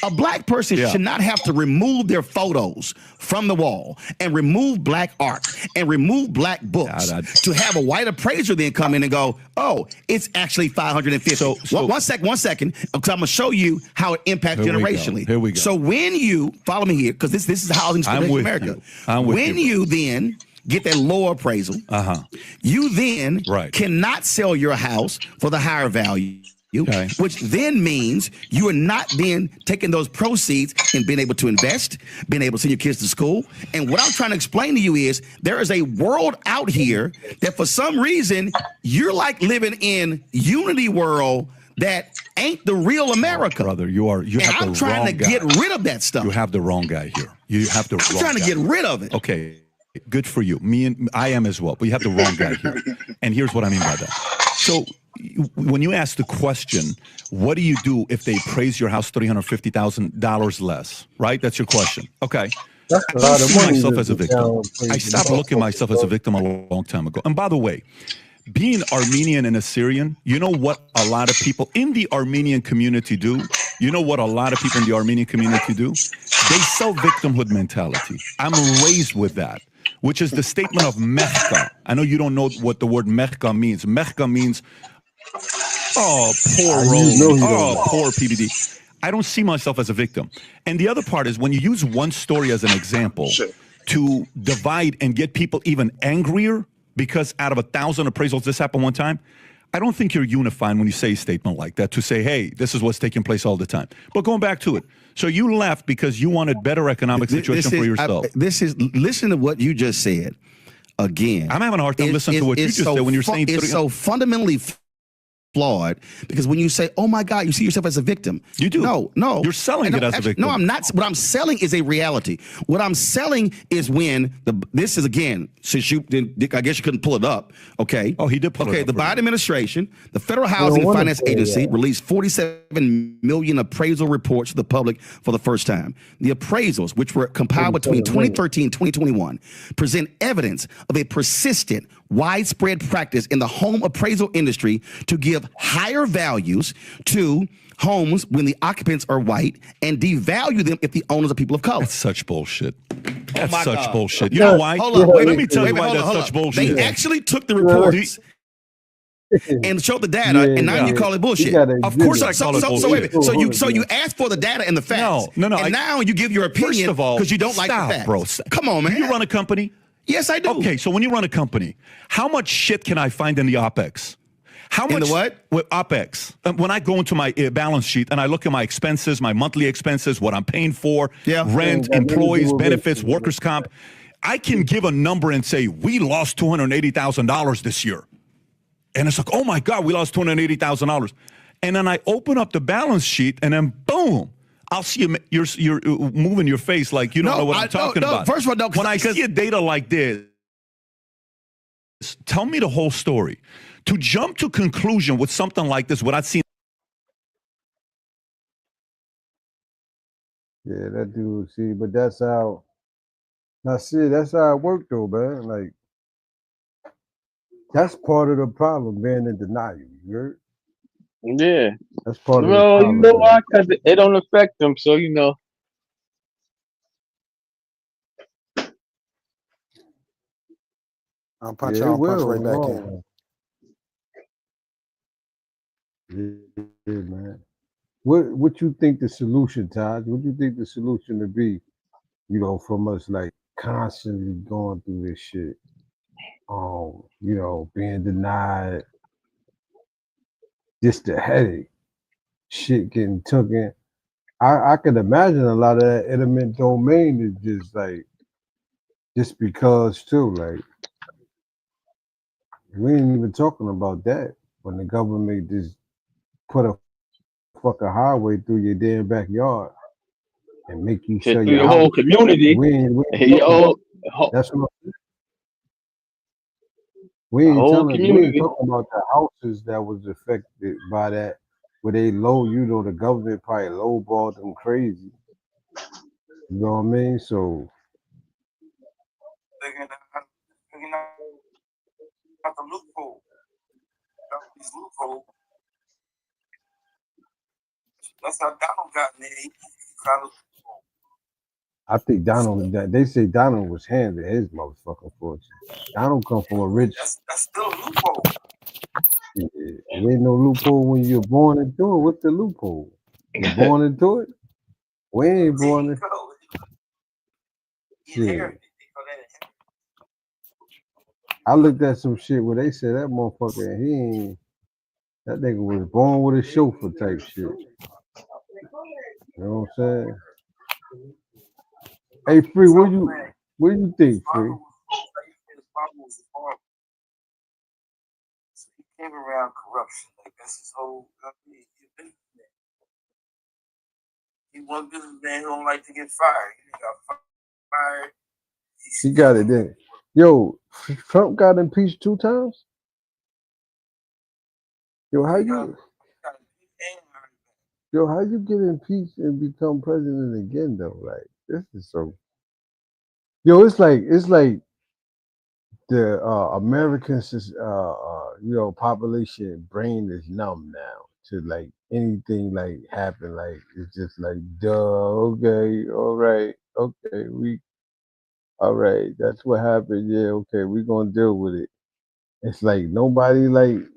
a black person should not have to remove their photos from the wall and remove black art and remove black books to have a white appraiser then come in and go, oh, it's actually 550. One second, because I'm going to show you how it impacts generationally. Here we go. So when you, follow me here, because this is housing in America. When you then get that lower appraisal, you then cannot sell your house for the higher value. Which then means you are not then taking those proceeds and being able to invest, being able to send your kids to school. And what I'm trying to explain to you is there is a world out here that for some reason you're like living in Unity world that ain't the real America. Brother, you have the wrong guy. I'm trying to get rid of that stuff. You have the wrong guy here. I'm trying to get rid of it. Okay, good for you. I am as well, but you have the wrong guy here. And here's what I mean by that. So when you ask the question, what do you do if they appraise your house $350,000 less, right? That's your question. Okay. That's a lot of money. Myself as a victim. I stopped looking at myself as a victim a long time ago. And by the way, being Armenian and Assyrian, you know what a lot of people in the Armenian community do? You know what a lot of people in the Armenian community do? They sell victimhood mentality. I'm raised with that, which is the statement of mechka. I know you don't know what the word mechka means. Mechka means, oh, poor Roland. Oh, poor PBD. I don't see myself as a victim. And the other part is when you use one story as an example to divide and get people even angrier because out of 1,000 appraisals this happened one time, I don't think you're unifying when you say a statement like that to say, hey, this is what's taking place all the time. But going back to it. So you left because you wanted better economic situation for yourself. Listen to what you just said. Again, I'm having a hard time listening to what you just said when you're saying it's so fundamentally flawed because when you say, "Oh my God," you see yourself as a victim. You do. No. You're selling it as a victim. No, I'm not. What I'm selling is a reality. What I'm selling is when this is again. Since I guess you couldn't pull it up. Okay. Oh, he did pull it up. Okay. The Biden administration, the Federal Housing and Finance Agency, released 47 million appraisal reports to the public for the first time. The appraisals, which were compiled between 2013 and 2021, present evidence of a persistent, widespread practice in the home appraisal industry to give higher values to homes when the occupants are white and devalue them if the owners are people of color. That's such bullshit. That's such God. bullshit. You know why? Hold on. Let me tell you why that's such bullshit. They actually took the reports and showed the data, and now you call it bullshit. Of course I call it bullshit. So you asked for the data and the facts. No. And now you give your opinion because you don't like the facts. Bro. Come on, man. Do you run a company? Yes, I do. Okay, so when you run a company, how much shit can I find in the OPEX? How much? In the what? With OPEX. When I go into my balance sheet and I look at my expenses, my monthly expenses, what I'm paying for, rent, employees, benefits, workers' comp, I can give a number and say, we lost $280,000 this year. And it's like, oh my God, we lost $280,000. And then I open up the balance sheet and then boom, I'll see you're moving your face like you don't know what I'm talking about. First of all, when I see a data like this, tell me the whole story. To jump to conclusion with something like this without seeing. Yeah, that dude, see, but that's how, that's how it worked though, man. Like, that's part of the problem, being in denial. You heard? Yeah. That's part of the Well, problem. you know why? Because it don't affect them. So, you know. I'll punch y'all punch right back in. Yeah, man. What you think the solution, Todd? What do you think the solution to be? You know, from us like constantly going through this shit. You know, being denied, just the headache, shit getting taken. I could imagine a lot of that eminent domain is just like, just because too, like, we ain't even talking about that when the government just put a fucking highway through your damn backyard and make you sell your whole community. That's what we ain't talking about the houses that was affected by that, where they the government probably lowballed them crazy. You know what I mean? So the loophole. These loophole. That's how Donald got in there. He found a loophole. I think Donald, they say Donald was handed his motherfucking fortune. Donald come from a rich. That's still a loophole. Yeah, there ain't no loophole when you're born into it. What's the loophole? You're born into it? We ain't born into it. Yeah. I looked at some shit where they said that motherfucker, that nigga was born with a chauffeur type shit. You know what I'm saying? Hey, Free, what do you think, Free? He came around corruption. Like, that's his whole. He one businessman who don't like to get fired. He got fired. He got it then. Yo, Trump got impeached 2 times? Yo, how you get impeached and become president again though? Like, this is so. Yo, it's like the Americans, population brain is numb now to like anything like happen. Like, it's just like, duh, okay, all right, okay, all right, that's what happened. Yeah, okay, we're gonna deal with it. It's like nobody like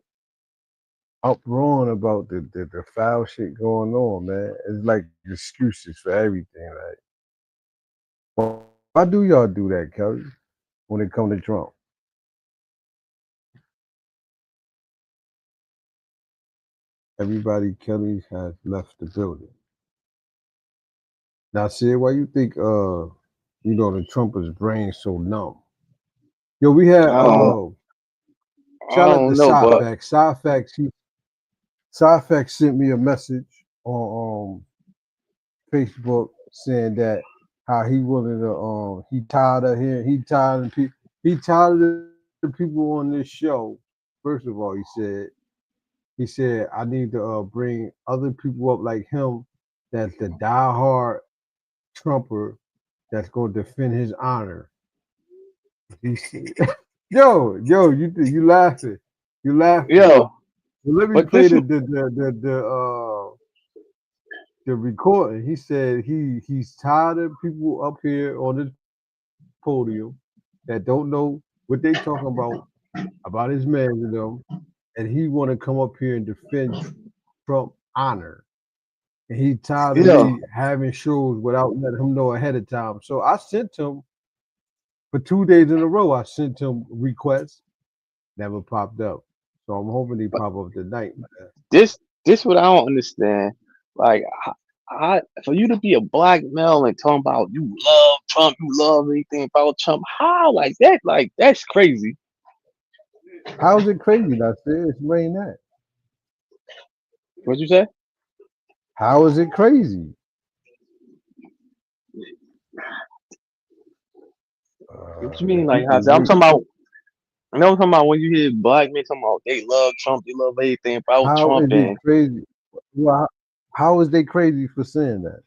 uproaring about the foul shit going on, man. It's like excuses for everything. Like, why do y'all do that, Kelly, when it comes to Trump? Everybody, Kelly, has left the building. Now, see, why you think the Trumpers' brain so numb? Yo, we had shout out to Cyfax. Cyfax, Sci-Fact sent me a message on Facebook saying that how he wanted to he tired of hearing he tired of the people on this show. First of all, he said I need to bring other people up like him that's the diehard Trumper that's gonna defend his honor. He said, yo, you laughing. You laughing. Yo. Well, let me play the recording. He said he's tired of people up here on the podium that don't know what they talking about his man and them, and he want to come up here and defend Trump honor. And he tired of me having shows without letting him know ahead of time. So I sent him for 2 days in a row. I sent him requests, never popped up. So I'm hoping he pop up tonight. Man. This what I don't understand. Like, for you to be a black male and talking about you love Trump, you love anything about Trump, how like that? Like that's crazy. How is it crazy? I said, explain that. What'd you say? How is it crazy? What you mean? Like, I'm talking about. I know I'm talking about when you hear black men talking about they love Trump, they love everything about Trump. How is it crazy? Well, how is they crazy for saying that?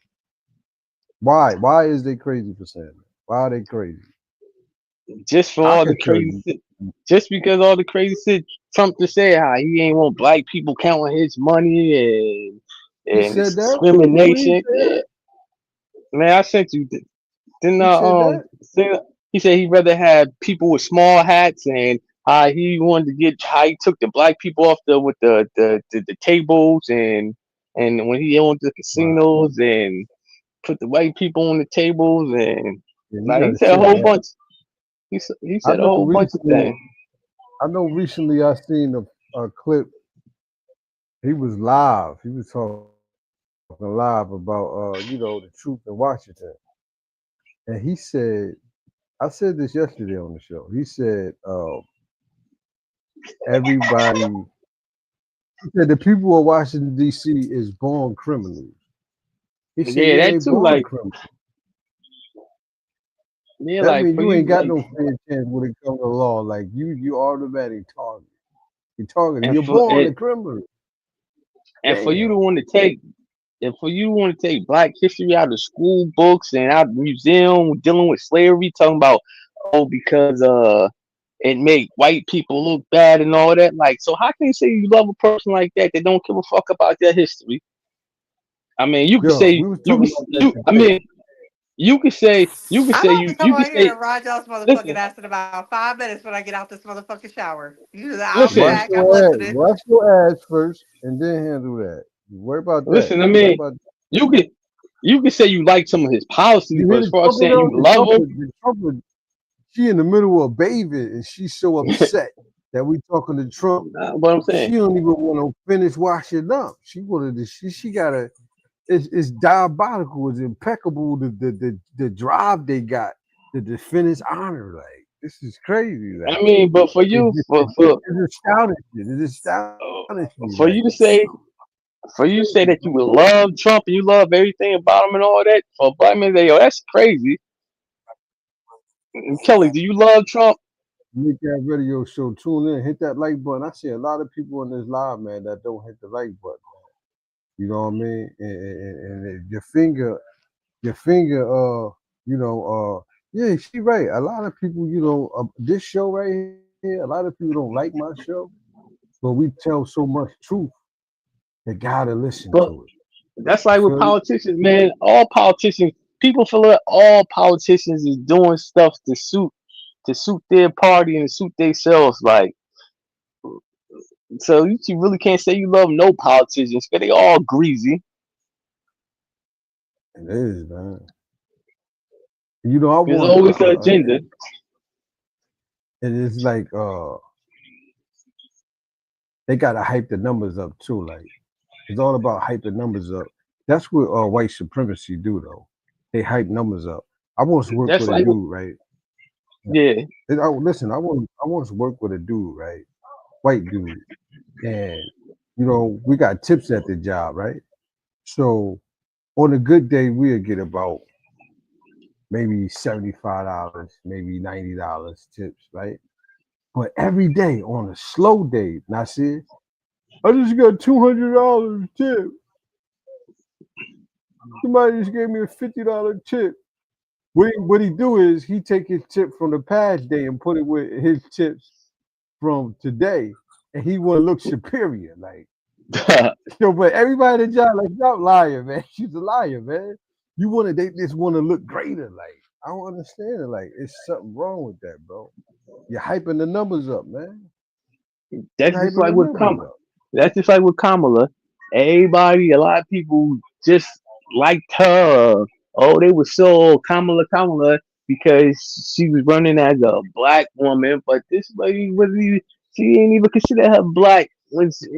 Why? Why is they crazy for saying that? Why are they crazy? Just for all the crazy shit. Just because all the crazy shit Trump just said how he ain't want black people counting his money and discrimination. Yeah. Man, I sent you. He said he'd rather have people with small hats and how he wanted to get how he took the black people off with the tables and when he went to the casinos and put the white people on the tables and he said a whole bunch. He said a whole bunch of things. I know recently I seen a clip. He was live. He was talking live about the truth in Washington, and he said, I said this yesterday on the show. He said everybody. He said the people of Washington D.C. is born criminals. He said, yeah, that too. Like, criminals. Yeah, that like means you ain't got like, no fair chance when it comes to law. Like you automatic target. You're targeted. and You're for born and, a criminal. and for you to want to take Black history out of school books and out of museum dealing with slavery, talking about because it make white people look bad and all that. Like, so how can you say you love a person like that don't give a fuck about their history? I mean, you can say you can say I'm about to come on here say and ride y'all's motherfucking listen, ass in about 5 minutes when I get out this motherfucking shower. I'll be listen, back. I'm listening. Wash your ass first and then handle that. Worry about that. Listen, I mean, you can say you like some of his policies, but as far as saying you love him, she in the middle of bathing and she's so upset that we talking to Trump. What I'm saying, she don't even want to finish washing up. She wanted to. She gotta. It's diabolical. It's impeccable. The drive they got to defend his honor. Like this is crazy. Like, I mean, but for you, it's astonishing. It's astonishing. For you to say that you will love Trump and you love everything about him and all that, for a black man, that's crazy. Kelly, do you love Trump? Make that radio show. Tune in, hit that like button. I see a lot of people in this live, man, that don't hit the like button. You know what I mean? And your finger, yeah, she right. A lot of people, this show right here, a lot of people don't like my show, but we tell so much truth. They gotta listen to it. That's like with politicians, man. All politicians, people feel like all politicians is doing stuff to suit their party and suit themselves. Like, so you really can't say you love no politicians because they all greasy. It is, man. You know, I There's want always an agenda. And it's like they gotta hype the numbers up too. Like it's all about hype the numbers up. That's what white supremacy do, though. They hype numbers up. I once worked with a dude, right? Yeah. Listen, I once worked with a dude, right? White dude, and you know, we got tips at the job, right? So on a good day, we'll get about maybe $75, maybe $90 tips, right? But every day on a slow day, now see, I just got $200 tip. Somebody just gave me a $50 tip. What he do is he take his tip from the past day and put it with his tips from today, and he want to look superior, like. So, but everybody at the job, like, stop lying, man. She's a liar, man. They just want to look greater, like. I don't understand it. Like, it's something wrong with that, bro. You're hyping the numbers up, man. That's just like with Kamala. That's just like with Kamala. Everybody, a lot of people just liked her. Oh, they were so Kamala because she was running as a black woman. But this lady she didn't even consider her black when she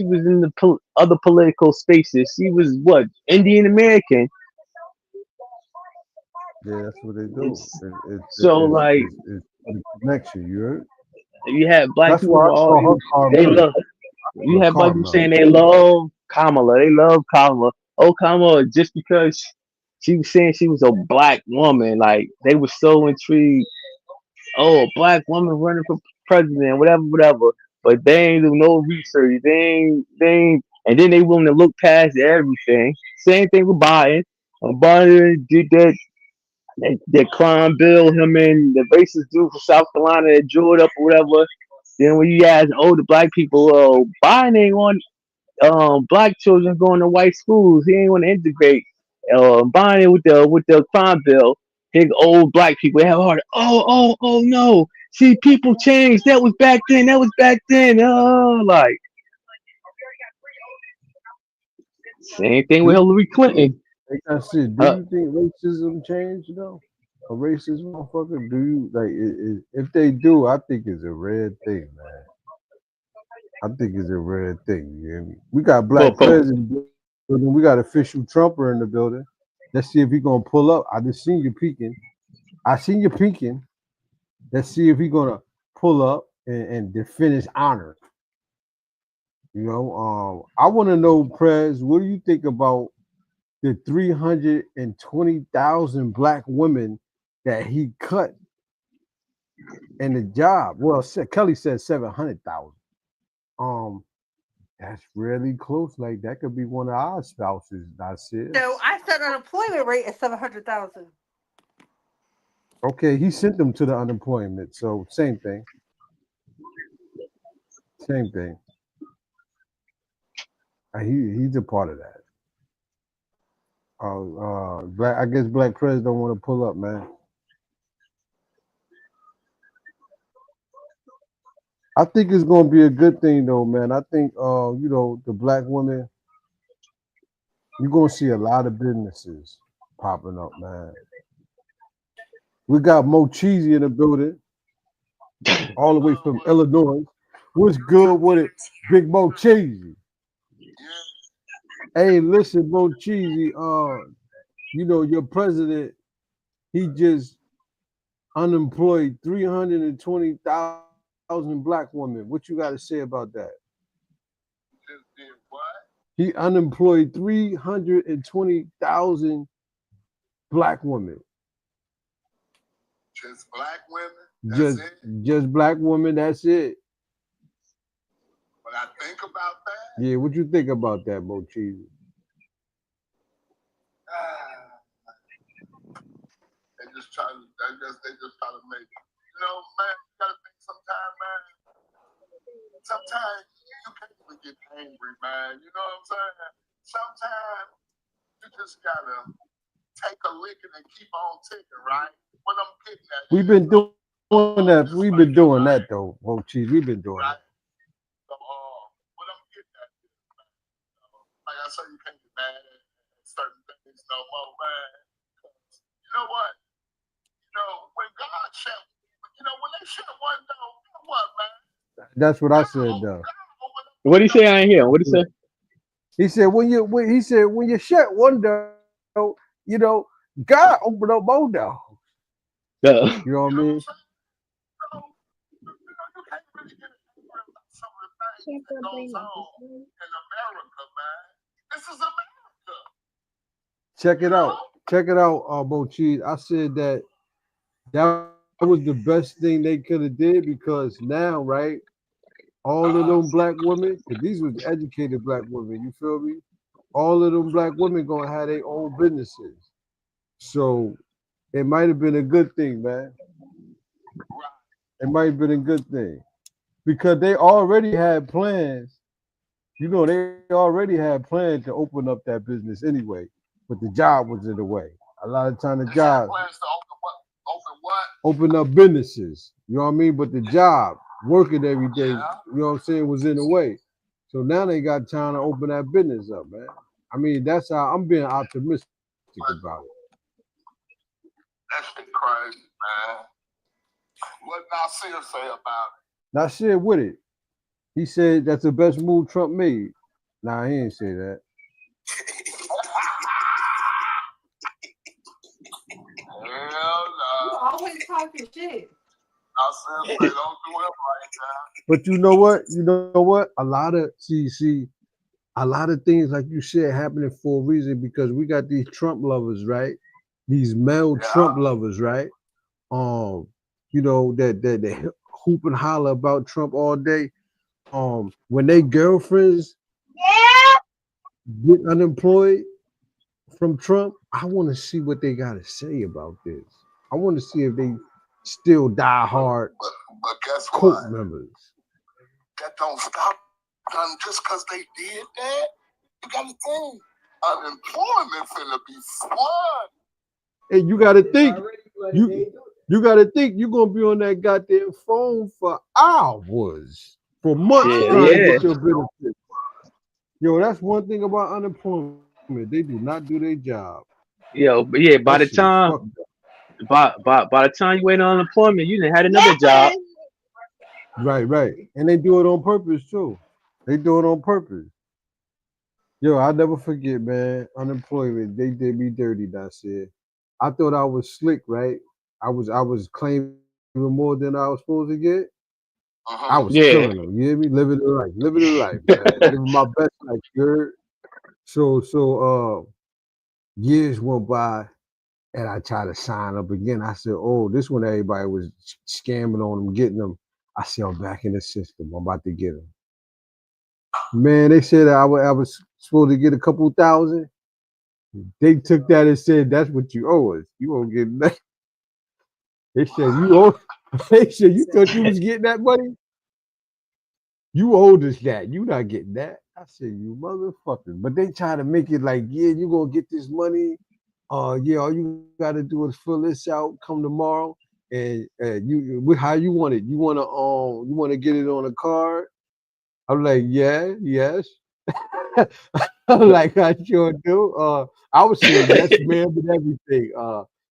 was in the other political spaces. She was what, Indian American. Yeah, that's what they do. It's a connection, you heard? You have black That's people. why I saw her They love. You have black people saying they love Kamala. They love Kamala. Oh, Kamala, just because she was saying she was a black woman, like they were so intrigued. Oh, a black woman running for president, whatever. But they ain't do no research. They ain't, and then they willing to look past everything. Same thing with Biden. Biden did that crime bill, him and the racist dude from South Carolina that drew it up or whatever. Then when you ask the black people, Biden ain't want black children going to white schools. He ain't want to integrate. Biden with the crime bill, his old black people they have a heart. Oh no. See, people change. That was back then. Like same thing with Hillary Clinton. I said, do you think racism changed, though? A racist motherfucker? Do you like? If they do, I think it's a rare thing, man. I think it's a rare thing. You hear me? We got black president, we got official Trumper in the building. Let's see if he gonna pull up. I just seen you peeking. Let's see if he gonna pull up and defend his honor. You know, I want to know, Prez, what do you think about the 320,000 black women that he cut in the job? Well, Kelly said 700,000. That's really close. Like that could be one of our spouses. That's it. So I said unemployment rate is 700,000. Okay, he sent them to the unemployment. So same thing. He's a part of that. I guess Black Prez don't want to pull up, man. I think it's gonna be a good thing though, man. I think the black women, you're gonna see a lot of businesses popping up, man. We got Mo Cheesy in the building, all the way from Illinois. What's good with it, Big Mo Cheesy? Hey, listen, Mo Cheesy, your president, he just unemployed 320,000 black women. What you got to say about that? He unemployed 320,000 black women. Just black women? Just black women, that's it. But I think about that. Yeah, what you think about that, Mo Cheesy? They just try to make, man, you gotta think sometimes, man. Sometimes you can't even get angry, man. You know what I'm saying? Sometimes you just gotta take a licking and keep on ticking, right? What I'm getting at. We've been doing that. We've been doing that though, Mo Cheesy. We've been doing that. So, what I'm getting at is, like I said, you can't get mad at certain things no more, man. You know what? When God shut, when they shut one door, you know what, man? That's what I said though. What did he say? I ain't hear. What did he say? He said when you shut one door, God opened up more doors. You know what I mean? goes on in America, man. This is America. Check it out. Check it out, Bo Cheese. I said that was the best thing they could have did because now, right, all of them black women, because these was educated black women, you feel me? All of them black women gonna have their own businesses. So it might have been a good thing, man. It might have been a good thing. Because they already had plans. You know, they already had plans to open up that business anyway. But the job was in the way. A lot of time the job open up businesses. You know what I mean? But the job, working every day, you know what I'm saying, was in the way. So now they got time to open that business up, man. I mean, that's how I'm being optimistic about it. That's crazy, man. What Nasir say about it? Nasir with it. He said that's the best move Trump made. Nah, he ain't say that. Hell no. You always talking shit. Nasir say don't do it right now. But you know what? You know what? A lot of a lot of things, like you said, happening for a reason because we got these Trump lovers, right? These male Trump lovers, right? You know, that they hoop and holler about Trump all day. When they girlfriends get unemployed from Trump, I want to see what they got to say about this. I want to see if they still die hard But guess cult what? members. That don't stop them just because they did that. You got to think. Unemployment finna be fun. And you got to think, you got to think you're going to be on that goddamn phone for hours, for months trying to get your benefits. Yo, that's one thing about unemployment. They do not do their job. Yo, but yeah, by That the shit is time fucked up. by the time you wait on unemployment, you done had another job. Right. And they do it on purpose too. They do it on purpose. Yo, I'll never forget, man. Unemployment, they did me dirty, that shit. I thought I was slick, right? I was claiming more than I was supposed to get. I was killing them. You hear me? Living the life, man. Living my best life, you heard? So years went by and I tried to sign up again. I said, oh, this one everybody was scamming on them, getting them. I said, I'm back in the system. I'm about to get them. Man, they said I was supposed to get a couple thousand. They took that and said, that's what you owe us. You won't get that. They said, you thought you was getting that money? You owed us that. You not getting that. I said, you motherfucker. But they try to make it like, yeah, you gonna get this money. Yeah, all you gotta do is fill this out, come tomorrow, and you how you want it. You wanna get it on a card? I'm like, yes. I'm like, I sure do. I was saying yes, ma'am, and everything.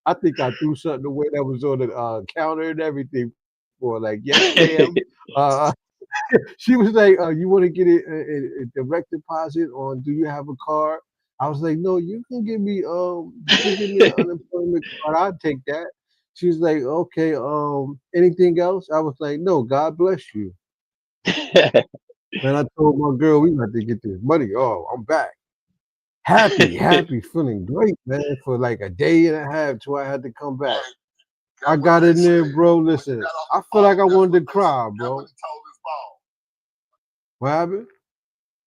I think I threw something away that was on the counter and everything for like, yes, ma'am. She was like, you want to get a direct deposit on, do you have a card? I was like, no, you can give me an unemployment card. I'll take that. She was like, okay, anything else? I was like, no, God bless you. And I told my girl, we got to get this money. Oh, I'm back. Happy, feeling great, man, for like a day and a half till I had to come back. I got in there, bro. Listen, I feel like I wanted to cry, bro. What happened?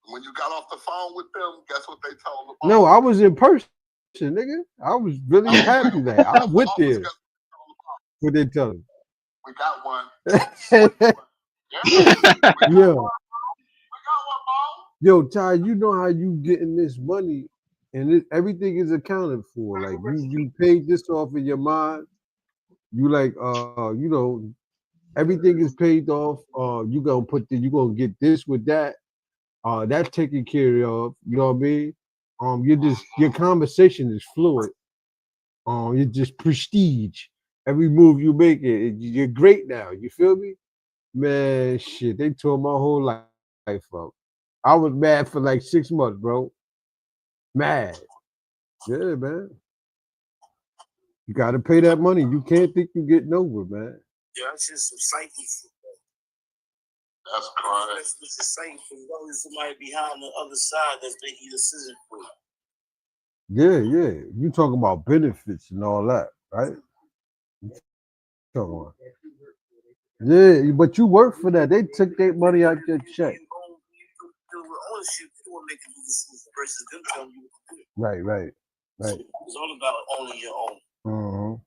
When you got off the phone with them, guess what they told them? No, I was in person, nigga. I was really happy that I went there. What they tell me? We got one. Yeah. Yo, Ty, you know how you getting this money and everything is accounted for. Like you paid this off in your mind. You like you know, everything is paid off. You gonna get this with that. That's taken care of. You know what I mean? Your conversation is fluid. You're just prestige. Every move you make, you're great now. You feel me? Man, shit, they tore my whole life up. I was mad for like 6 months, bro. Mad. Yeah, man. You gotta pay that money. You can't think you're getting over, man. Yeah, it's just some psyche. That's correct. It's the same thing. There's always somebody behind the other side that's making a decision for you. Yeah. You talking about benefits and all that, right? Talking about. Yeah, but you work for that. They took their money out your check. Right. It's all about owning your own.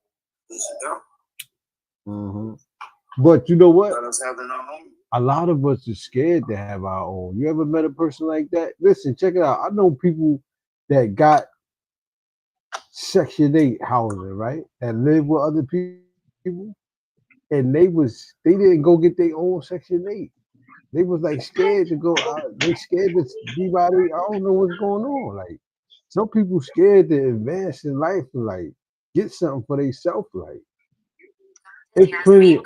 But you know what? Let us have it our own. A lot of us are scared to have our own. You ever met a person like that? Listen, check it out. I know people that got Section 8 housing, right? That live with other people. And they didn't go get their own Section 8. They was like scared to go out. They scared to be by their, I don't know what's going on. Like some people scared to advance in life and like get something for themselves. Like it's plenty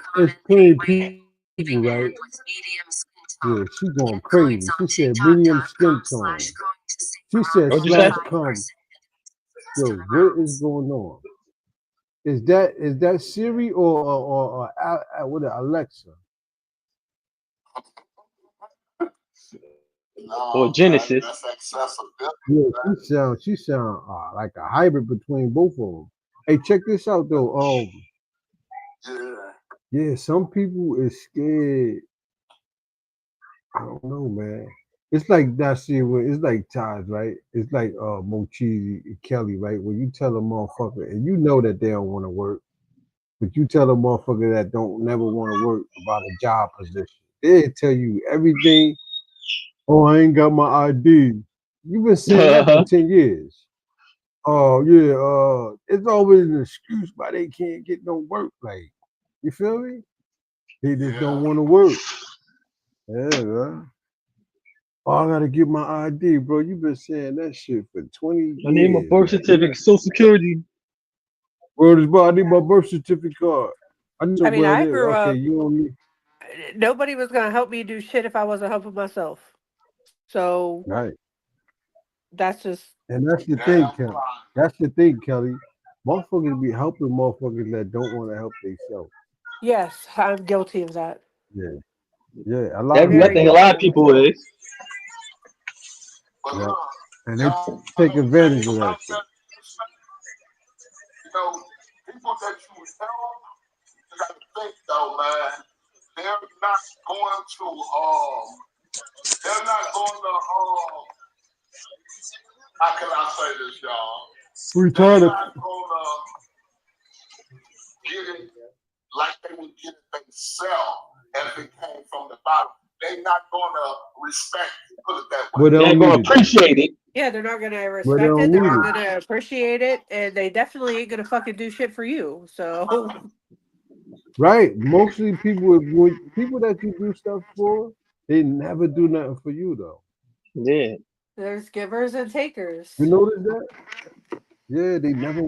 people, right? Yeah, she going crazy. She said medium skin tone. She said slash come. Yo, what is going on? Is that Siri or what Alexa? Or Genesis. Yeah, she sound like a hybrid between both of them. Hey, check this out though. Yeah, some people is scared. I don't know, man. It's like that shit where it's like ties, right? It's like Mochi and Kelly, right? When you tell a motherfucker and you know that they don't want to work, but you tell a motherfucker that don't never want to work about a job position, they tell you everything. Oh, I ain't got my ID. You've been saying that for 10 years. Oh, yeah, it's always an excuse why they can't get no work. Like, you feel me? They just don't want to work. Yeah, man. Oh, I gotta get my ID, bro. You've been saying that shit for 20 years. I need my birth certificate, Social Security. Word is, bro, I need my birth certificate card. I mean, I grew up. Okay, you and me. Nobody was gonna help me do shit if I wasn't helping myself. So Right. that's just. And that's the thing, Kelly. That's the thing, Kelly. Motherfuckers be helping motherfuckers that don't want to help themselves. Yes, I'm guilty of that. Yeah. A lot of people is. Yeah. And they take advantage of that shit. You know, people that you help, you gotta think though, man. They're not going to how can I say this, y'all? Retarded. They're not gonna get it like they would get it themselves if it came from the bottom. They're not gonna respect it, put it that way. They're gonna appreciate it. Yeah, they're not gonna respect it. They're not gonna appreciate it, and they definitely ain't gonna fucking do shit for you. So. Right. Mostly people that you do stuff for, they never do nothing for you though. Yeah. There's givers and takers. You notice that? Yeah, they never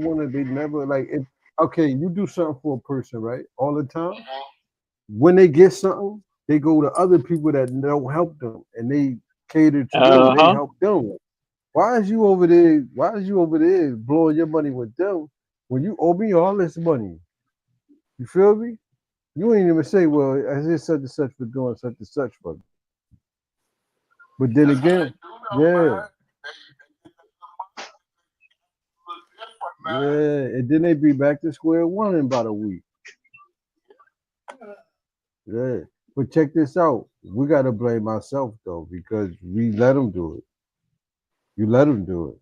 like it. Okay, you do something for a person, right? All the time. When they get something, they go to other people that don't help them and they cater to them, they help them. Why is you over there blowing your money with them when you owe me all this money? You feel me? You ain't even say, well, I did such and such for doing such and such for me. But then again, yeah, and then they be back to square one in about a week. Yeah, but check this out. We got to blame ourselves, though, because we let them do it. You let them do it.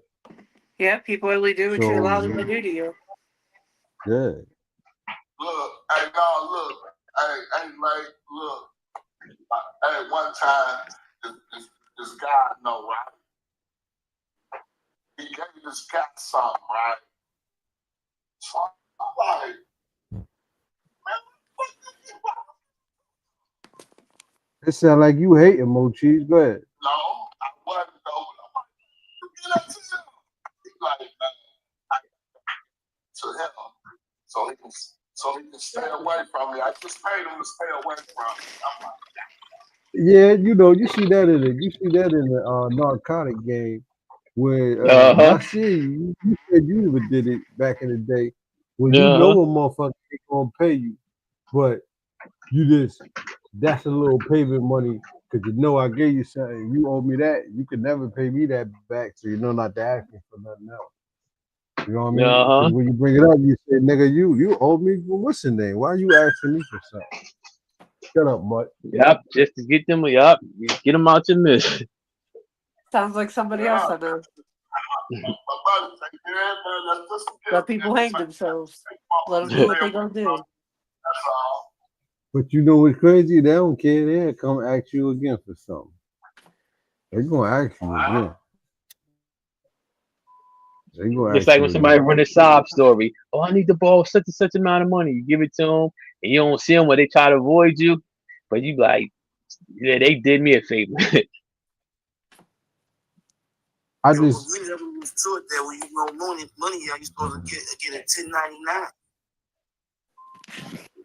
Yeah, people only do what you allow them to do to you. Yeah. Look, hey, y'all, look. Hey, look. Hey, one time, this guy I know, right? He gave this guy something, right? So I'm like, man, what the fuck? It sound like you hating Mochis. Go ahead. No, I wasn't, though. I'm like, he's like, to him. So he can stay away from me. I just paid him to stay away from me. I'm like, yeah, you see that in the narcotic game where I see you said you even did it back in the day when you know a motherfucker ain't gonna pay you, but you just That's a little payment money because you know I gave you something. You owe me that. You can never pay me that back, so you know not to ask me for nothing else. You know what I mean? Uh-huh. When you bring it up, you say, "Nigga, you owe me for what's the name? Why are you asking me for something?" Shut up, Mutt. Yep, just to get them. Yup, get them out your miss. Sounds like somebody else I know. Let people hang themselves. Let them do what they gonna do. But you know what's crazy? They don't care. They'll come ask you again for something. They're gonna ask you again. They gonna Just ask like you when somebody again. run a sob story. Oh, I need to borrow such and such amount of money. You give it to them, and you don't see them where they try to avoid you, but you be like, yeah, they did me a favor. I just We never was taught that when you know money, you supposed to get a 1099.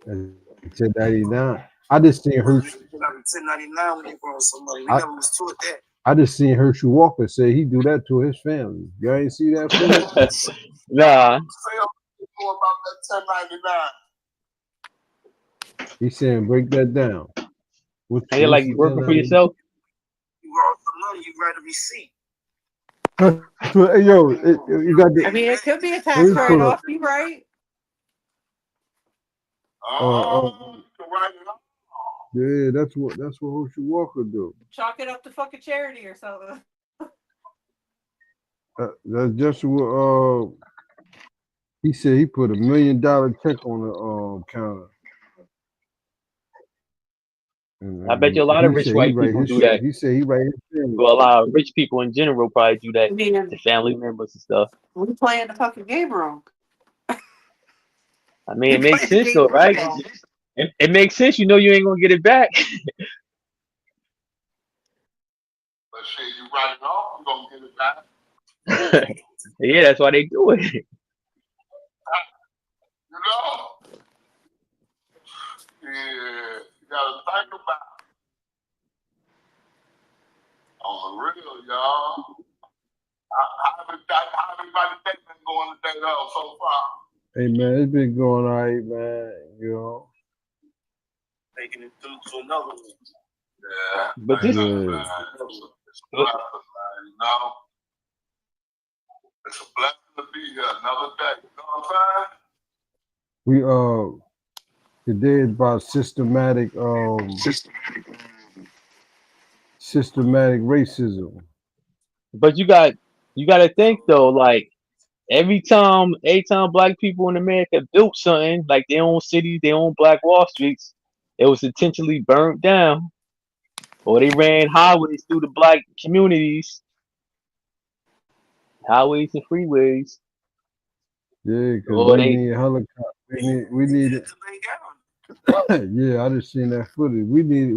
1099. I just seen Herschel. 1099 when you borrow some money. We never was taught that. I just seen Herschel Walker say he do that to his family. Y'all ain't see that footage? Nah. Say about that 1099. He saying break that down. What's And you're like, you the working for 1099? yourself? You borrow some money, you write a receipt. Hey, yo, you got the. I mean, it could be a Let tax me pull write-off. up. You right? Yeah, that's what Herschel Walker do. Chalk it up to fucking charity or something. That's just what he said. He put $1 million check on the counter. I bet you a lot of rich white people do that. He said he write his family. Well, a lot of rich people in general probably do that I mean, to family members and stuff. we playing the fucking game wrong. I mean, it makes sense though, right? It makes sense. You know you ain't gonna get it back. But shit, you write it off, you gonna get it back. Yeah, that's why they do it. You know? Yeah, you gotta think about it. On the real, y'all. How everybody think been going today though so far? Hey man, it's been going all right, man. You know. Taking it through to another one. Yeah. But this, It's a blessing, man. You know? It's a blessing to be here another day. You know what I'm saying? We today is about systematic racism. but you got to think though, like every time black people in America built something, like their own cities, their own Black Wall Streets, it was intentionally burnt down, or they ran highways through the black communities, highways and freeways. Yeah, because Or we they need helicopter. We need it. Yeah, I just seen that footage. We need.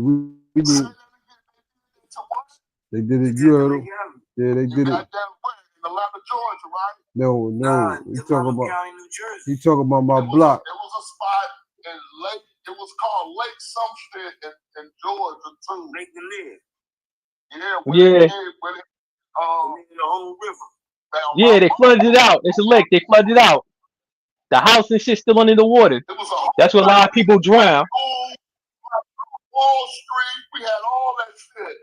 They did it. You heard them? Yeah, they did it. In Atlanta, Georgia, right? No. He talking about my block. It was a spot in Lake. It was called Lake some shit in Georgia too. Lake the Lid. Yeah. The whole river. Yeah, they flooded it out. It's a lake. They flooded it out. The house and shit still under the water. That's where a lot of people drown. Wall Street. We had all that shit.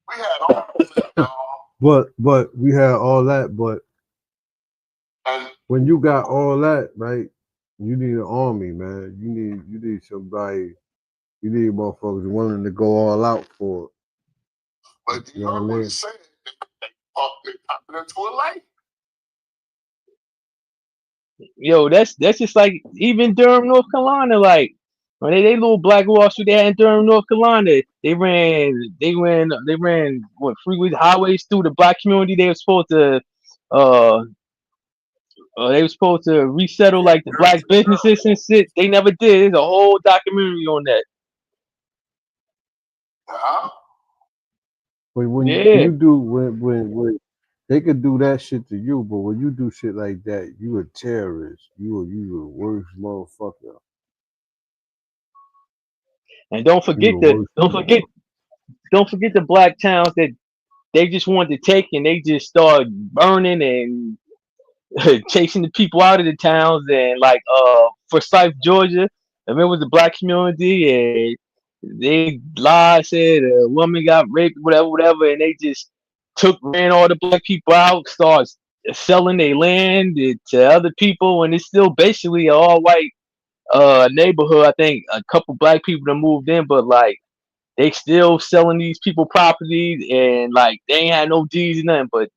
We had all that, y'all. But we had all that. But when you got all that, right? You need an army, man. You need somebody. You need motherfuckers willing to go all out for it. But you heard what he said. They popped it into a lake. Yo, that's just like even Durham, North Carolina. Like when they little Black Wall Street they had in Durham, North Carolina. They ran what freeways, highways through the black community. They were supposed to resettle like the black businesses and shit. They never did. There's a whole documentary on that. But when you do when they could do that shit to you, but when you do shit like that, you a terrorist. You the worst motherfucker. And don't forget the black towns that they just wanted to take and they just started burning and chasing the people out of the towns. And like Forsyth, Georgia, I mean, it was the black community, and they lied, said a woman got raped, whatever, and they just ran all the black people out, started selling their land to other people, and it's still basically an all white neighborhood. I think a couple black people that moved in, but like they still selling these people properties, and like they ain't had no deeds or nothing, but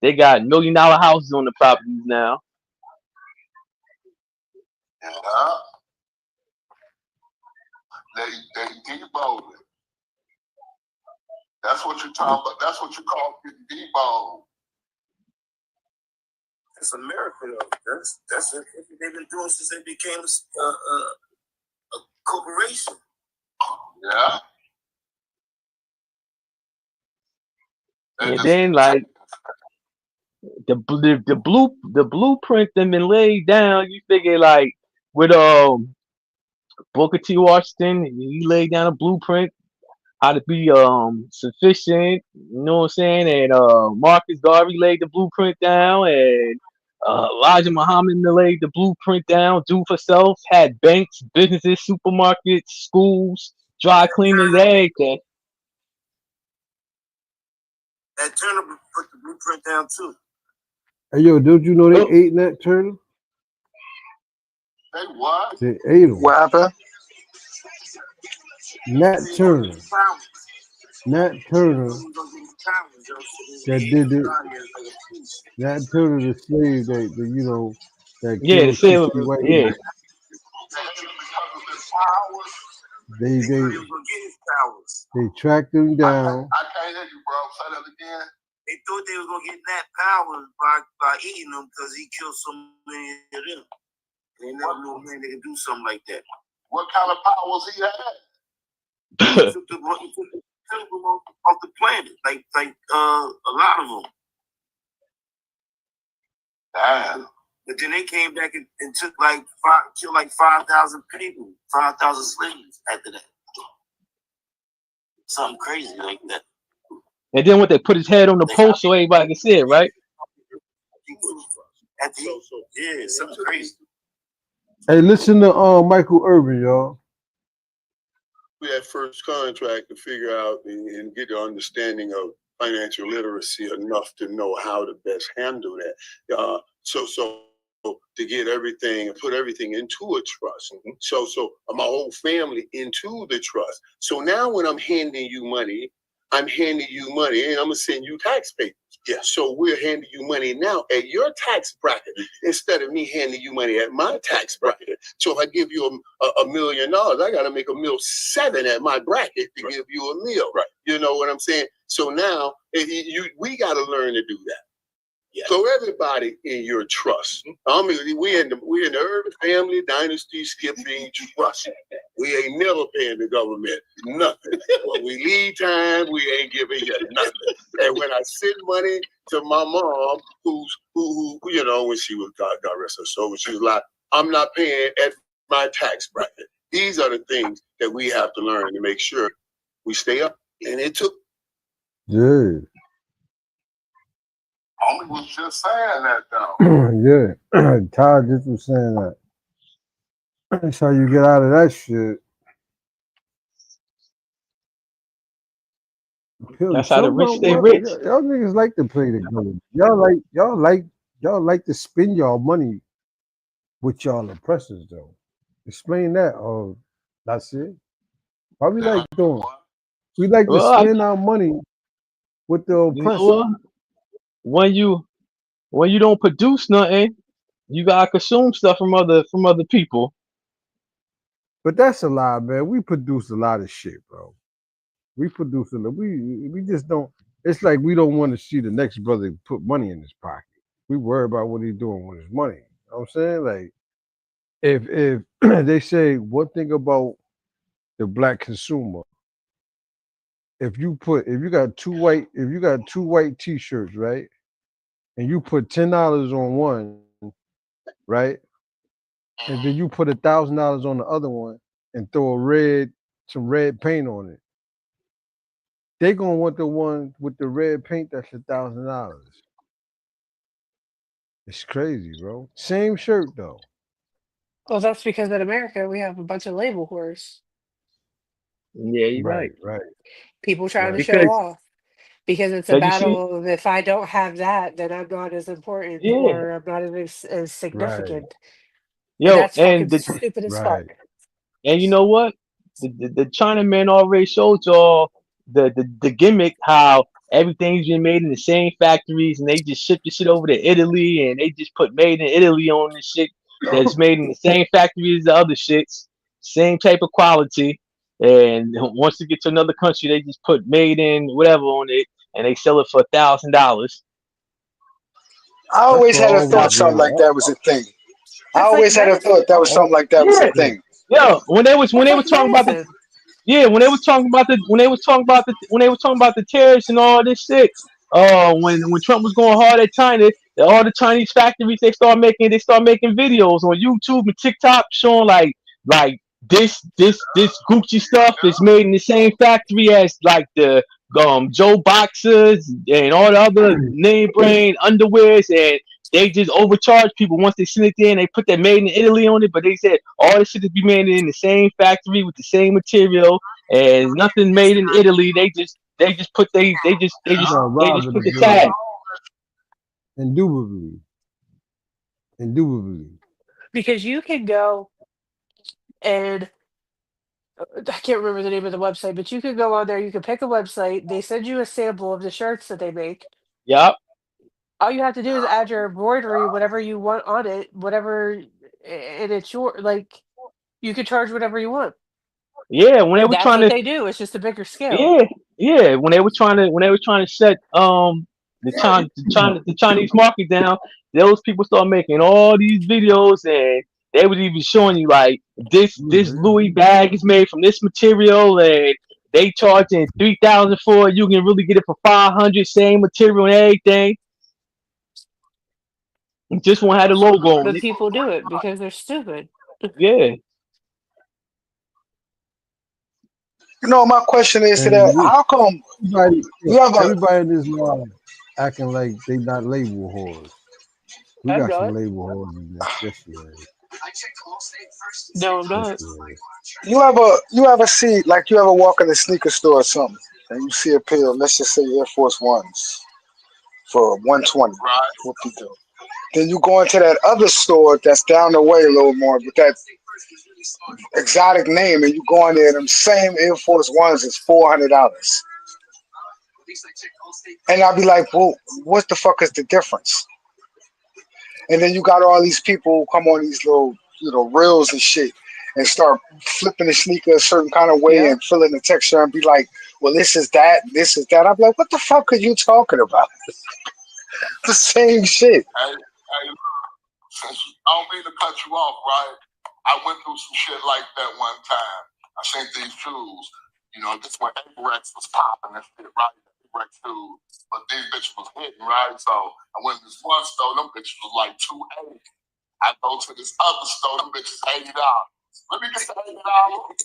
they got $1 million houses on the properties now. Yeah. They deboned it. That's what you're talking about. That's what you call getting deboned. It's America, though. That's what they've been doing since they became a corporation. Yeah. And then like the blueprint that been laid down, you figure like with Booker T. Washington, he laid down a blueprint how to be sufficient, you know what I'm saying? And Marcus Garvey laid the blueprint down, and Elijah Muhammad laid the blueprint down, do for self, had banks, businesses, supermarkets, schools, dry cleaners, everything. And Turner put the blueprint down too. Hey, yo, don't you know they ate Nat Turner? They what? They ate him. What happened? Nat Turner. Nat Turner that did it. Nat Turner, the slave that you know, that Yeah, the killed 60 slave, white yeah. people. They tracked him down. I can't hear you, bro. Say that again. They thought they was gonna get that power by eating them because he killed so many of them. They never knew man they could do something like that. What kind of powers he had? He took them off the planet, like a lot of them. Damn. But then they came back and took killed like 5,000 people, 5,000 slaves after that. Something crazy like that. And then what they put his head on the post so everybody can see it, right? Yeah, something crazy. Hey, listen to Michael Irvin, y'all. We had first contract to figure out and get the understanding of financial literacy enough to know how to best handle that. So to get everything and put everything into a trust. So my whole family into the trust. So now when I'm handing you money, and I'm gonna send you tax papers. Yeah. So we're handing you money now at your tax bracket instead of me handing you money at my tax bracket. So if I give you $1 million, I gotta make $1.7 million at my bracket to give you $1 million. Right. You know what I'm saying? So now we gotta learn to do that. Yeah. So everybody in your trust. I mean, we in the Urban Family Dynasty Skipping Trust. We ain't never paying the government nothing. When we leave time, we ain't giving you nothing. And when I send money to my mom, who you know, when she was God rest her soul, she was like, I'm not paying at my tax bracket. These are the things that we have to learn to make sure we stay up. And it took. Yeah. Homie was just saying that though. Yeah. Todd just was saying that. That's how you get out of that shit. That's how the rich stay rich. Y'all niggas like to play the game. Y'all like to spend y'all money with y'all oppressors though. Explain that. Oh, that's it. Why we like doing? We like to spend our money with the oppressor. When you don't produce nothing, you gotta consume stuff from other people. But that's a lie, man. We produce a lot of shit, bro. We produce a lot. We just don't. It's like we don't want to see the next brother put money in his pocket. We worry about what he's doing with his money. You know what I'm saying? Like, if they say one thing about the black consumer, if you got two white t-shirts, right? And you put $10 on one, right? And then you put $1,000 on the other one and throw some red paint on it. They gonna want the one with the red paint that's $1,000. It's crazy, bro. Same shirt though. Well, that's because in America we have a bunch of label whores. Yeah, you're right. Right. People trying to show Because off. Because it's a you see, battle of if I don't have that, then I'm not as important yeah, or I'm not as Right. significant. And yo, that's fucking and the stupid as Right. fuck. and you know what? The Chinaman already showed y'all the gimmick how everything's been made in the same factories and they just ship the shit over to Italy and they just put made in Italy on the shit that's made in the same factory as the other shits, same type of quality. And once they get to another country, they just put made in whatever on it and they sell it for $1,000. I That's always what I had a always thought something like did. that was a thing. I That's like always had a medicine. thought that was something like that was a Yeah, thing. yeah. When they was That's like talking about the medicine. yeah, when they was talking about the tariffs and all this shit, when Trump was going hard at China, all the Chinese factories they start making videos on YouTube and TikTok showing like this Gucci stuff is made in the same factory as like the Joe boxers and all the other name brand underwears and they just overcharge people once they send it there and they put that made in Italy on it, but they said all this shit is be made in the same factory with the same material and nothing made in Italy. They just put You know, robbing put the the tag. Indubitably. Because you can go and I can't remember the name of the website, but you could go on there, you can pick a website, they send you a sample of the shirts that they make. Yup. All you have to do is add your embroidery, whatever you want on it, whatever, and it's your like you can charge whatever you want. Yeah, when they were That's trying what to they do. It's just a bigger scale. yeah, when they were trying to shut the Chinese market down, those people start making all these videos and they was even showing you like this Louis bag is made from this material and they charging $3,000 for it. You can really get it for $500, same material and everything. Just won't have the logo on But it. people do it because they're stupid. Yeah. You know, my question is to that: how come you have a Everybody in this line acting like they not label whores. We I'm got some not. label whores in this. Yes, you is. No, I'm not. Yes, you is. you ever see like you ever walk in a sneaker store or something and you see a pair of, let's just say, Air Force Ones for $120. What you do? Then you go into that other store that's down the way a little more with that exotic name, and you go in there, them same Air Force Ones is $400. And I'll be like, well, what the fuck is the difference? And then you got all these people who come on these little, reels and shit and start flipping the sneaker a certain kind of way and filling the texture and be like, well, this is that. I'm like, what the fuck are you talking about? The same shit. Hey, since I don't mean to cut you off, right? I went through some shit like that one time. I seen these shoes. This when Apex was popping and shit, right? Apex shoes. But these bitches was hitting, right? So I went to this one store, them bitches was like $280. I go to this other store, them bitches $80. Let me get the $80.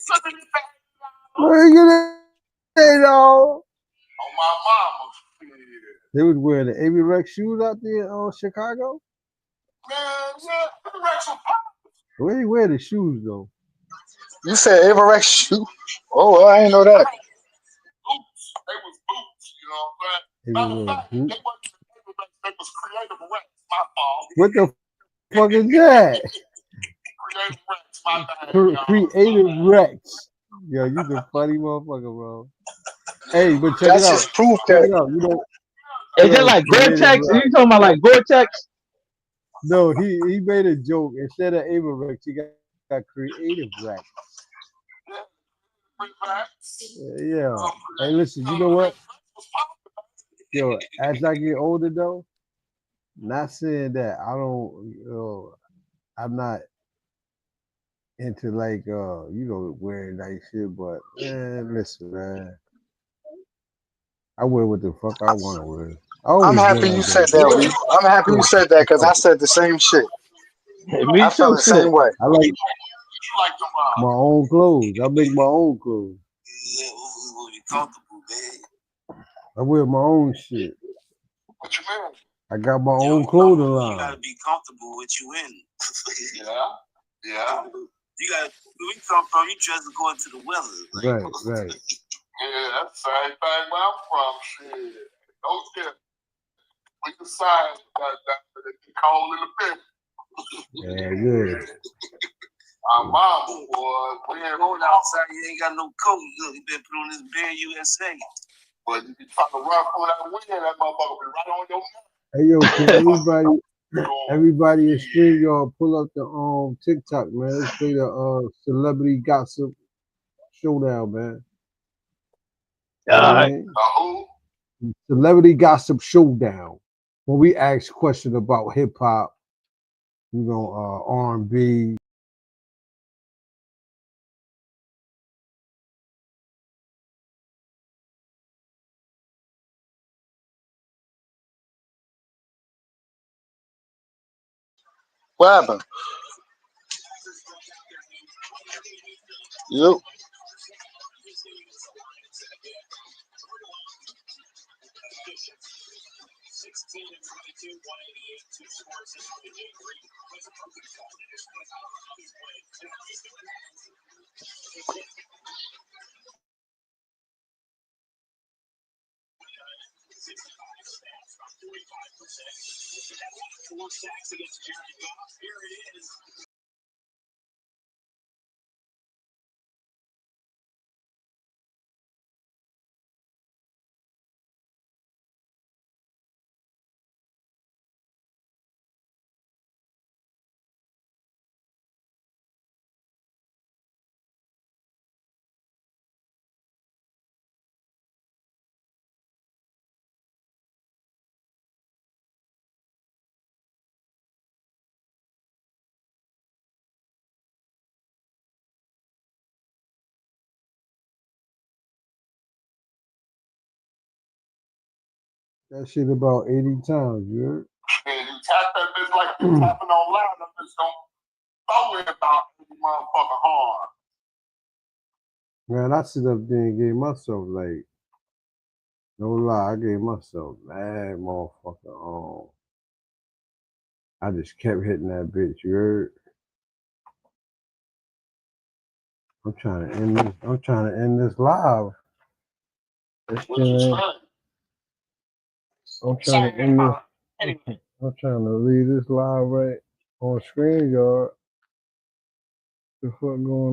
Let me get the $80. Where you get On my mama. They was wearing the Avi Rex shoes out there in Chicago. Man, yeah, Apex was popping. Where they wear the shoes though? You said Averex shoe? Oh, I didn't know that. Boots. They was boots, you know what I'm saying? Matter of fact, they was Creative Rex, my fault. What the fuck is that? Creative Rex, my bad. Creative Rex. Yo, you the funny motherfucker, bro. Hey, but check That's it out. just proof Check that. it out. Is it like Gore-Tex? Are you talking about like Gore-Tex? No, he made a joke. Instead of Averex, he got Creative Rex. Yeah. Hey, listen, you know what? Yo, as I get older though, not saying that I don't, I'm not into like, wearing nice shit, but man, listen, man. I wear what the fuck I want to wear. I'm happy you said that, Lee. I'm happy you said that because I said the same shit. Me I felt the same way. I like my own clothes. I make my own clothes. I wear my own shit. What you mean? I got my own clothing line. You gotta be comfortable with you in. Yeah. Yeah. You got we come from. You dress according to the weather. Right. Yeah, that's the same thing where I'm from. Shit. No shit. We decided that it's cold in the bed. Yeah. Our mama, boy, we ain't going outside. You ain't got no coat. You been put on this Bear USA. But if you try to run through that wind, that motherfucker be right on your neck. Hey yo, can everybody in stream, y'all pull up the TikTok, man. Let's play the celebrity gossip showdown, man. Celebrity gossip showdown. When we ask questions about hip hop, R&B. What happened? Yep. That shit about 80 times, you heard? And you tap that bitch like you tapping on loud, that bitch don't throw it about motherfucking hard. Man, I sit up there and gave myself like, no lie, I gave myself mad motherfucker. I just kept hitting that bitch, you heard? I'm trying to end this live. This shit ain't. I'm trying to end this. I'm trying to leave this live right on StreamYard. The fuck going on?